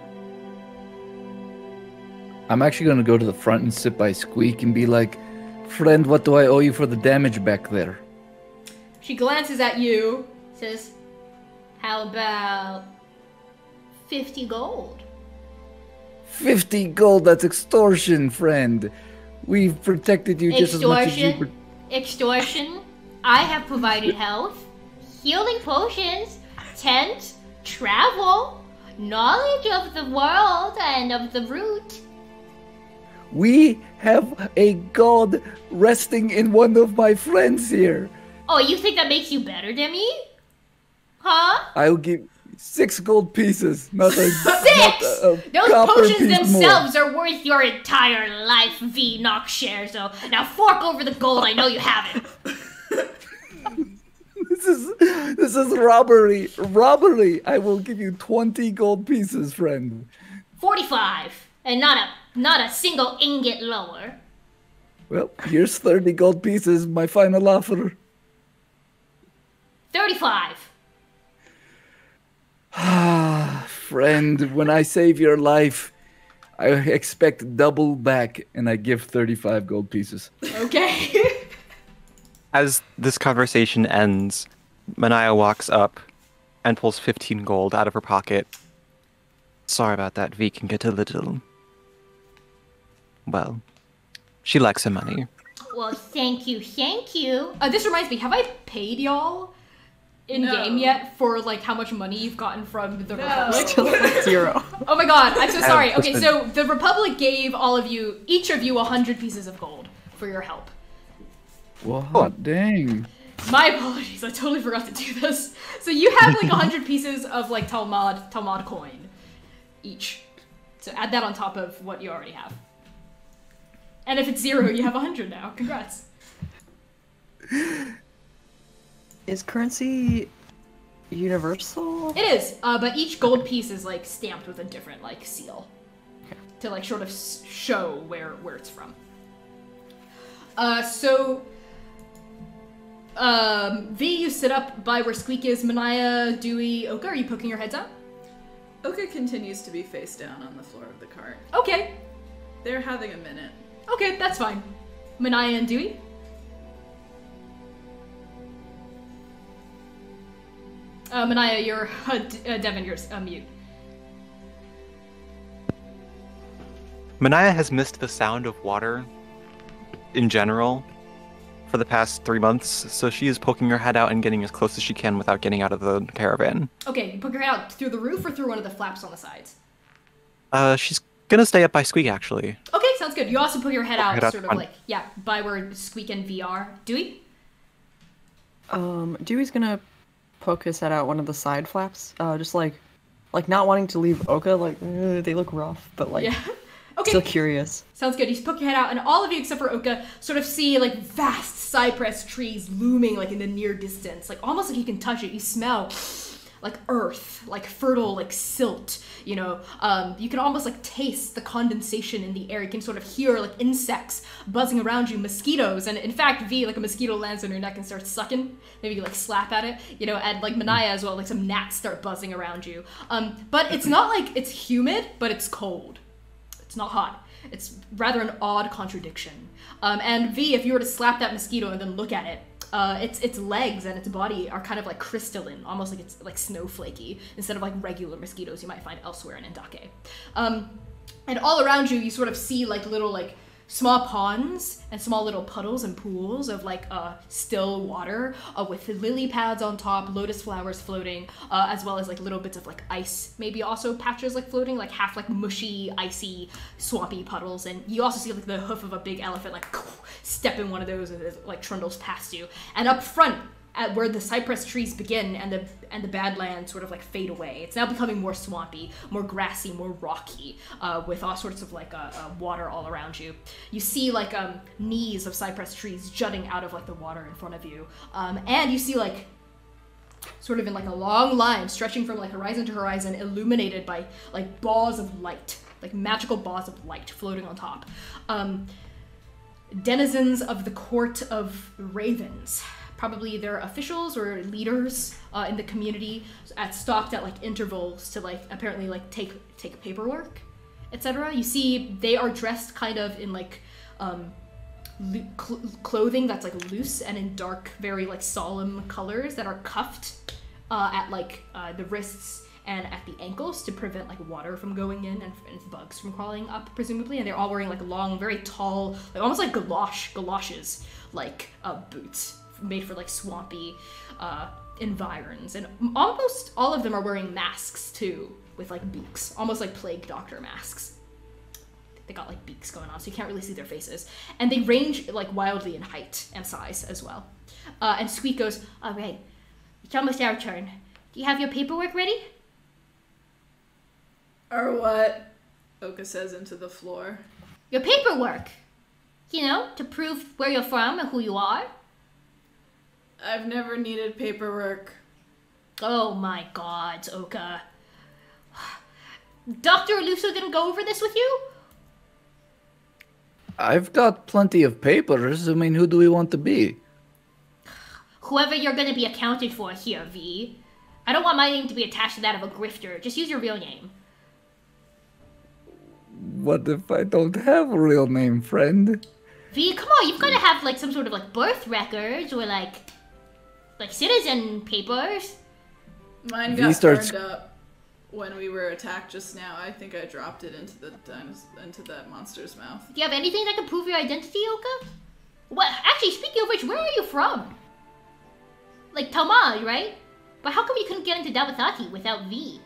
I'm actually going to go to the front and sit by Squeak and be like, friend, what do I owe you for the damage back there? She glances at you, Says, how about 50 gold? 50 gold, that's extortion, friend. We've protected you just as much as you... Extortion. I have provided health, healing potions, tent, travel, knowledge of the world and of the route. We have a god resting in one of my friends here. Oh, you think that makes you better than me? Huh? I'll give 6 gold pieces, not a... 6! not a Those copper potions piece themselves more. are worth your entire life, V. Knockshare, so now fork over the gold, I know you have it. This is robbery. Robbery! I will give you 20 gold pieces, friend. 45, and not a single ingot lower. Well, here's 30 gold pieces, my final offer. 35. Ah, friend, when I save your life, I expect double back, and I give 35 gold pieces. okay. As this conversation ends, Manaia walks up and pulls 15 gold out of her pocket. Sorry about that, V can get a little... Well, she likes her money. Well, thank you, thank you. This reminds me, have I paid y'all in-game yet for, like, how much money you've gotten from the Republic? Still at 0. Oh my god, I'm so sorry. Okay, listen. so the Republic gave each of you 100 pieces of gold for your help. What? Dang. My apologies, I totally forgot to do this. So you have like 100 pieces of like Talmud coin each. So add that on top of what you already have. And if it's 0, you have 100 now. Congrats. Is currency universal? It is, but each gold piece is like stamped with a different like seal to like sort of show where it's from. Vee, you sit up by where Squeak is. Manaia, Dewey, Oka, are you poking your heads out? Oka continues to be face down on the floor of the cart. Okay. They're having a minute. Okay, that's fine. Manaia and Dewey? Manaia, you're... Devin, you're mute. Manaia has missed the sound of water in general for the past 3 months, so she is poking her head out and getting as close as she can without getting out of the caravan. Okay, you poke your head out through the roof or through one of the flaps on the sides? She's gonna stay up by Squeak, actually. Okay, sounds good. You also poke your head out Head out sort of front. like, yeah, by where Squeak and V are. Dewey? Dewey's gonna poke his head out one of the side flaps, just like not wanting to leave Oka, like, they look rough, but like, Yeah. Okay. still curious. Sounds good. You poke your head out, and all of you except for Oka sort of see like vast cypress trees looming like in the near distance, like almost like you can touch it. You smell like earth, like fertile, like silt. You know, you can almost like taste the condensation in the air. You can sort of hear like insects buzzing around you, mosquitoes, and in fact, V, like a mosquito lands on your neck and starts sucking. Maybe you like slap at it, you know, and like Manaia as well, like some gnats start buzzing around you. But it's not like it's humid, but it's cold. It's not hot. It's rather an odd contradiction. And V, if you were to slap that mosquito and then look at it, its legs and its body are kind of like crystalline, almost like it's like snowflakey, instead of like regular mosquitoes you might find elsewhere in Andake. And all around you, you sort of see like little like small ponds and small little puddles and pools of like still water with lily pads on top, lotus flowers floating, as well as like little bits of like ice, maybe also patches like floating, like half like mushy, icy, swampy puddles. And you also see like the hoof of a big elephant like step in one of those as it like trundles past you. And up front, at where the cypress trees begin and the badlands sort of like fade away, it's now becoming more swampy, more grassy, more rocky, with all sorts of like water all around you. You see like knees of cypress trees jutting out of like the water in front of you, and you see like sort of in like a long line stretching from like horizon to horizon, illuminated by like balls of light, like magical balls of light floating on top. Denizens of the court of ravens, probably their officials or leaders in the community, stopped at like intervals to like apparently like take paperwork, etc. You see they are dressed kind of in like clothing that's like loose and in dark, very like solemn colors that are cuffed at like the wrists and at the ankles to prevent like water from going in and bugs from crawling up, presumably. And they're all wearing like long, very tall, like almost like galoshes, like boots made for like swampy environs. And almost all of them are wearing masks too, with like beaks, almost like plague doctor masks. They got like beaks going on, so you can't really see their faces. And they range like wildly in height and size as well. And Squeak goes, "All right, it's almost our turn. Do you have your paperwork ready?" Or what? Oka says into the floor. Your paperwork. You know, to prove where you're from and who you are. I've never needed paperwork. Oh my god, Oka. Dr. Aluso didn't go over this with you? I've got plenty of papers. I mean, who do we want to be? Whoever you're gonna be accounted for here, V. I don't want my name to be attached to that of a grifter. Just use your real name. What if I don't have a real name, friend? V, come on, you've gotta have like some sort of like birth records or like citizen papers. Mine V got starts- burned up when we were attacked just now. I think I dropped it into that monster's mouth. Do you have anything that can prove your identity, Oka? What? Actually, speaking of which, where are you from? Like Talmud, right? But how come you couldn't get into Dabathati without V?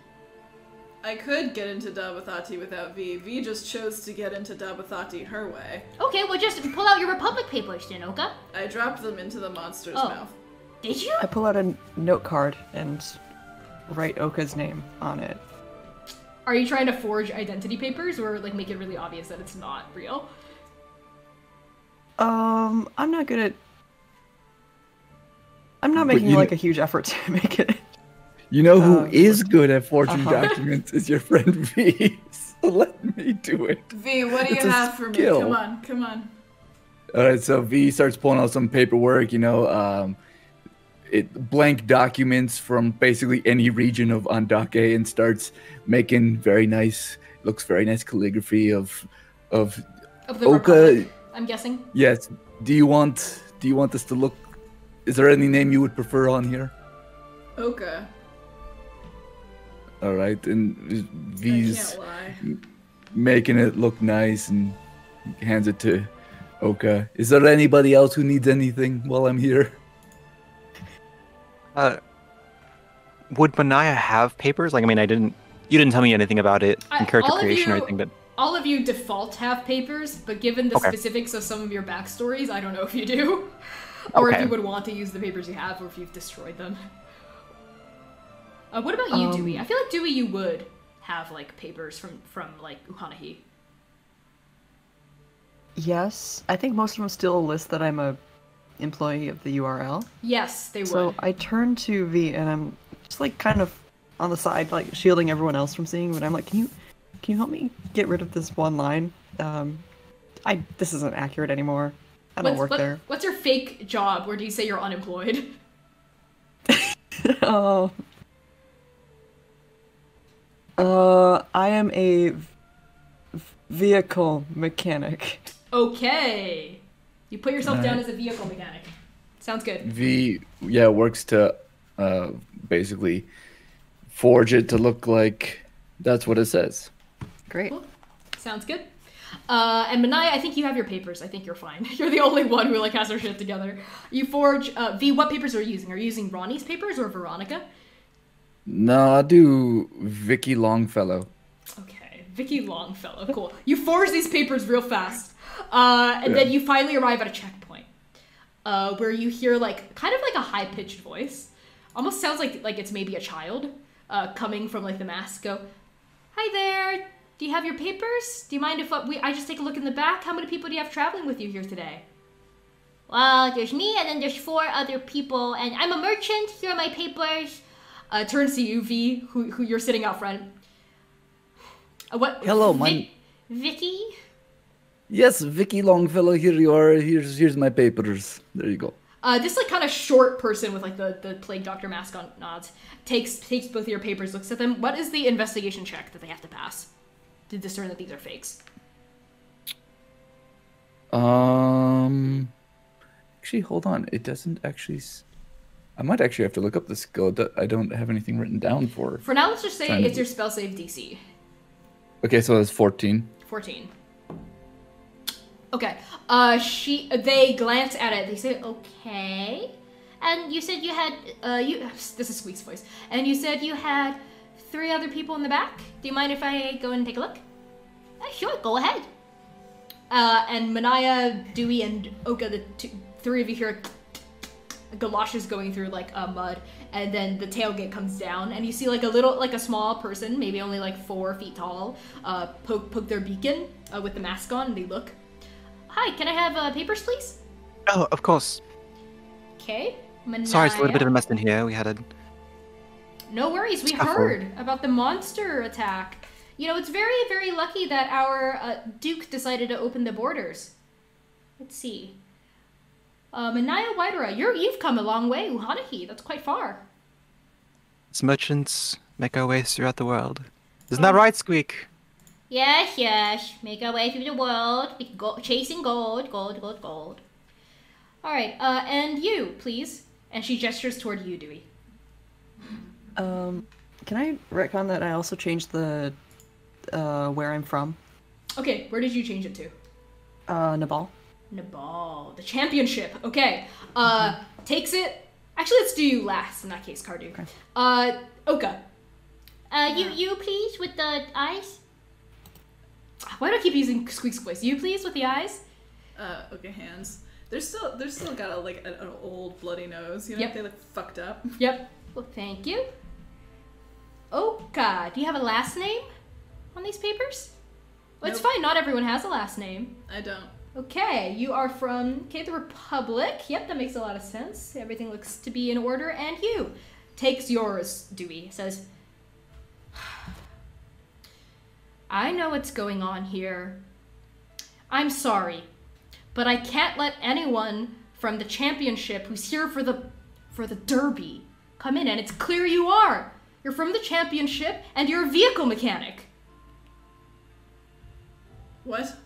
I could get into Dabathati without V. V just chose to get into Dabathati her way. Okay, well just pull out your Republic papers then, Oka. I dropped them into the monster's mouth. Did you? I pull out a note card and write Oka's name on it. Are you trying to forge identity papers or like make it really obvious that it's not real? I'm not good at... I'm not making like a huge effort to make it. You know who is good at forging documents is your friend V. So let me do it. V, what do you It's a have for skill. me? Come on, come on. All right, so V starts pulling out some paperwork, blank documents from basically any region of Andake and starts making looks very nice calligraphy of Of the Oka. Republic, I'm guessing. Yes. Do you want this to look? Is there any name you would prefer on here? Oka. All right, and I V's can't lie. making it look nice and hands it to Oka. Is there anybody else who needs anything while I'm here? Would Manaia have papers? Like, I mean, you didn't tell me anything about it in character all of creation or you- anything, but All of you default have papers, but given the Okay. specifics of some of your backstories, I don't know if you do. Or if Okay. you would want to use the papers you have, or if you've destroyed them. What about you, Dewey? I feel like Dewey, you would have like papers from like Uhanahi. Yes, I think most of them still list that I'm a employee of the URL. Yes, they would. So I turn to V and I'm just like kind of on the side, like shielding everyone else from seeing, but I'm like, can you help me get rid of this one line? This isn't accurate anymore. I don't work there. What's your fake job? Where do you say you're unemployed? I am a vehicle mechanic. Okay. You put yourself down as a vehicle mechanic. Sounds good. V, works to basically forge it to look like that's what it says. Great. Cool. Sounds good. And Manaia, I think you have your papers. I think you're fine. You're the only one who like has her shit together. You forge. V, what papers are you using? Are you using Ronnie's papers or Veronica? No, I'll do Vicky Longfellow. Okay, Vicky Longfellow. Cool. You forge these papers real fast, and then you finally arrive at a checkpoint, where you hear like kind of like a high pitched voice. Almost sounds like it's maybe a child, coming from like the mask. Go, hi there. Do you have your papers? Do you mind if I just take a look in the back? How many people do you have traveling with you here today? Well, there's me and then there's 4 other people and I'm a merchant. Here are my papers. Turns to you, V, who you're sitting out front. What? Hello, Vicky? Yes, Vicky Longfellow, here you are. Here's my papers. There you go. This like kind of short person with like the plague doctor mask on nods takes both of your papers, looks at them. What is the investigation check that they have to pass to discern that these are fakes? Actually, hold on. It doesn't actually. I might actually have to look up the skill. I don't have anything written down for. For now, let's just say Trying to- it's your spell save DC. Okay, so that's 14. 14. Okay. They glance at it. They say, "Okay." And you said you had, This is Squeak's voice. And you said you had 3 other people in the back. Do you mind if I go and take a look? Sure, go ahead. And Manaia, Dewey, and Oka, the 3 of you hear galoshes going through like mud, and then the tailgate comes down, and you see like a small person, maybe only like 4 feet tall, poke their beacon with the mask on, and they look. Hi, can I have papers, please? oh, of course. Okay, Manaia. Sorry, it's a little bit of a mess in here. We had a No worries, we Scuffle. heard about the monster attack. You know, it's very, very lucky that our Duke decided to open the borders. Let's see. Manaia Waidera, you've come a long way, Uhanahi. That's quite far. As merchants make our way throughout the world. Isn't that right, Squeak? Yes. Make our way through the world. Chasing gold. Alright, and you, please. And she gestures toward you, Dewey. Can I retcon that I also changed the where I'm from? Okay, where did you change it to? Nabal. Nabal, the championship. Okay. Takes it. Actually, let's do you last in that case, Cardu. Okay. Oka. You please with the eyes? Why do I keep using Squeak's voice? You please with the eyes? Okay, hands. They're still got an old bloody nose. You know, Yep. they look fucked up. Yep. Well, thank you. Oka, do you have a last name on these papers? Well, it's Nope. fine. Not everyone has a last name. I don't. Okay, you are from the Republic. Yep, that makes a lot of sense. Everything looks to be in order, and you takes yours. Dewey says, "I know what's going on here. I'm sorry, but I can't let anyone from the championship who's here for the derby come in, and it's clear you are. You're from the championship, and you're a vehicle mechanic." What?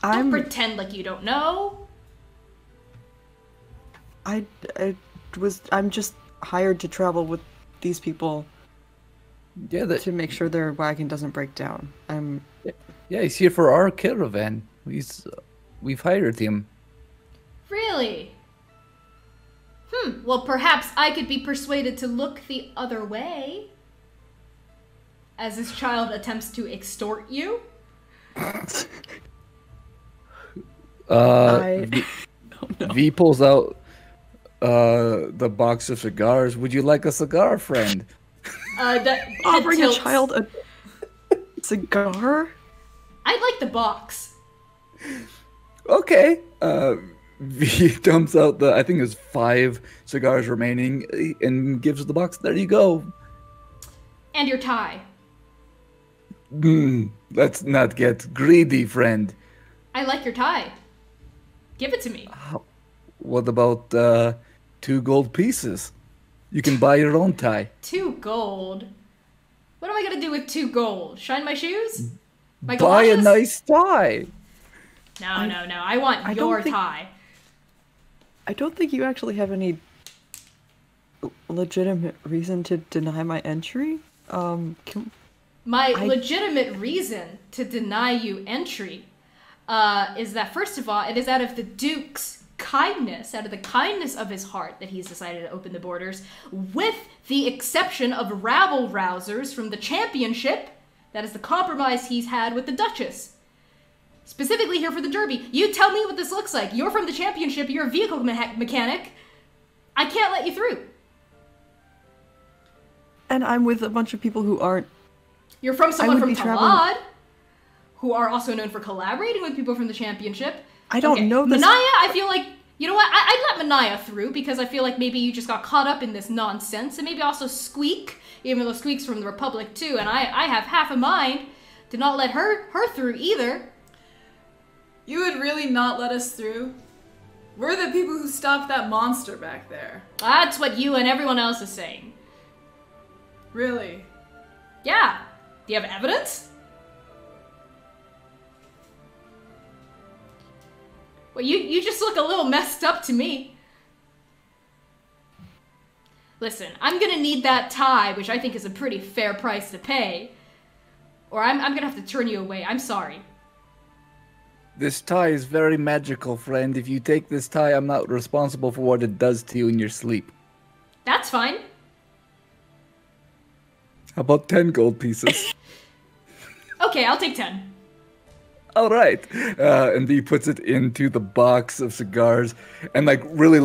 Don't pretend like you don't know. I'm just hired to travel with these people Yeah, to make sure their wagon doesn't break down. yeah, he's here for our caravan. We've hired him. Really? Well, perhaps I could be persuaded to look the other way. As this child attempts to extort you. V pulls out the box of cigars. Would you like a cigar, friend? That Offering a tilts. child a cigar? I'd like the box. Okay. V dumps out I think there's 5 cigars remaining and gives the box. There you go. And your tie. Let's not get greedy, friend. I like your tie. Give it to me. What about 2 gold pieces? You can buy your own tie. 2 gold. What am I gonna do with 2 gold? Shine my shoes? My Buy a galoshes? nice tie. No. I want I your don't think- tie. I don't think you actually have any legitimate reason to deny my entry. My legitimate reason to deny you entry is that, first of all, it is out of the Duke's kindness, out of the kindness of his heart, that he's decided to open the borders, with the exception of rabble-rousers from the championship. That is the compromise he's had with the Duchess. Specifically here for the Derby. You tell me what this looks like. You're from the championship, you're a vehicle mechanic. I can't let you through. And I'm with a bunch of people who aren't. You're from someone would from be Talad, traveling- who are also known for collaborating with people from the championship. I don't know this. Manaia, I feel like, you know what, I'd let Manaia through, because I feel like maybe you just got caught up in this nonsense, and maybe also Squeak, even though Squeak's from the Republic too, and I have half a mind to not let her through either. You would really not let us through? We're the people who stopped that monster back there. That's what you and everyone else is saying. Really? Yeah. Do you have evidence? Well, you just look a little messed up to me. Listen, I'm gonna need that tie, which I think is a pretty fair price to pay. Or I'm gonna have to turn you away. I'm sorry. This tie is very magical, friend. If you take this tie, I'm not responsible for what it does to you in your sleep. That's fine. How about 10 gold pieces? Okay, I'll take 10. All right. And he puts it into the box of cigars and really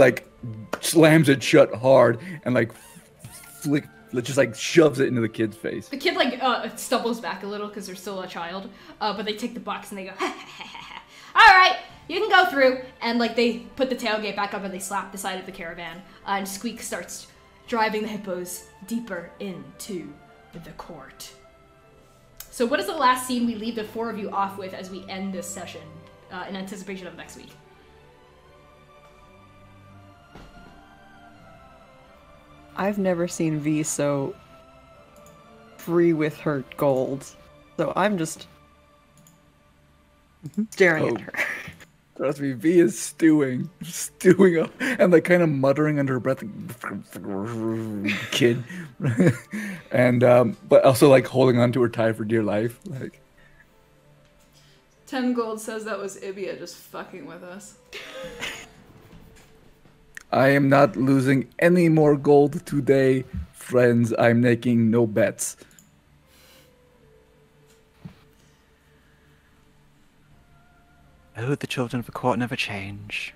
slams it shut hard and just shoves it into the kid's face. The kid stumbles back a little because they're still a child, but they take the box and they go, all right, you can go through. And they put the tailgate back up and they slap the side of the caravan, and Squeak starts driving the hippos deeper into the court. So what is the last scene we leave the 4 of you off with as we end this session in anticipation of next week? I've never seen V so free with her gold. So I'm just staring at her. Trust me, V is stewing up, and kind of muttering under her breath, kid, and but also holding on to her tie for dear life. 10 gold says that was Ibia just fucking with us. I am not losing any more gold today, friends. I'm making no bets. Oh, the children of the court never change.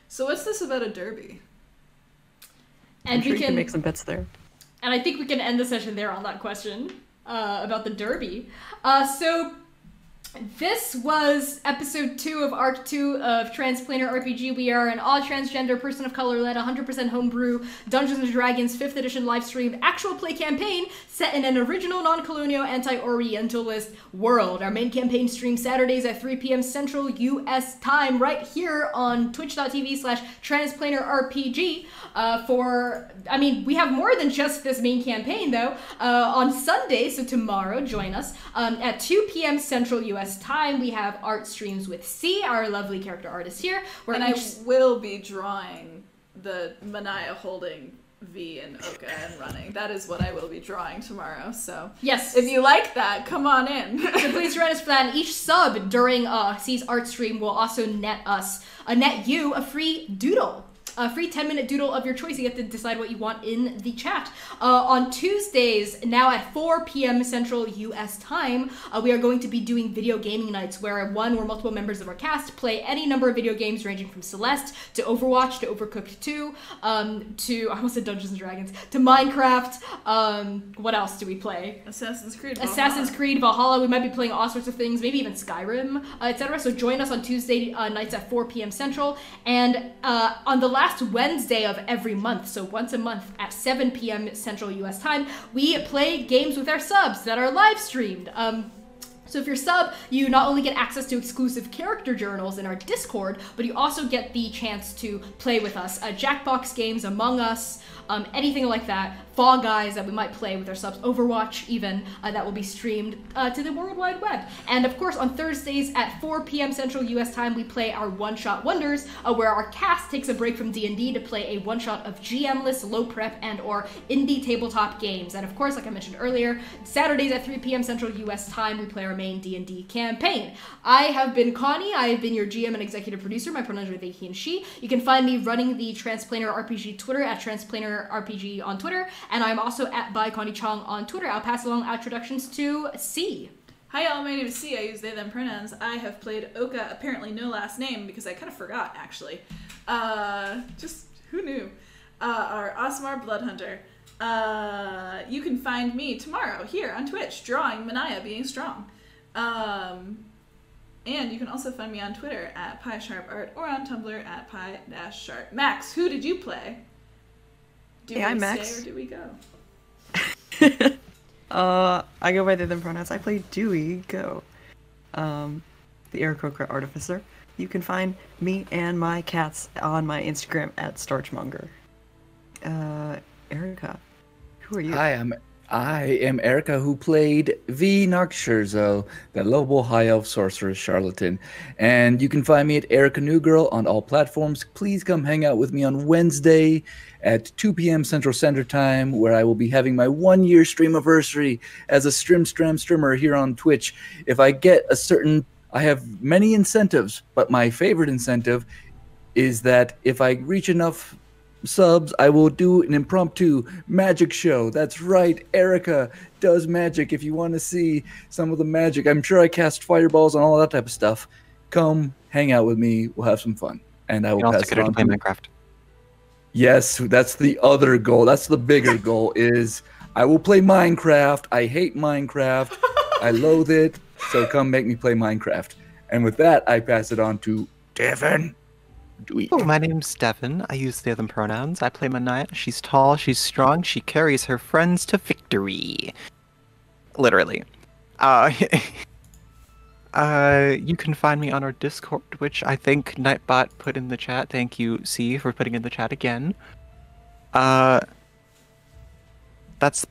So what's this about a derby? And I'm sure we you can make some bets there. And I think we can end the session there on that question about the derby. So this was episode 2 of Arc 2 of Transplanar RPG. We are an all-transgender, person of color-led, 100% homebrew, Dungeons & Dragons 5th edition livestream actual play campaign set in an original non-colonial anti-orientalist world. Our main campaign streams Saturdays at 3 p.m. Central U.S. time right here on twitch.tv/TransplanarRPG. We have more than just this main campaign, though. On Sunday, so tomorrow, join us at 2 p.m. Central U.S. time. We have art streams with C, our lovely character artist here. And I will be drawing the Manaia holding V and Oka and running. That is what I will be drawing tomorrow. So yes, if you like that, come on in. So please join us for that. And each sub during C's art stream will also net you a free doodle. A free 10-minute doodle of your choice. You get to decide what you want in the chat. On Tuesdays, now at 4 p.m. Central U.S. time, we are going to be doing video gaming nights where multiple members of our cast play any number of video games ranging from Celeste to Overwatch to Overcooked 2 to, I almost said Dungeons & Dragons, to Minecraft. What else do we play? Assassin's Creed Valhalla. We might be playing all sorts of things, maybe even Skyrim, etc. So join us on Tuesday nights at 4 p.m. Central. And on the last Wednesday of every month, so once a month at 7 p.m. Central U.S. time, we play games with our subs that are live streamed. So if you're sub, you not only get access to exclusive character journals in our Discord, but you also get the chance to play with us. Jackbox games, Among Us, anything like that. Fall Guys that we might play with our subs. Overwatch even, that will be streamed to the World Wide Web. And of course on Thursdays at 4 p.m. Central US time, we play our One-Shot Wonders, where our cast takes a break from D&D to play a one-shot of GM-less, low prep, and or indie tabletop games. And of course, like I mentioned earlier, Saturdays at 3 p.m. Central US time, we play our main D&D campaign. I have been Connie. I have been your GM and executive producer. My pronouns are they, he, and she. You can find me running the Transplanar RPG Twitter at Transplanar RPG on Twitter, and I'm also at by Connie Chong on Twitter. I'll pass along introductions to C. Hi y'all, my name is C. I use they, them pronouns. I have played Oka, apparently no last name, because I kind of forgot, actually. Just, who knew? Our Osmar Bloodhunter. You can find me tomorrow here on Twitch, drawing Manaia being strong. And you can also find me on Twitter at PieSharpArt or on Tumblr at Pie-Sharp. Max, who did you play? Do we I'm stay Max. or do we go? I go by they, them pronouns. I play Dewey, go. The Aarakocra Artificer. You can find me and my cats on my Instagram at Starchmonger. Erica, who are you? I am Erica, who played V Noxurzo, the Lobo High Elf Sorcerer Charlatan. And you can find me at Erica Newgirl on all platforms. Please come hang out with me on Wednesday at 2 p.m. Central Standard Time, where I will be having my 1-year streamiversary as a streamer here on Twitch. If I get I have many incentives, but my favorite incentive is that if I reach enough subs, I will do an impromptu magic show. That's right, Erica does magic. If you want to see some of the magic, I'm sure I cast fireballs and all that type of stuff. Come hang out with me. We'll have some fun, and I will pass it on to play Minecraft. Yes, that's the other goal. That's the bigger goal. Is I will play Minecraft. I hate Minecraft. I loathe it. So come make me play Minecraft. And with that, I pass it on to Devin. Oh, my name's Devin. I use they, them pronouns. I play Manaia. She's tall, she's strong, she carries her friends to victory. Literally. You can find me on our Discord, which I think Nightbot put in the chat. Thank you, C, for putting in the chat again. That's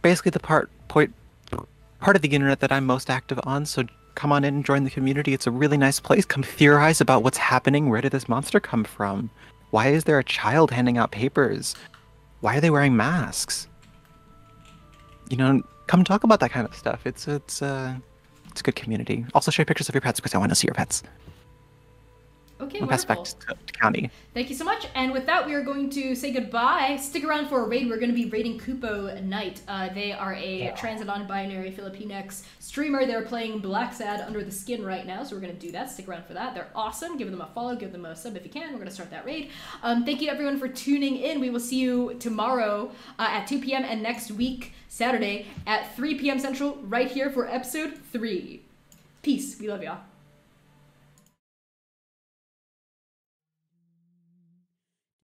basically the part of the internet that I'm most active on, so come on in and join the community. It's a really nice place. Come theorize about what's happening. Where did this monster come from? Why is there a child handing out papers? Why are they wearing masks? You know, come talk about that kind of stuff. It's a good community. Also share pictures of your pets because I want to see your pets. Okay, I'll pass it back wonderful. to County. Thank you so much. And with that, we are going to say goodbye. Stick around for a raid. We're going to be raiding Kupo Night. They are a trans and non-binary Filipinx streamer. They're playing Black Sad Under the Skin right now, so we're going to do that. Stick around for that. They're awesome. Give them a follow. Give them a sub if you can. We're going to start that raid. Thank you everyone for tuning in. We will see you tomorrow at 2 p.m. and next week, Saturday, at 3 p.m. Central, right here for episode 3. Peace. We love y'all.